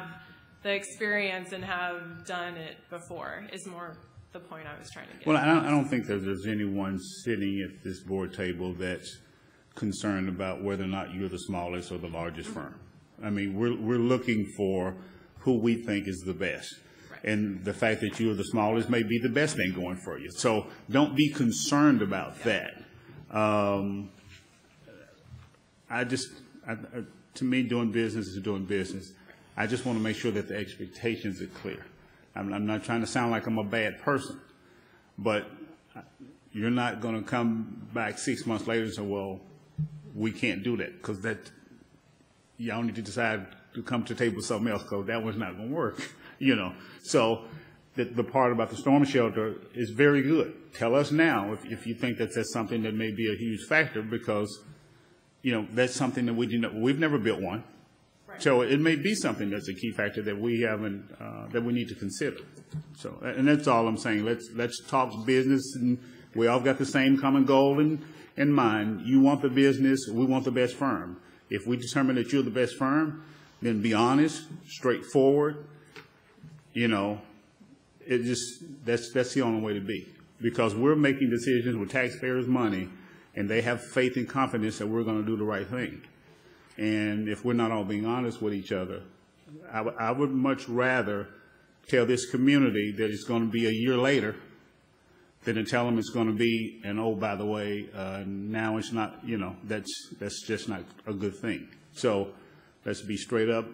the experience and have done it before, is more the point I was trying to get. Well, I don't think that there's anyone sitting at this board table that's concerned about whether or not you're the smallest or the largest firm. I mean, we're looking for who we think is the best. And the fact that you're the smallest may be the best thing going for you. So don't be concerned about that. To me, doing business is doing business. I just want to make sure that the expectations are clear. I'm not trying to sound like I'm a bad person, but you're not going to come back 6 months later and say, well, we can't do that, because y'all need to decide to come to the table with something else, because that one's not going to work. So the part about the storm shelter is very good. Tell us now if you think that's something that may be a huge factor, because, that's something that we've never built one. Right. So it may be something that's a key factor that we haven't, that we need to consider. So, and that's all I'm saying. Let's talk business, and we all got the same common goal in mind. You want the business, we want the best firm. If we determine that you're the best firm, then be honest, straightforward. That's the only way to be, because we're making decisions with taxpayers' money, and they have faith and confidence that we're going to do the right thing. And if we're not all being honest with each other, I would much rather tell this community that it's going to be a year later than to tell them it's going to be, and oh, by the way, now it's not, that's just not a good thing. So let's be straight up,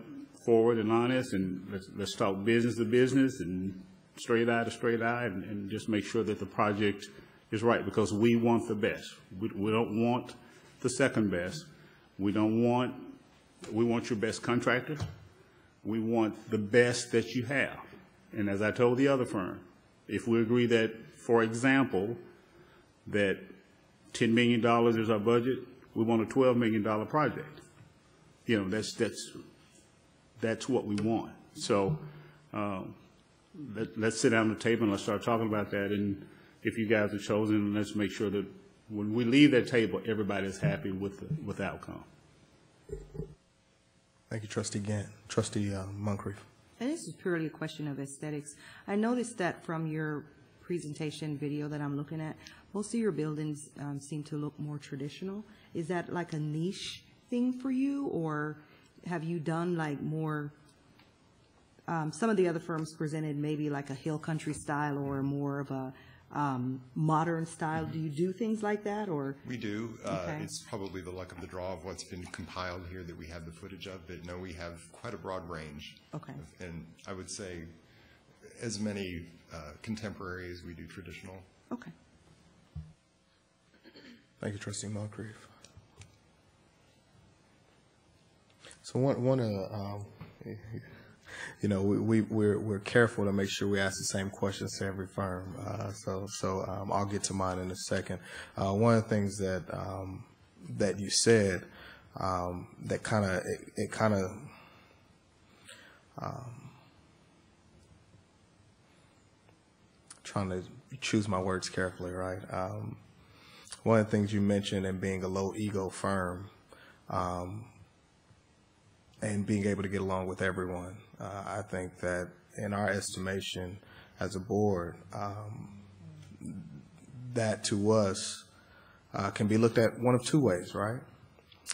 forward and honest, and let's talk business to business and straight eye to straight eye, and just make sure that the project is right, because we want the best. We don't want the second best. We want your best contractor. We want the best that you have. And as I told the other firm, if we agree that, for example, that $10 million is our budget, we want a $12 million project. That's what we want. So let's sit down at the table and let's start talking about that. And if you guys are chosen, let's make sure that when we leave that table, everybody's happy with the outcome. Thank you, Trustee Gant. Trustee Moncrief. And this is purely a question of aesthetics. I noticed that from your presentation video that I'm looking at, most of your buildings seem to look more traditional. Is that like a niche thing for you, or have you done like more, some of the other firms presented maybe like a hill country style or more of a modern style? Do you do things like that, or? We do. Okay. It's probably the luck of the draw of what's been compiled here that we have the footage of, but no, we have quite a broad range. Okay. And I would say as many contemporary as we do traditional. Okay. Thank you, Trustee Moncrief. So one we're careful to make sure we ask the same questions to every firm. So I'll get to mine in a second. One of the things that you said that kind of trying to choose my words carefully, right? One of the things you mentioned in being a low ego firm, and being able to get along with everyone. I think that in our estimation as a board, that to us can be looked at one of two ways, right?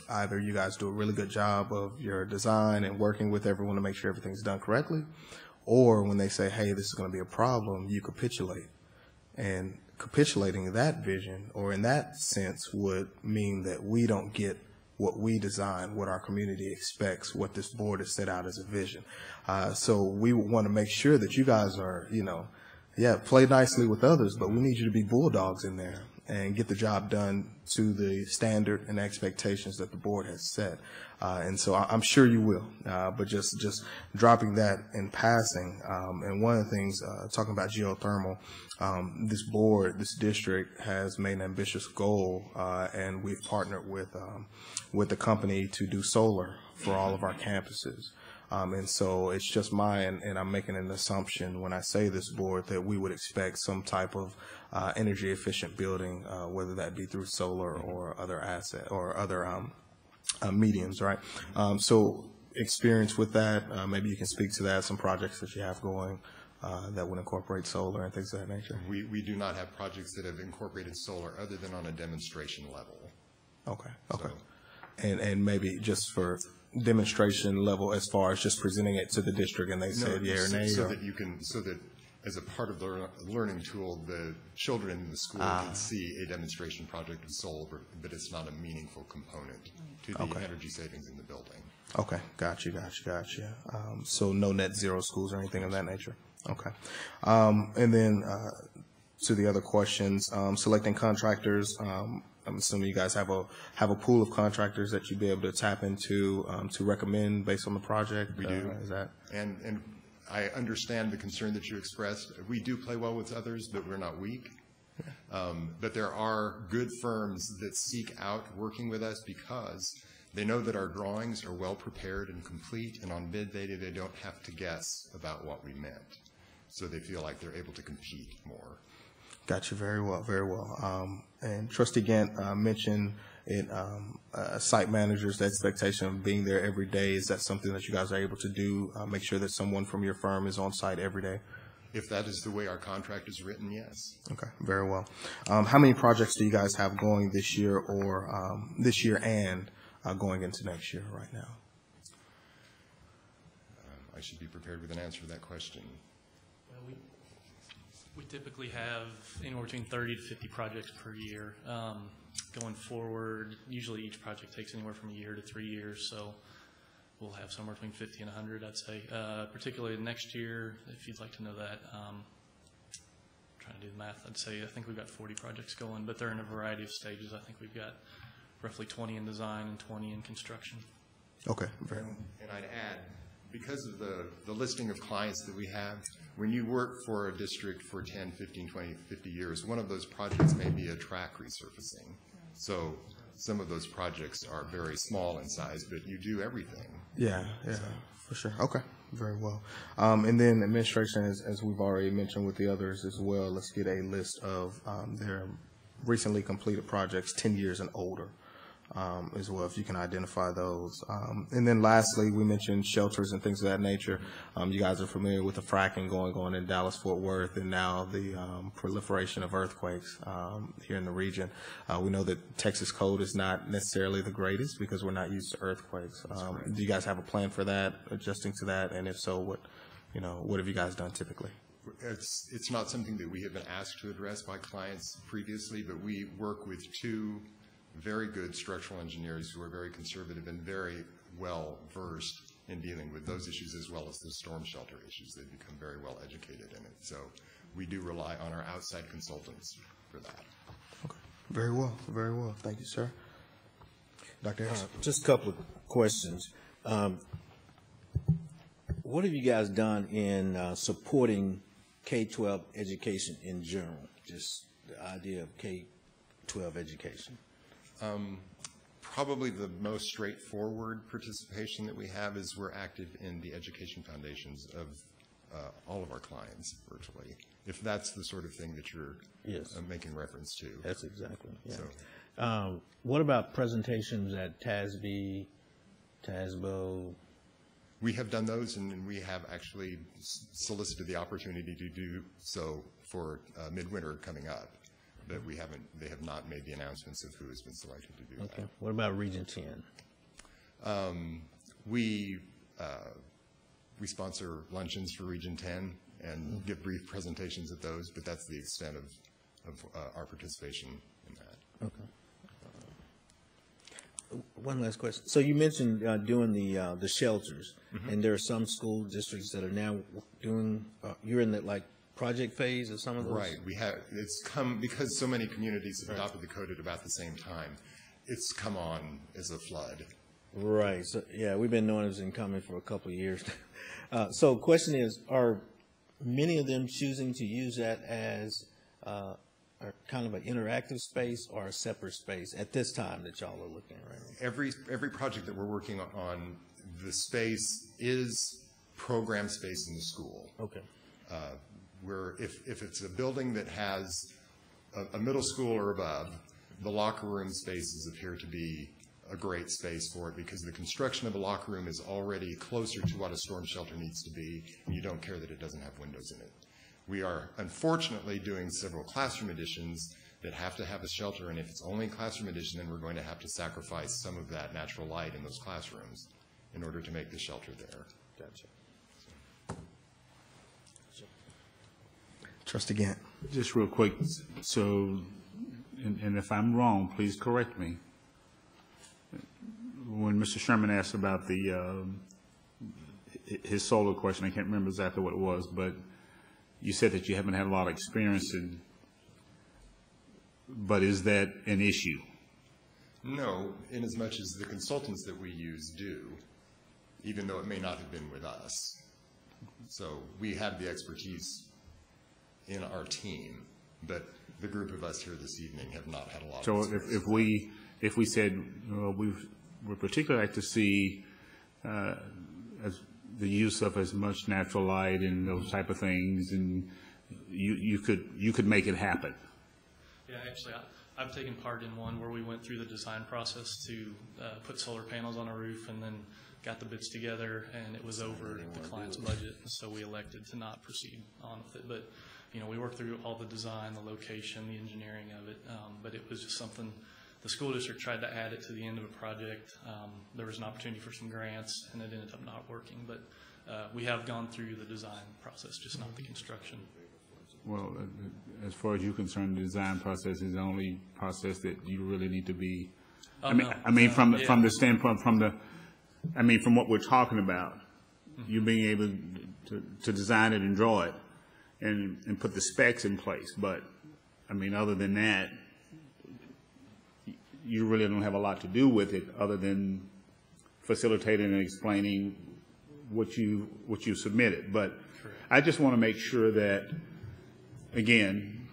Either you guys do a really good job of your design and working with everyone to make sure everything's done correctly, Or when they say, hey, this is going to be a problem, you capitulate. And capitulating that vision, or in that sense, would mean that we don't get what we design, what our community expects, what this board has set out as a vision. So we want to make sure that you guys are, play nicely with others, but we need you to be bulldogs in there and get the job done to the standard and expectations that the board has set. And so I'm sure you will, but just dropping that in passing. And one of the things, talking about geothermal, this board, this district has made an ambitious goal, and we've partnered with the company to do solar for all of our campuses. And so it's just and I'm making an assumption when I say this board that we would expect some type of energy efficient building, whether that be through solar or other mediums, right? So experience with that, maybe you can speak to that, some projects that you have going that would incorporate solar and things of that nature. We do not have projects that have incorporated solar other than on a demonstration level. Okay. And maybe just for demonstration level as far as just presenting it to the district and they said yeah or nay? So that as a part of the learning tool, the children in the school can see a demonstration project of solar, but it's not a meaningful component to the energy savings in the building. Okay, gotcha. So no net zero schools or anything of that nature. Okay. And then to the other questions, selecting contractors, I'm assuming you guys have a pool of contractors that you'd be able to tap into to recommend based on the project. We do. Is that? And I understand the concern that you expressed. We do play well with others, but we're not weak. But there are good firms that seek out working with us because they know that our drawings are well prepared and complete, and on bid day they don't have to guess about what we meant. So they feel like they're able to compete more. Gotcha. Very well. And Trustee Gant mentioned it, site managers, the expectation of being there every day. Is that something that you guys are able to do? Make sure that someone from your firm is on site every day? If that is the way our contract is written, yes. Okay, very well. How many projects do you guys have going this year or this year and going into next year right now? I should be prepared with an answer to that question. We typically have anywhere between 30 to 50 projects per year. Going forward, usually each project takes anywhere from a year to 3 years, so we'll have somewhere between 50 and 100, I'd say. Particularly next year, if you'd like to know that, trying to do the math, I think we've got 40 projects going, but they're in a variety of stages. I think we've got roughly 20 in design and 20 in construction. Okay, very well. And I'd add, because of the listing of clients that we have, when you work for a district for 10, 15, 20, 50 years, one of those projects may be a track resurfacing. So some of those projects are very small in size, but you do everything. Yeah, for sure. Okay, very well. And then administration, as we've already mentioned with the others as well, let's get a list of their recently completed projects 10 years and older. As well, if you can identify those. And then lastly, we mentioned shelters and things of that nature. You guys are familiar with the fracking going on in Dallas-Fort Worth and now the proliferation of earthquakes here in the region. We know that Texas code is not necessarily the greatest because we're not used to earthquakes. Do you guys have a plan for that, adjusting to that? And if so, what have you guys done typically? It's not something that we have been asked to address by clients previously, but we work with two very good structural engineers who are very conservative and very well versed in dealing with those issues as well as the storm shelter issues. They've become very well educated in it. So we do rely on our outside consultants for that. Okay. Very well. Thank you, sir. Dr. Harris? Just a couple of questions. What have you guys done in supporting K-12 education in general? Just the idea of K-12 education. Probably the most straightforward participation that we have is we're active in the education foundations of all of our clients virtually, if that's the sort of thing that you're making reference to. That's exactly, yeah. So, what about presentations at TASB, TASBO? We have done those, and we have actually solicited the opportunity to do so for midwinter coming up. But they have not made the announcements of who has been selected to do that. What about Region 10? We sponsor luncheons for Region 10 and give brief presentations at those, but that's the extent of our participation in that. Okay. One last question. So you mentioned doing the shelters, and there are some school districts that are now doing. You're in that like project phase of some of those. Right. It's come because so many communities have adopted the code at about the same time. It's come on as a flood. Right. So yeah, we've been knowing it's been coming for a couple of years. So question is, are many of them choosing to use that as kind of an interactive space or a separate space at this time that y'all are looking at right now? Every project that we're working on, the space is program space in the school. Okay. Where if it's a building that has a middle school or above, the locker room spaces appear to be a great space for it because the construction of a locker room is already closer to what a storm shelter needs to be, and you don't care that it doesn't have windows in it. We are unfortunately doing several classroom additions that have to have a shelter, and if it's only classroom addition, then we're going to have to sacrifice some of that natural light in those classrooms in order to make the shelter there. Gotcha. Trustee Gant. Just real quick, so, and if I'm wrong, please correct me. When Mr. Sherman asked about his solar question, I can't remember exactly what it was, but you said that you haven't had a lot of experience in, but is that an issue? No, in as much as the consultants that we use do, even though it may not have been with us. So we have the expertise in our team, but the group of us here this evening have not had a lot of experience. So if we said, well, we particularly like to see as the use of as much natural light and those type of things, and you could make it happen. Yeah, actually, I've taken part in one where we went through the design process to put solar panels on a roof, and then got the bids together, and it was over the client's budget, so we elected to not proceed on with it. But you know, we worked through all the design, the location, the engineering of it, but it was just something. The school district tried to add it to the end of a project. There was an opportunity for some grants, and it ended up not working. But we have gone through the design process, just not the construction. Well, as far as you're concerned, the design process is the only process that you really need to be. From the standpoint, from what we're talking about, you being able to design it and draw it, and put the specs in place. But I mean, other than that, you really don't have a lot to do with it other than facilitating and explaining what you submitted. But correct. I just want to make sure that, again,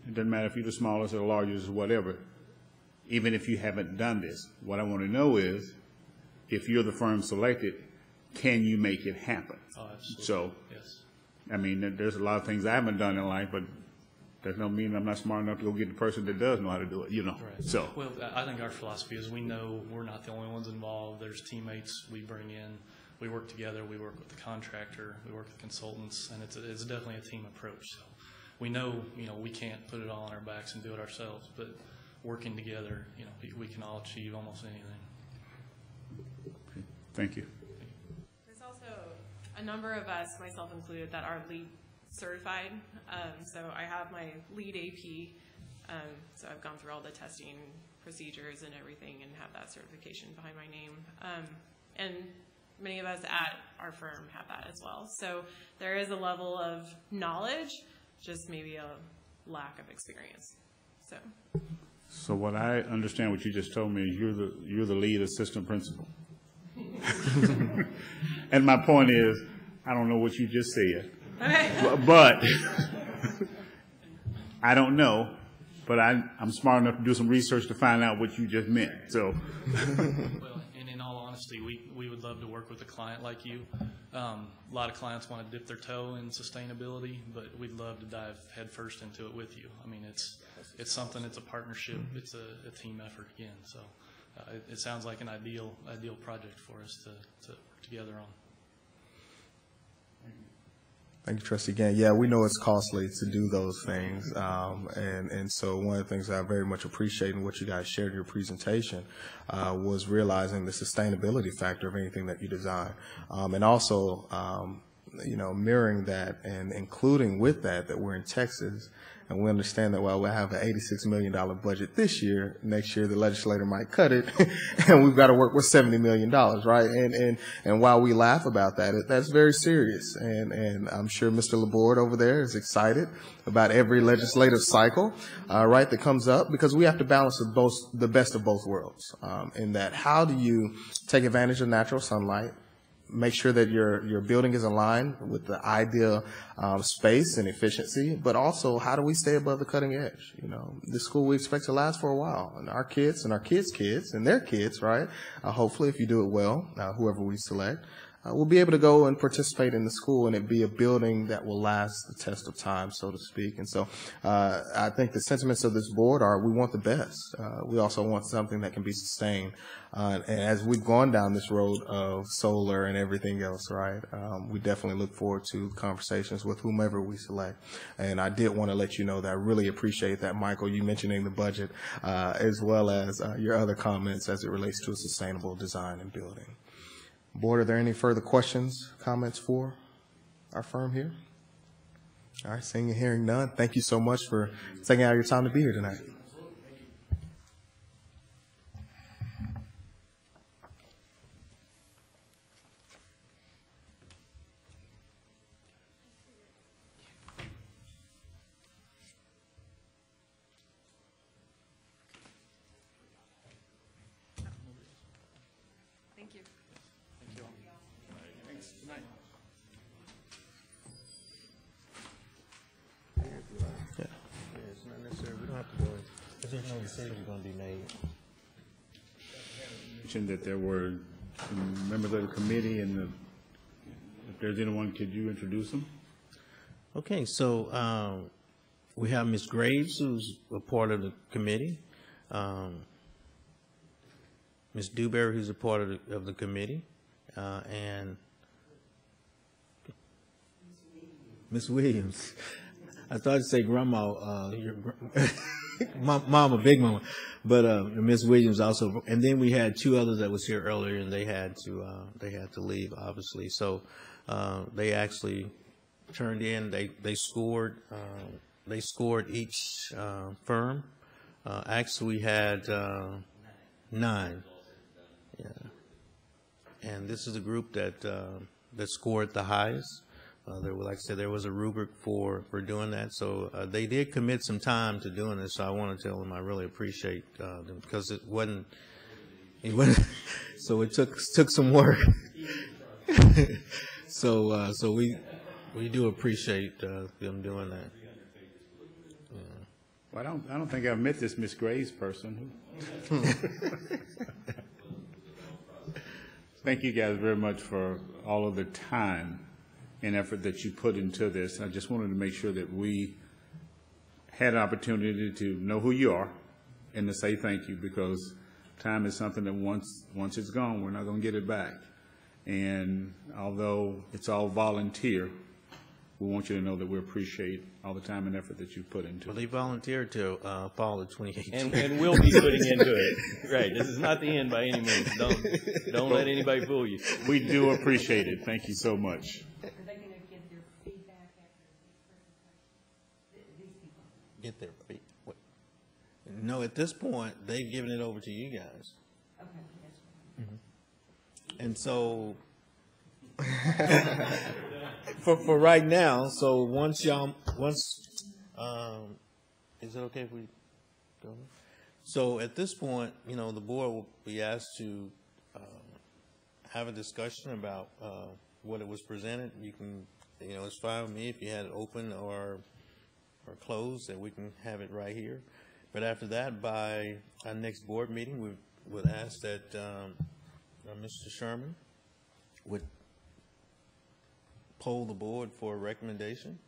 it doesn't matter if you're the smallest or the largest or whatever, even if you haven't done this, what I want to know is, if you're the firm selected, can you make it happen? Oh, absolutely. So, yes. I mean, there's a lot of things I haven't done in life, but that don't mean I'm not smart enough to go get the person that does know how to do it, you know. Right. So, well, I think our philosophy is we know we're not the only ones involved. There's teammates we bring in. We work together. We work with the contractor. We work with consultants, and it's definitely a team approach. So we know, we can't put it all on our backs and do it ourselves, but working together, we can all achieve almost anything. okay. Thank you. There's also a number of us, myself included, that are LEED certified. So I have my LEED AP. So I've gone through all the testing procedures and everything and have that certification behind my name. And many of us at our firm have that as well. So there is a level of knowledge, just maybe a lack of experience. So what I understand what you just told me is you're the lead assistant principal. And my point is, I don't know what you just said. Okay. But I don't know, but I'm smart enough to do some research to find out what you just meant. So, well, and in all honesty, we would love to work with a client like you. A lot of clients want to dip their toe in sustainability, but we'd love to dive headfirst into it with you. I mean, it's something. It's a partnership. It's a team effort again. So it sounds like an ideal project for us to work together on. Thank you, Trustee Gann. Yeah, we know it's costly to do those things, and so one of the things I very much appreciate in what you guys shared in your presentation was realizing the sustainability factor of anything that you design, and also, mirroring that and including with that we're in Texas. And we understand that while we have an $86 million budget this year, next year the legislator might cut it, and we've got to work with $70 million, right? And while we laugh about that, that's very serious. And I'm sure Mr. Laborde over there is excited about every legislative cycle, right, that comes up, because we have to balance the best of both worlds. In that, how do you take advantage of natural sunlight, make sure that your building is aligned with the ideal space and efficiency, but also how do we stay above the cutting edge? The school we expect to last for a while, and our kids and our kids' kids and their kids, right? Hopefully, if you do it well, whoever we select, we'll be able to go and participate in the school and it be a building that will last the test of time, so to speak. And so I think the sentiments of this board are we want the best. We also want something that can be sustained. And as we've gone down this road of solar and everything else, right, we definitely look forward to conversations with whomever we select. And I did want to let you know that I really appreciate that, Michael, you mentioning the budget, as well as your other comments as it relates to a sustainable design and building. Board, are there any further questions, comments for our firm here? All right, seeing and hearing none, thank you so much for taking out your time to be here tonight. Thank you. Thanks. Good night. Yeah, it's not necessary. We don't have to go in, because there's no decision going to be made. Mentioned that there were some members of the committee, and if there's anyone, could you introduce them? Okay, so we have Ms. Graves, who's a part of the committee. Ms. Dewberry, who's a part of the committee, and Ms. Williams. I started to say grandma, mama, big mama, but Ms. Williams also. And then we had two others that was here earlier, and they had to leave, obviously. So they actually turned in. They scored. They scored each firm. Actually, we had 9. Yeah. And this is a group that scored the highest. Like I said, there was a rubric for doing that. So they did commit some time to doing this. So I want to tell them I really appreciate them, because it wasn't. So it took some work. So we do appreciate them doing that. Yeah. Well, I don't think I've met this Miss Graves person. Thank you guys very much for all of the time and effort that you put into this. I just wanted to make sure that we had an opportunity to know who you are and to say thank you, because time is something that once it's gone, we're not going to get it back. And although it's all volunteer, we want you to know that we appreciate all the time and effort that you put into it. Well, they volunteered to fall of 2018. And we'll be putting into it. Right. This is not the end by any means. Don't let anybody fool you. We do appreciate it. Thank you so much. Are they going to get their feedback after these people? Get their feedback? No, at this point, they've given it over to you guys. Okay, that's fine. Mm-hmm. And so, for right now, so once, is it okay if we go? So at this point, the board will be asked to have a discussion about what it was presented. You can, it's fine with me if you had it open or closed, and we can have it right here. But after that, by our next board meeting, we would ask that Mr. Sherman would poll the board for a recommendation.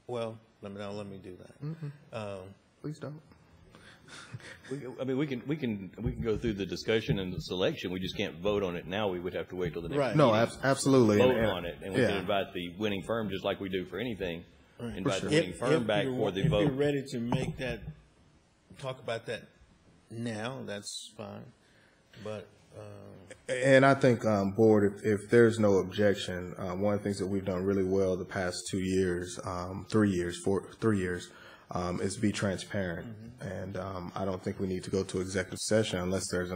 Well, let me do that. Please don't. I mean, we can go through the discussion and the selection. We just can't vote on it now. We would have to wait till the next Right. No, meeting. absolutely. Vote And- on it, and we yeah. can invite the winning firm just like we do for anything. Right. Invite For the winning firm back for the vote. If you're ready to make that, talk about that now, that's fine. But And I think, board, if there's no objection, one of the things that we've done really well the past 2 years, 3 years, is be transparent. And I don't think we need to go to executive session unless there's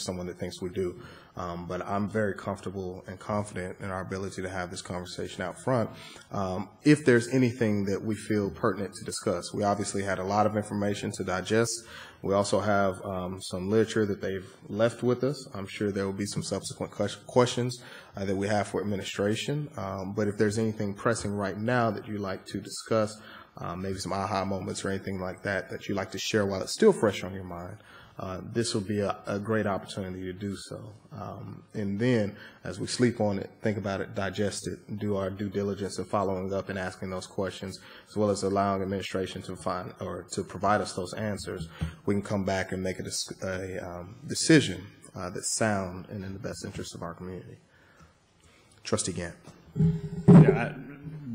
someone that thinks we do. But I'm very comfortable and confident in our ability to have this conversation out front. If there's anything that we feel pertinent to discuss, we obviously had a lot of information to digest. We also have some literature that they've left with us. I'm sure there will be some subsequent questions that we have for administration. But if there's anything pressing right now that you'd like to discuss, maybe some aha moments or anything like that that you'd like to share while it's still fresh on your mind, this will be a great opportunity to do so. And then, as we sleep on it, think about it, digest it, do our due diligence in following up and asking those questions, as well as allowing administration to find or to provide us those answers, we can come back and make a decision that's sound and in the best interest of our community. Trustee Gant. Yeah,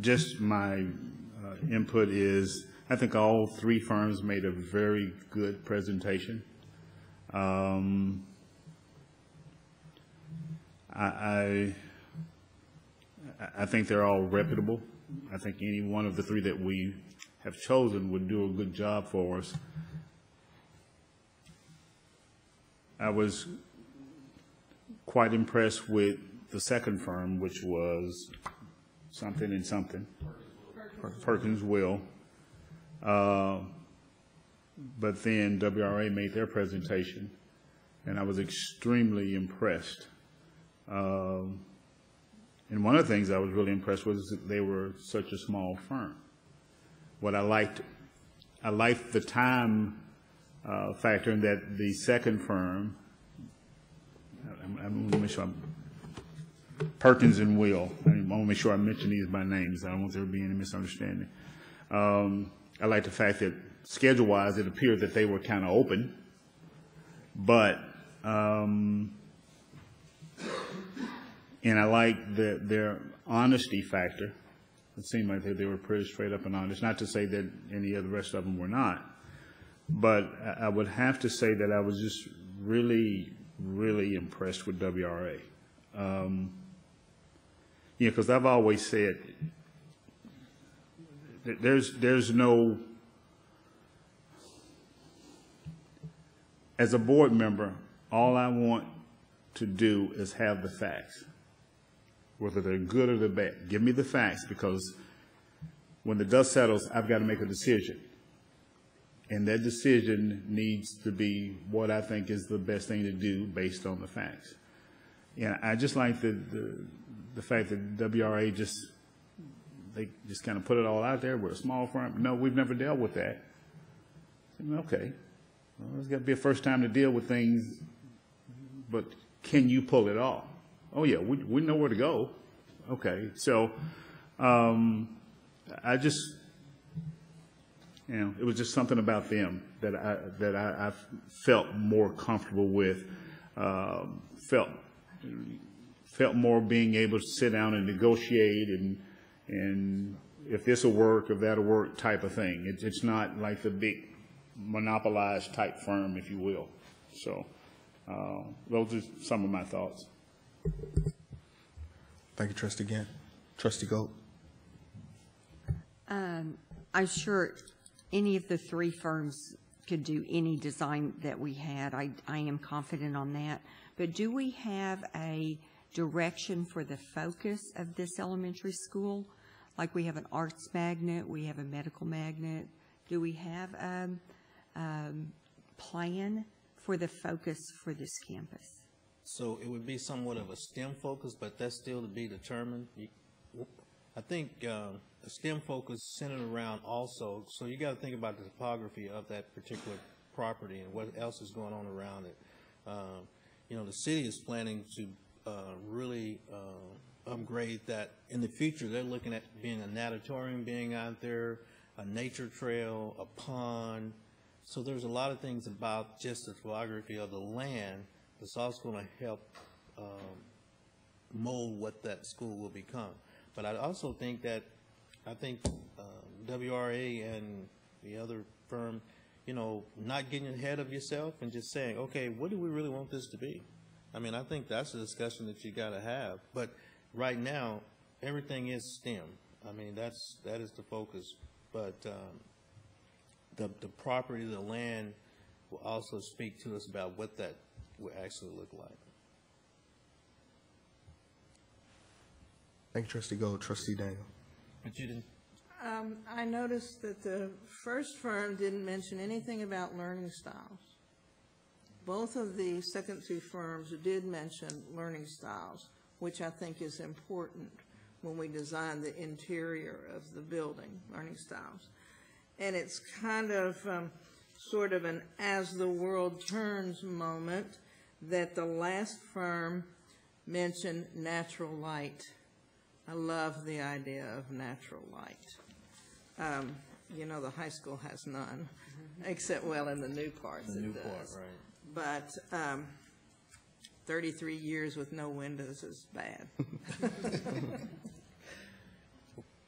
just my input is, I think all three firms made a very good presentation. I think they're all reputable. I think any one of the three that we have chosen would do a good job for us. I was quite impressed with the second firm, which was something and something. Perkins Will. But then WRA made their presentation, and I was extremely impressed. And one of the things I was really impressed with is that they were such a small firm. What I liked the time factor in that the second firm, I'm going to make sure Perkins and Will. I want to make sure I mention these by names. I don't want there to be any misunderstanding. I like the fact that schedule-wise, it appeared that they were kind of open, but and I like their honesty factor. It seemed like they were pretty straight up and honest. Not to say that any of the rest of them were not, but I would have to say that I was just really, really impressed with WRA. Yeah, because I've always said that there's no, as a board member, all I want to do is have the facts, whether they're good or they're bad. Give me the facts, because when the dust settles, I've got to make a decision. And that decision needs to be what I think is the best thing to do based on the facts. Yeah, I just like the fact that WRA they just kind of put it all out there. We're a small firm. No, we've never dealt with that. Okay. Well, there's got to be a first time to deal with things, but can you pull it off? Oh, yeah, we know where to go. Okay. So I just, it was just something about them that I felt more comfortable with, felt more being able to sit down and negotiate and if this will work, if that'll work type of thing. It's not like the big monopolized type firm, if you will. So those are some of my thoughts. Thank you, Trustee Gant. Trustee Gold. I'm sure any of the three firms could do any design that we had. I am confident on that. But do we have a direction for the focus of this elementary school? Like we have an arts magnet, we have a medical magnet. Do we have a plan for the focus for this campus? So it would be somewhat of a STEM focus, but that's still to be determined. I think a STEM focus centered around also, so you got to think about the topography of that particular property and what else is going on around it. The city is planning to really upgrade that. In the future, they're looking at being a natatorium being out there, a nature trail, a pond. So there's a lot of things about just the topography of the land that's also going to help mold what that school will become. But I also think that, WRA and the other firm, you know, not getting ahead of yourself and just saying, okay, what do we really want this to be? I mean, I think that's a discussion that you got to have. But right now, everything is STEM. I mean, that is the focus. But the property, the land, will also speak to us about what that will actually look like. Thank you, Trustee Gold. Trustee Daniel. But you didn't. I noticed that the first firm didn't mention anything about learning styles. Both of the second two firms did mention learning styles, which I think is important when we design the interior of the building, learning styles. And it's kind of sort of an as the world turns moment that the last firm mentioned natural light. I love the idea of natural light. You know, the high school has none, except, well, in the new parts it does. Right. But 33 years with no windows is bad.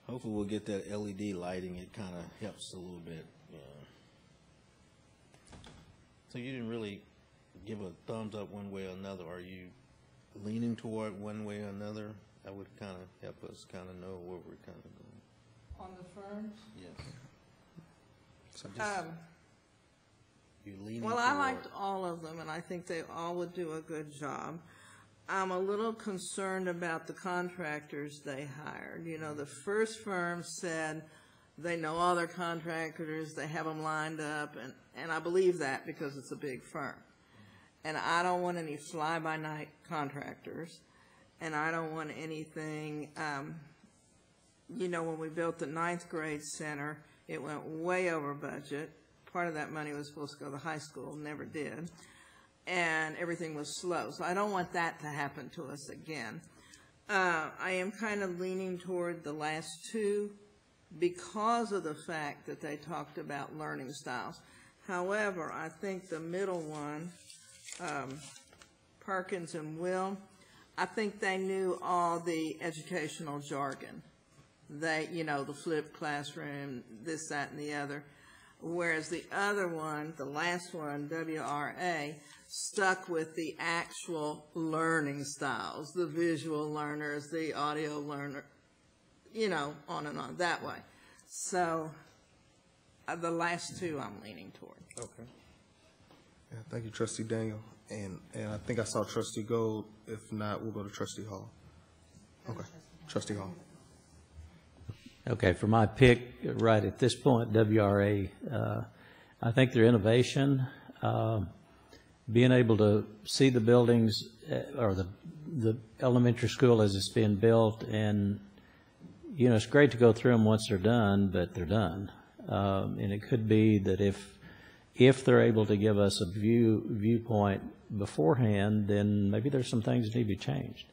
Hopefully we'll get that LED lighting. It kind of helps a little bit. Yeah. So you didn't really give a thumbs up one way or another. Are you leaning toward one way or another? That would kind of help us kind of know where we're kind of going. On the firms? Yes. So you're leaning well, toward. I liked all of them, and I think they all would do a good job. I'm a little concerned about the contractors they hired. You know, the first firm said they know all their contractors, they have them lined up, and I believe that because it's a big firm. And I don't want any fly-by-night contractors, and I don't want anything, you know, when we built the 9th grade center, it went way over budget. Part of that money was supposed to go to the high school, never did. And everything was slow. So I don't want that to happen to us again. I am kind of leaning toward the last two because of the fact that they talked about learning styles. However, I think the middle one, Perkins and Will, I think they knew all the educational jargon. They, you know, the flipped classroom, this, that, and the other. Whereas the other one, the last one, WRA, stuck with the actual learning styles, the visual learners, the audio learner, you know, on and on that way. So the last two I'm leaning toward. Okay. Yeah, thank you, Trustee Daniel. And I think I saw Trustee Gold. If not, we'll go to Trustee Hall. Okay. Trustee Hall. Okay, for my pick right at this point, WRA, I think their innovation, being able to see the buildings or the elementary school as it's being built, and, you know, it's great to go through them once they're done, but they're done. And it could be that if they're able to give us a viewpoint beforehand, then maybe there's some things that need to be changed.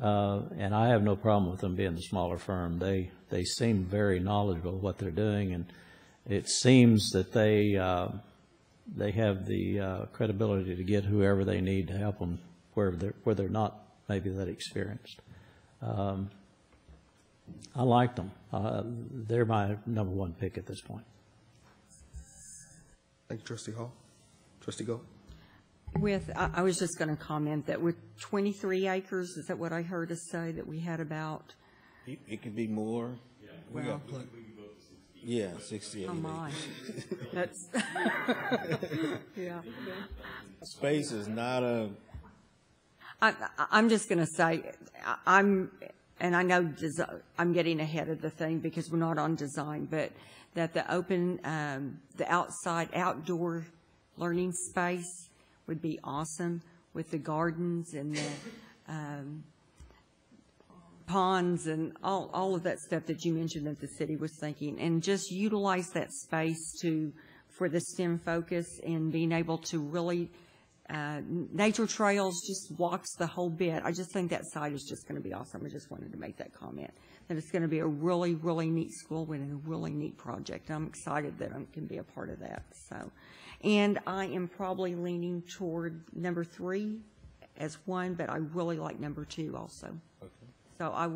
And I have no problem with them being the smaller firm. They seem very knowledgeable of what they're doing, and it seems that they have the credibility to get whoever they need to help them where they're not maybe that experienced. I like them. They're my number one pick at this point. Thank you, Trustee Hall. Trustee Gold. I was just going to comment that with 23 acres, is that what I heard us say, that we had about? It could be more. Yeah. Well, yeah, 60. Oh, my. That's, yeah. Space is not a... I'm just going to say, and I know I'm getting ahead of the thing because we're not on design, but that the open, the outside, outdoor learning space would be awesome with the gardens and the ponds and all of that stuff that you mentioned that the city was thinking, and just utilize that space for the STEM focus and being able to really nature trails, just walks the whole bit. I just think that site is just going to be awesome. I just wanted to make that comment. that it's going to be a really, really neat school and a really neat project. I'm excited that I can be a part of that. So, and I am probably leaning toward number 3 as one, but I really like number 2 also. Okay. So I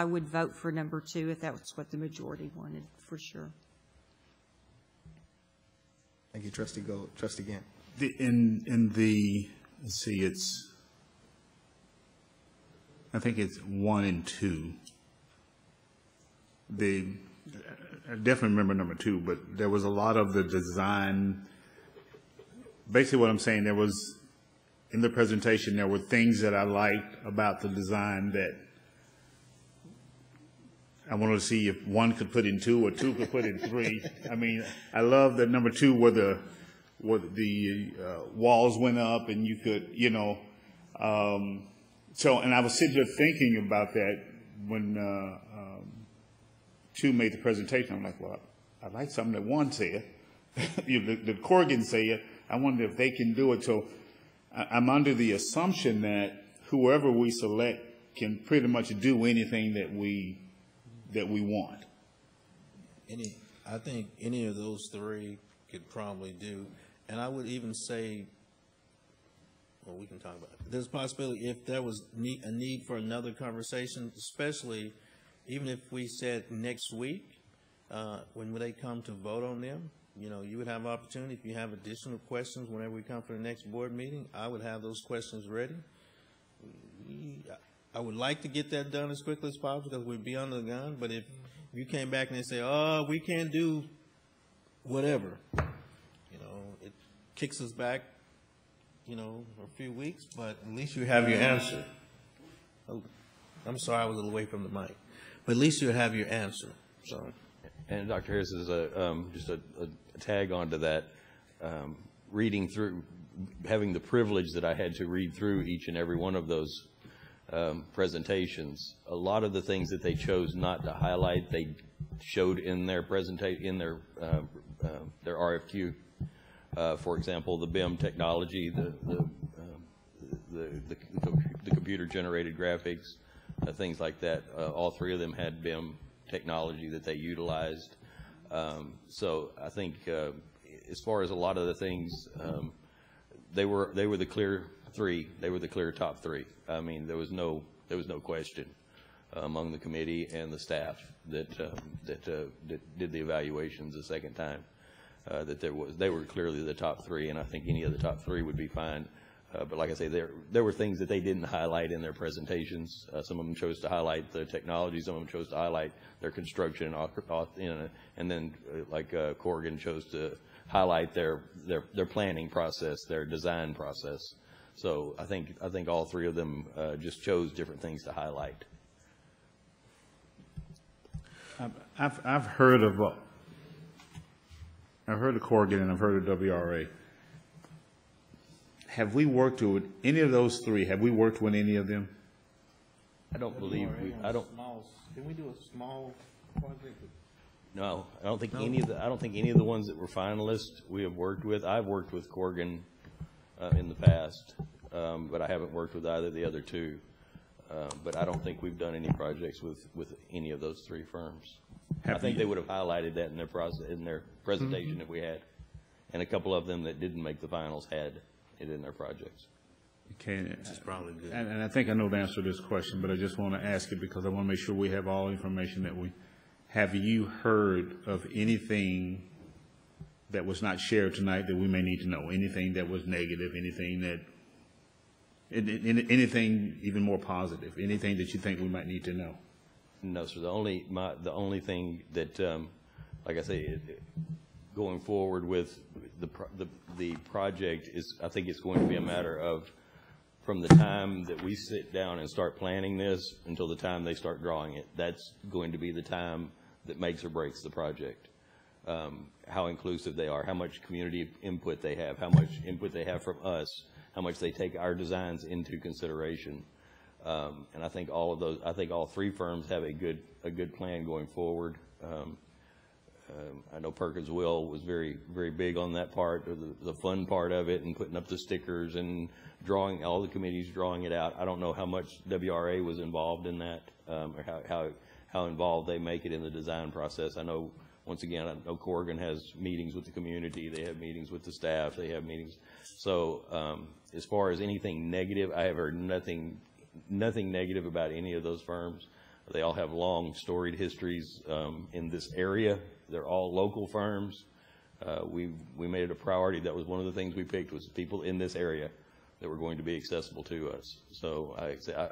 would vote for number 2 if that's what the majority wanted, for sure. Thank you, Trustee Gold. Trustee Gant. Let's see, I think it's 1 and 2. I definitely remember number 2, but there was a lot of the design. Basically what I'm saying, there was, in the presentation, there were things that I liked about the design that I wanted to see if 1 could put in 2 or 2 could put in 3. I mean, I love that number 2 where the walls went up and you could, so, and I was sitting here thinking about that when 2 made the presentation. I'm like, well, I like something that 1 said. The Corgan said. I wonder if they can do it. So I'm under the assumption that whoever we select can pretty much do anything that we want. I think any of those 3 could probably do, and I would even say, well, we can talk about it. There's a possibility if there was a need for another conversation, especially even if we said next week, when they come to vote on them, you would have opportunity. If you have additional questions whenever we come for the next board meeting, I would have those questions ready. I would like to get that done as quickly as possible because we'd be under the gun. But if you came back and they say, "Oh, we can't do whatever," it kicks us back, for a few weeks. But at least you have your answer. Oh, I'm sorry, I was a little away from the mic. But at least you have your answer. So. And Dr. Harris is just a tag onto that. Reading through, having the privilege that I had to read through each and every one of those presentations. A lot of the things that they chose not to highlight, they showed in their their RFQ. For example, the BIM technology, the computer-generated graphics, things like that. All 3 of them had BIM technology that they utilized. So I think as far as a lot of the things, they were the clear 3. They were the clear top 3. I mean, there was no question among the committee and the staff that did the evaluations the second time that they were clearly the top 3, and I think any of the top 3 would be fine. But like I say, there were things that they didn't highlight in their presentations. Some of them chose to highlight the technology. Some of them chose to highlight their construction, and then like Corgan chose to highlight their planning process, their design process. So I think all 3 of them just chose different things to highlight. I've heard of Corgan and I've heard of WRA. Have we worked with any of those 3? Have we worked with any of them? I don't believe we. I don't. Can we do a small project? No, I don't think any of the ones that were finalists we have worked with. I've worked with Corgan in the past, but I haven't worked with either of the other 2. But I don't think we've done any projects with any of those 3 firms. I think they would have highlighted that in their presentation that we had, and a couple of them that didn't make the finals had it in their projects. Okay, which is probably good. And I think I know the answer to this question, but I just want to ask it because I want to make sure we have all information that we. Have you heard of anything that was not shared tonight that we may need to know? Anything that was negative? Anything even more positive? Anything that you think we might need to know? No, sir. The only thing that, like I say, going forward with the project is, I think it's going to be a matter of from the time that we sit down and start planning this until the time they start drawing it. That's going to be the time that makes or breaks the project. How inclusive they are, how much community input they have, how much input they have from us, how much they take our designs into consideration. And I think all of those, I think all 3 firms have a good plan going forward. I know Perkins Will was very, very big on that part, the fun part of it, and putting up the stickers and drawing, all the committees drawing it out. I don't know how much WRA was involved in that, or how involved they make it in the design process. I know, once again, I know Corgan has meetings with the community, they have meetings with the staff, they have meetings. So as far as anything negative, I have heard nothing negative about any of those firms. They all have long storied histories in this area. They're all local firms. We made it a priority. That was one of the things we picked, was people in this area that were going to be accessible to us. So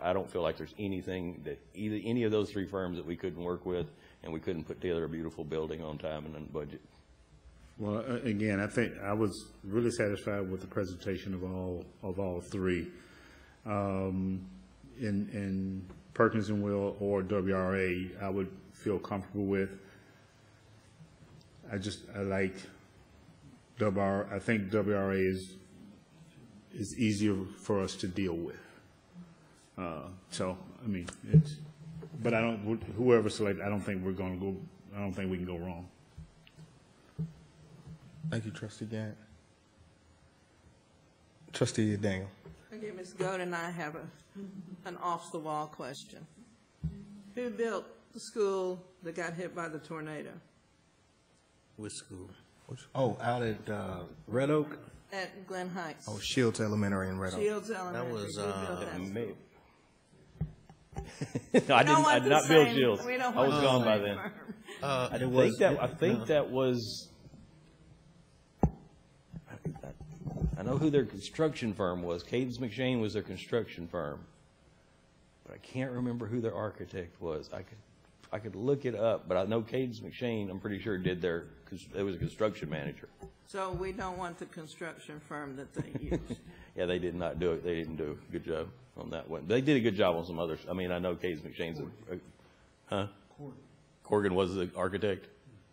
I don't feel like there's anything that any of those three firms that we couldn't work with, and we couldn't put together a beautiful building on time and on budget. Well, again, I think I was really satisfied with the presentation of all three. In Perkins and Will or WRA, I would feel comfortable with. I like WRA. I think WRA is easier for us to deal with. So I mean, but I don't. Whoever selected, I don't think we can go wrong. Thank you, Trustee Gant. Trustee Daniel. Okay, Ms. Gold and I have an off-the-wall question. Who built the school that got hit by the tornado? Which school? Oh, out at Red Oak? At Glen Heights. Oh, Shields Elementary in Red Oak. Shields Elementary. That was I did not build Shields. I was gone by then. I think that was. I know who their construction firm was. Cadence McShane was their construction firm, but I can't remember who their architect was. I could look it up, but I know Cadence McShane, I'm pretty sure, it was a construction manager. So we don't want the construction firm that they used. Yeah, they did not do it. They didn't do a good job on that one. They did a good job on some others. I mean, I know Cadence McShane's Corgan was the architect?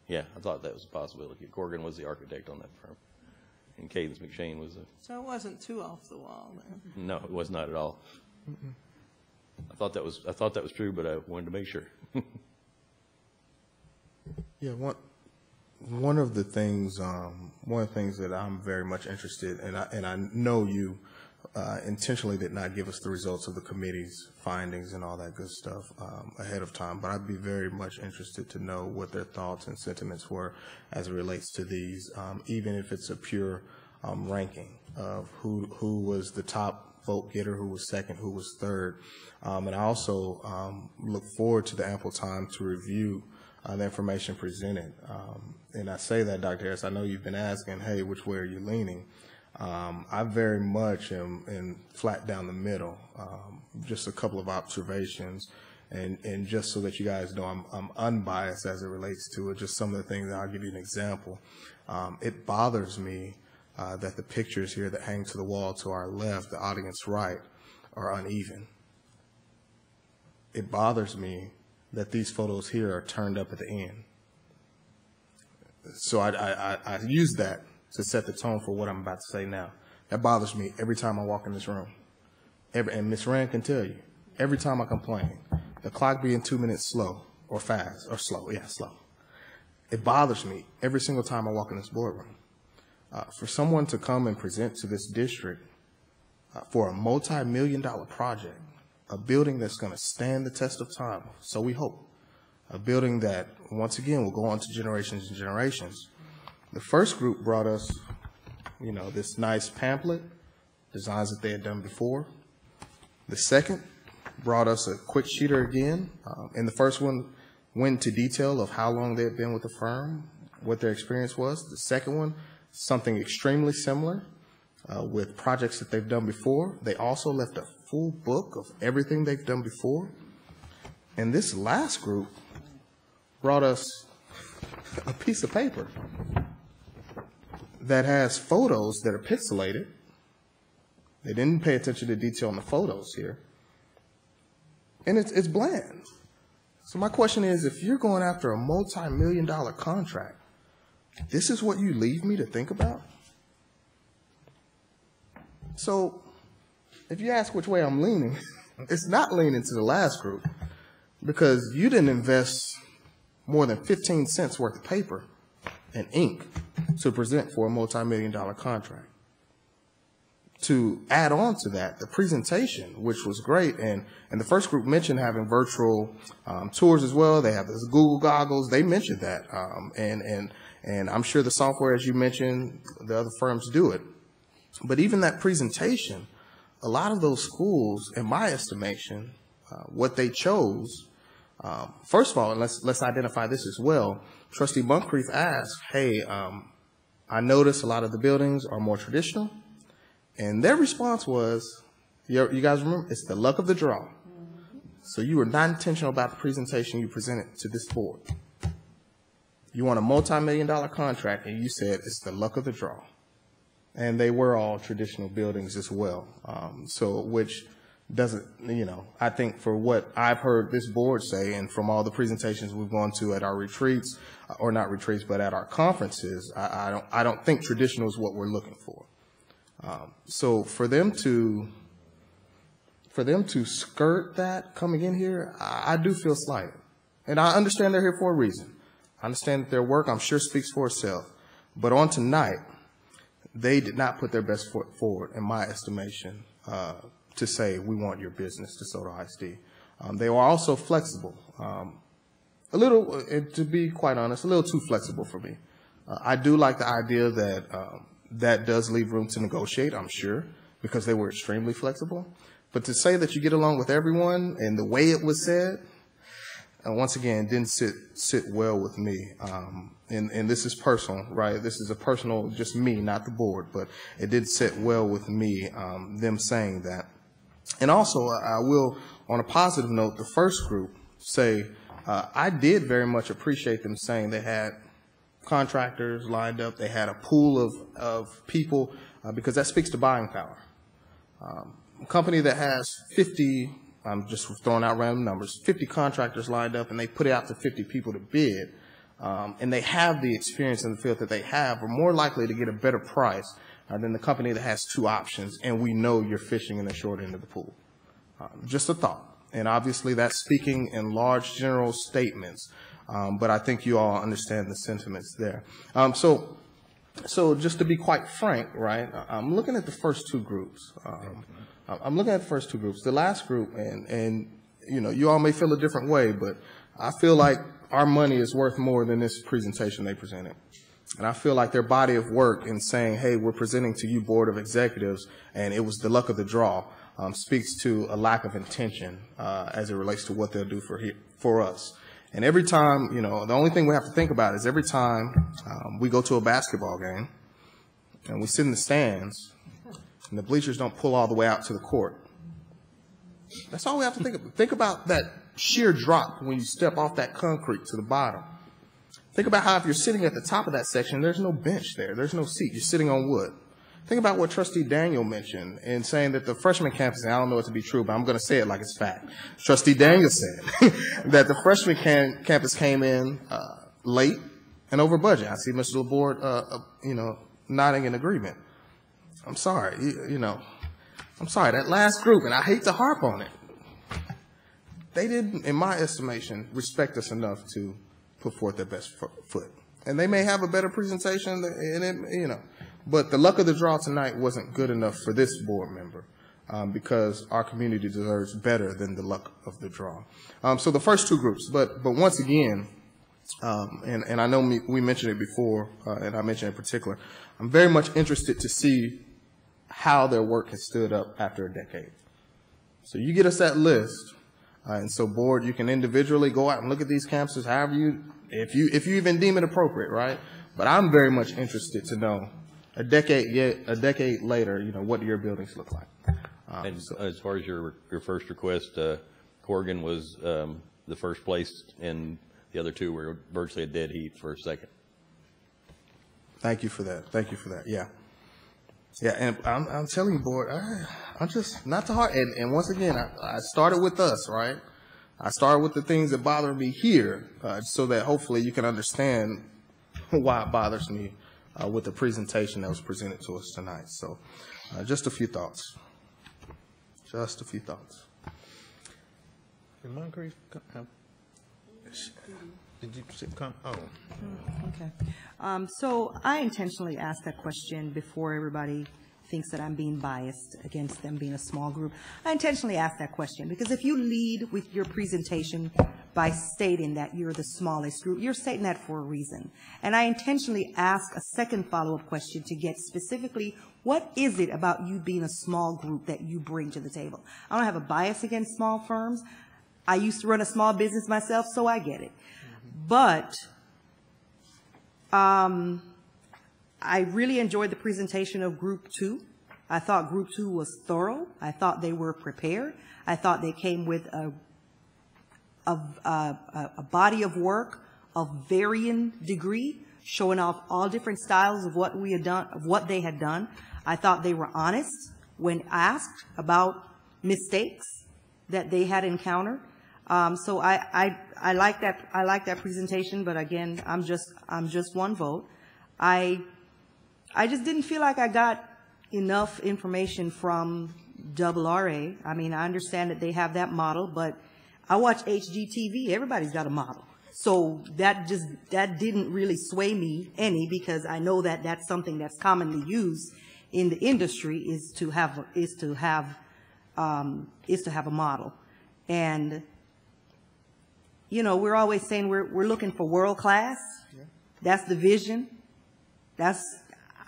Yeah, I thought that was a possibility. Corgan was the architect on that firm. And Cadence McShane was the... So it wasn't too off the wall then? No, it was not at all. I thought that was true, but I wanted to make sure. Yeah, one of the things that I'm very much interested in, and I know you intentionally did not give us the results of the committee's findings and all that good stuff ahead of time, but I'd be very much interested to know what their thoughts and sentiments were as it relates to these, even if it's a pure ranking of who was the top vote getter, who was second, who was third. And I also look forward to the ample time to review the information presented. And I say that, Dr. Harris, I know you've been asking, hey, which way are you leaning? I very much am flat down the middle. Just a couple of observations, and just so that you guys know I'm unbiased as it relates to it, just some of the things, I'll give you an example. It bothers me that the pictures here that hang to the wall to our left, the audience right, are uneven. It bothers me that these photos here are turned up at the end. So I use that to set the tone for what I'm about to say now. That bothers me every time I walk in this room. And Ms. Rand can tell you, every time I complain, the clock being 2 minutes slow or fast or slow, yeah, slow. It bothers me every single time I walk in this boardroom. For someone to come and present to this district for a multi-million-dollar project, a building that's going to stand the test of time, so we hope, a building that, once again, will go on to generations and generations. The first group brought us, this nice pamphlet, designs that they had done before. The second brought us a quick sheeter again, and the first one went into detail of how long they had been with the firm, what their experience was. The second one, something extremely similar with projects that they've done before. They also left a full book of everything they've done before. And this last group brought us a piece of paper that has photos that are pixelated. They didn't pay attention to detail in the photos here. And it's bland. So my question is, if you're going after a multi-million-dollar contract, this is what you leave me to think about? So if you ask which way I'm leaning, it's not leaning to the last group, because you didn't invest more than 15 cents worth of paper and ink to present for a multi-million-dollar contract. to add on to that, the presentation, which was great, and the first group mentioned having virtual tours as well. They have this Google goggles. They mentioned that, and I'm sure the software, as you mentioned, the other firms do it. But even that presentation, a lot of those schools, in my estimation, what they chose, first of all, and let's identify this as well. Trustee Moncrief asked, hey, I noticed a lot of the buildings are more traditional. And their response was, you guys remember, it's the luck of the draw. So you were not intentional about the presentation you presented to this board. You want a multi-million-dollar contract, and you said it's the luck of the draw. And they were all traditional buildings as well. So which doesn't, I think for what I've heard this board say, and from all the presentations we've gone to at our retreats, or not retreats, but at our conferences, I don't think traditional is what we're looking for. So for them to skirt that coming in here, I do feel slighted. And I understand they're here for a reason. I understand that their work, I'm sure, speaks for itself. But on tonight, they did not put their best foot forward, in my estimation, to say, we want your business, DeSoto ISD. They were also flexible. A little, to be quite honest, a little too flexible for me. I do like the idea that that does leave room to negotiate, I'm sure, because they were extremely flexible. But to say that you get along with everyone and the way it was said, once again, didn't sit well with me. And this is personal, right? This is a personal, just me, not the board, but it did sit well with me, them saying that. And also, I will, on a positive note, the first group say, I did very much appreciate them saying they had contractors lined up, they had a pool of people, because that speaks to buying power. A company that has 50, I'm just throwing out random numbers, 50 contractors lined up, and they put it out to 50 people to bid, and they have the experience in the field that they have, are more likely to get a better price than the company that has two options, and we know you're fishing in the short end of the pool. Just a thought. And obviously that's speaking in large general statements, but I think you all understand the sentiments there. So just to be quite frank, right, I'm looking at the first two groups. I'm looking at the first two groups. The last group, and you all may feel a different way, but I feel like our money is worth more than this presentation they presented. And I feel like their body of work in saying, hey, we're presenting to you, Board of Executives, and it was the luck of the draw, speaks to a lack of intention as it relates to what they'll do for us. And every time, the only thing we have to think about is every time we go to a basketball game and we sit in the stands and the bleachers don't pull all the way out to the court. That's all we have to think about. Think about that sheer drop when you step off that concrete to the bottom. Think about how if you're sitting at the top of that section, there's no bench there. There's no seat. You're sitting on wood. Think about what Trustee Daniel mentioned in saying that the freshman campus, and I don't know it to be true, but I'm going to say it like it's fact. Trustee Daniel said that the freshman campus came in late and over budget. I see Mr. LaBorde, nodding in agreement. I'm sorry, I'm sorry, that last group, and I hate to harp on it, they didn't, in my estimation, respect us enough to put forth their best foot. And they may have a better presentation, but the luck of the draw tonight wasn't good enough for this board member because our community deserves better than the luck of the draw. So the first two groups, but once again, and I know we mentioned it before, and I mentioned it in particular, I'm very much interested to see how their work has stood up after a decade. So you get us that list, and so board, you can individually go out and look at these campuses, however if you even deem it appropriate, right? But I'm very much interested to know a decade later, what do your buildings look like? And as far as your first request, Corgan was the first place, and the other two were virtually a dead heat for a second. Thank you for that. Thank you for that. Yeah. Yeah, and I'm telling you, board, I'm just not too hard. And once again, I started with us, right? I started with the things that bother me here, so that hopefully you can understand why it bothers me with the presentation that was presented to us tonight. So, just a few thoughts. Just a few thoughts. Did you come? Oh. Okay. So I intentionally asked that question before everybody thinks that I'm being biased against them being a small group. I intentionally asked that question because if you lead with your presentation by stating that you're the smallest group, you're stating that for a reason. And I intentionally asked a second follow-up question to get specifically what is it about you being a small group that you bring to the table? I don't have a bias against small firms. I used to run a small business myself, so I get it. But I really enjoyed the presentation of Group 2. I thought Group 2 was thorough. I thought they were prepared. I thought they came with a body of work of varying degree, showing off all different styles of what we had done, of what they had done. I thought they were honest when asked about mistakes that they had encountered. So I like that. I like that presentation. But again, I'm just one vote. I just didn't feel like I got enough information from RRA. I mean, I understand that they have that model, but I watch HGTV. Everybody's got a model. So that didn't really sway me any, because I know that that's something that's commonly used in the industry is to have a model. And you know, we're always saying we're looking for world class. Yeah. That's the vision.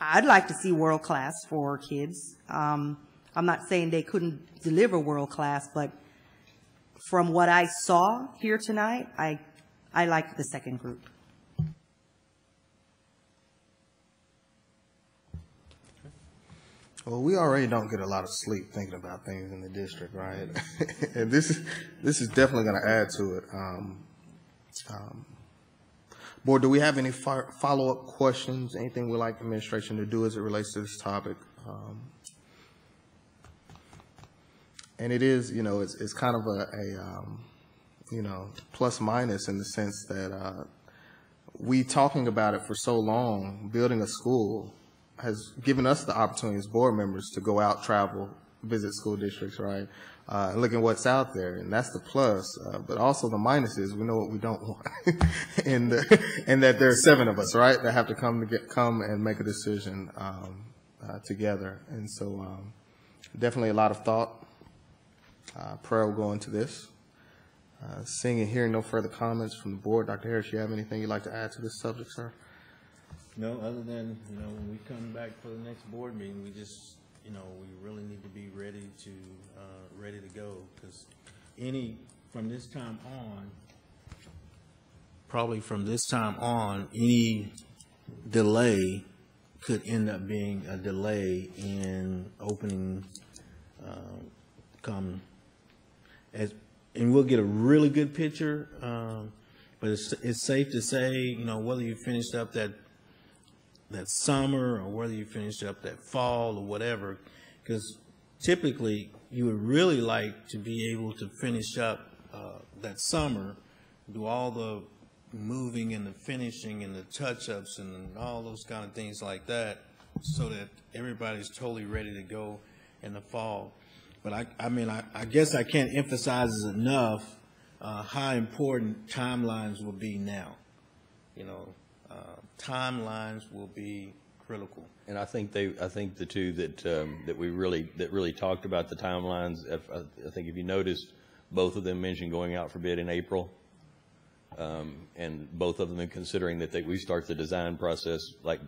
I'd like to see world class for our kids. I'm not saying they couldn't deliver world class, but from what I saw here tonight, I liked the second group. Well, we already don't get a lot of sleep thinking about things in the district, right? And this is definitely going to add to it. Board, do we have any follow-up questions? Anything we'd like administration to do as it relates to this topic? And it is, you know, it's kind of you know, plus minus in the sense that we talking about it for so long, building a school has given us the opportunity as board members to go out, travel, visit school districts, right? And look at what's out there, and that's the plus. But also the minus is we know what we don't want, and that there are 7 of us, right, that have to come and make a decision together. And so definitely a lot of thought, prayer will go into this. Seeing and hearing no further comments from the board, Dr. Harris, you have anything you'd like to add to this subject, sir? No, other than, you know, when we come back for the next board meeting, we just, you know, we really need to be ready to go, because from this time on, any delay could end up being a delay in opening, and we'll get a really good picture, but it's safe to say, you know, whether you finished up that summer or whether you finished up that fall or whatever, because typically you would really like to be able to finish up that summer, do all the moving and the finishing and the touch-ups and all those kind of things like that, so that everybody's totally ready to go in the fall. But I mean, I guess I can't emphasize enough how important timelines will be now. You know, timelines will be critical. And I think the two that really talked about the timelines. I think if you noticed, both of them mentioned going out for bid in April, and both of them considering that we start the design process like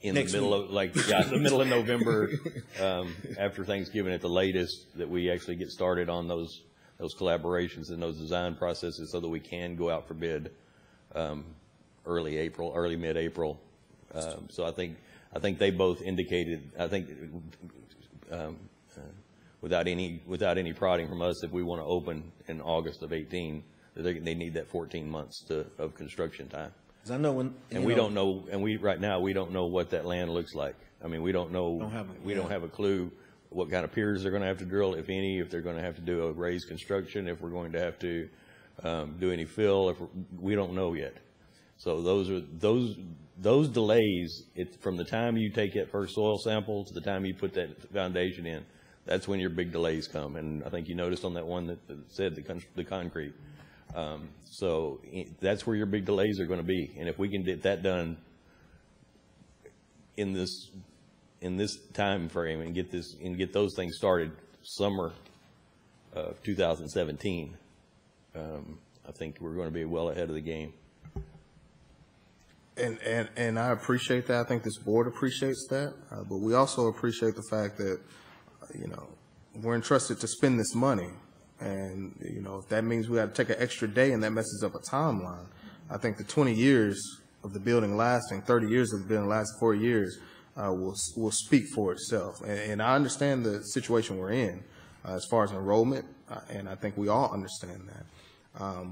in the middle of the middle of November, after Thanksgiving at the latest, that we actually get started on those collaborations and those design processes so that we can go out for bid early mid-April. So I think they both indicated, I think without any prodding from us, if we want to open in August of 18, they need that 14 months of construction time. I know right now we don't know what that land looks like. I mean, we don't know. We don't have a clue what kind of piers they're going to have to drill, if any. If they're going to have to do a raised construction, if we're going to have to do any fill, we don't know yet. So those delays, from the time you take that first soil sample to the time you put that foundation in, that's when your big delays come. And I think you noticed on that one that said the concrete. So that's where your big delays are going to be. And if we can get that done in this in this time frame and get those things started summer of 2017, I think we're going to be well ahead of the game. And I appreciate that. I think this board appreciates that. But we also appreciate the fact that, we're entrusted to spend this money. And, if that means we got to take an extra day and that messes up a timeline, I think the 20 years of the building lasting, 30 years of the building lasting, 4 years, will speak for itself. And I understand the situation we're in as far as enrollment, and I think we all understand that.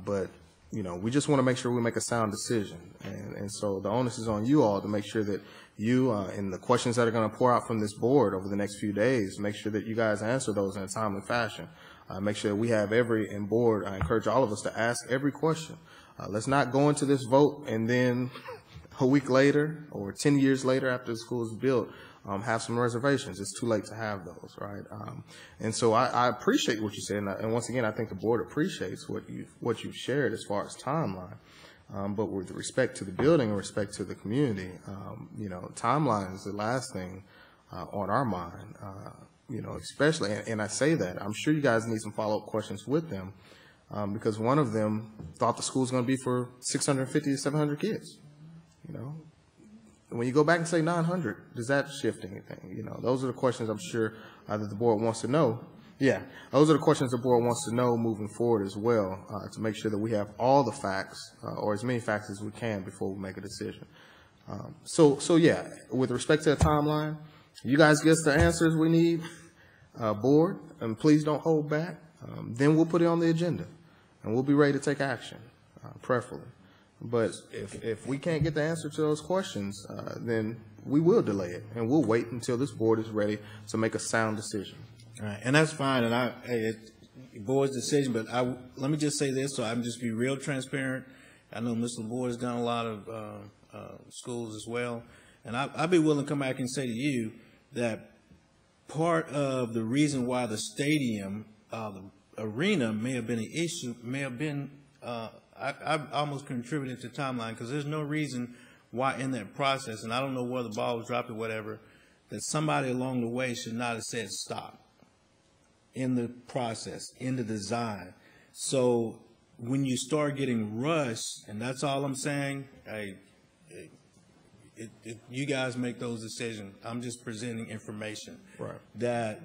But we just want to make sure we make a sound decision. And so the onus is on you all to make sure that you, and the questions that are going to pour out from this board over the next few days, make sure that you guys answer those in a timely fashion. Make sure that we have and board, I encourage all of us to ask every question. Let's not go into this vote and then a week later or 10 years later after the school is built, have some reservations. It's too late to have those, right? And so I appreciate what you said, and once again, I think the board appreciates what you've shared as far as timeline. But with respect to the building and respect to the community, timeline is the last thing on our mind, especially, and I say that, I'm sure you guys need some follow-up questions with them, because one of them thought the school was going to be for 650 to 700 kids, When you go back and say 900, does that shift anything? Those are the questions I'm sure that the board wants to know. Yeah, those are the questions the board wants to know moving forward as well, to make sure that we have all the facts, or as many facts as we can before we make a decision. So yeah, with respect to the timeline, you guys get us the answers we need, board, and please don't hold back. Then we'll put it on the agenda, and we'll be ready to take action, preferably. But if we can't get the answer to those questions, then we will delay it, and we'll wait until this board is ready to make a sound decision. All right, and that's fine, and it's board's decision, but let me just say this, so I'm just be real transparent. I know Mr. LaVoy has done a lot of schools as well, and I'd be willing to come back and say to you that part of the reason why the stadium, the arena may have been an issue, may have been, I almost contributed to timeline, because there's no reason why in that process, and I don't know where the ball was dropped or whatever, that somebody along the way should not have said stop in the process, in the design. So when you start getting rushed, and that's all I'm saying, you guys make those decisions. I'm just presenting information. Right. That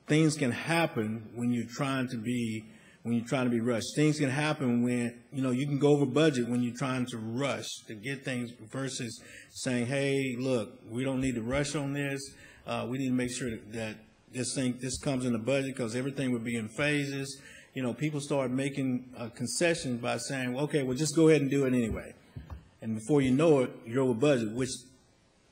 things can happen when you're trying to be rushed. Things can happen when, you can go over budget when you're trying to rush to get things versus saying, hey, look, we don't need to rush on this. We need to make sure that this comes in the budget, because everything would be in phases. People start making concessions by saying, well, okay, well, just go ahead and do it anyway. And before you know it, you're over budget,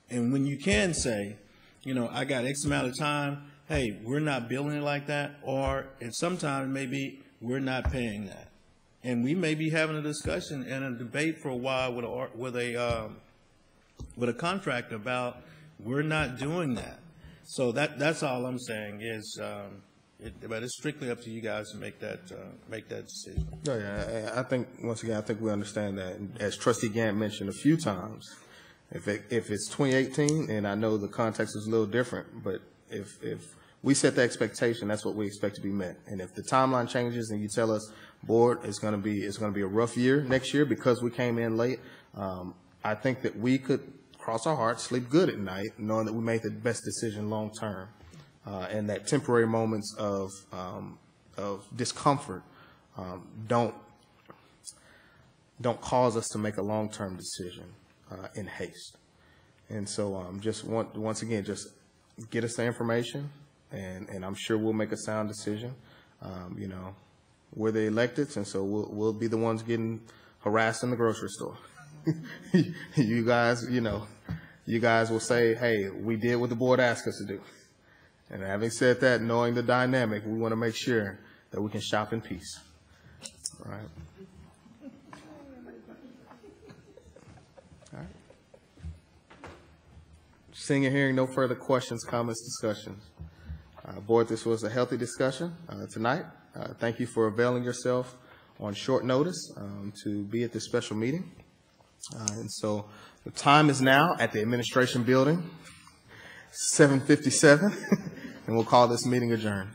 and when you can say, I got X amount of time, hey, we're not billing it like that, or sometimes maybe we're not paying that. And we may be having a discussion and a debate for a while with a contractor about we're not doing that. So that's all I'm saying is, but it's strictly up to you guys to make that decision. Oh, yeah, I think once again, I think we understand that. As Trustee Gant mentioned a few times, if it's 2018, and I know the context is a little different, but if we set the expectation, that's what we expect to be met. And if the timeline changes and you tell us, board, it's going to be a rough year next year because we came in late, I think that we could cross our hearts, sleep good at night, knowing that we made the best decision long term, and that temporary moments of discomfort don't cause us to make a long term decision in haste. And so once again, just get us the information, and I'm sure we'll make a sound decision. We're the electeds, and so we'll be the ones getting harassed in the grocery store. You guys will say, hey, we did what the board asked us to do. And having said that, knowing the dynamic, we want to make sure that we can shop in peace. All right. All right. Seeing and hearing no further questions, comments, discussions. Board, this was a healthy discussion tonight. Thank you for availing yourself on short notice to be at this special meeting. And so the time is now at the administration building 7:57, and we'll call this meeting adjourned.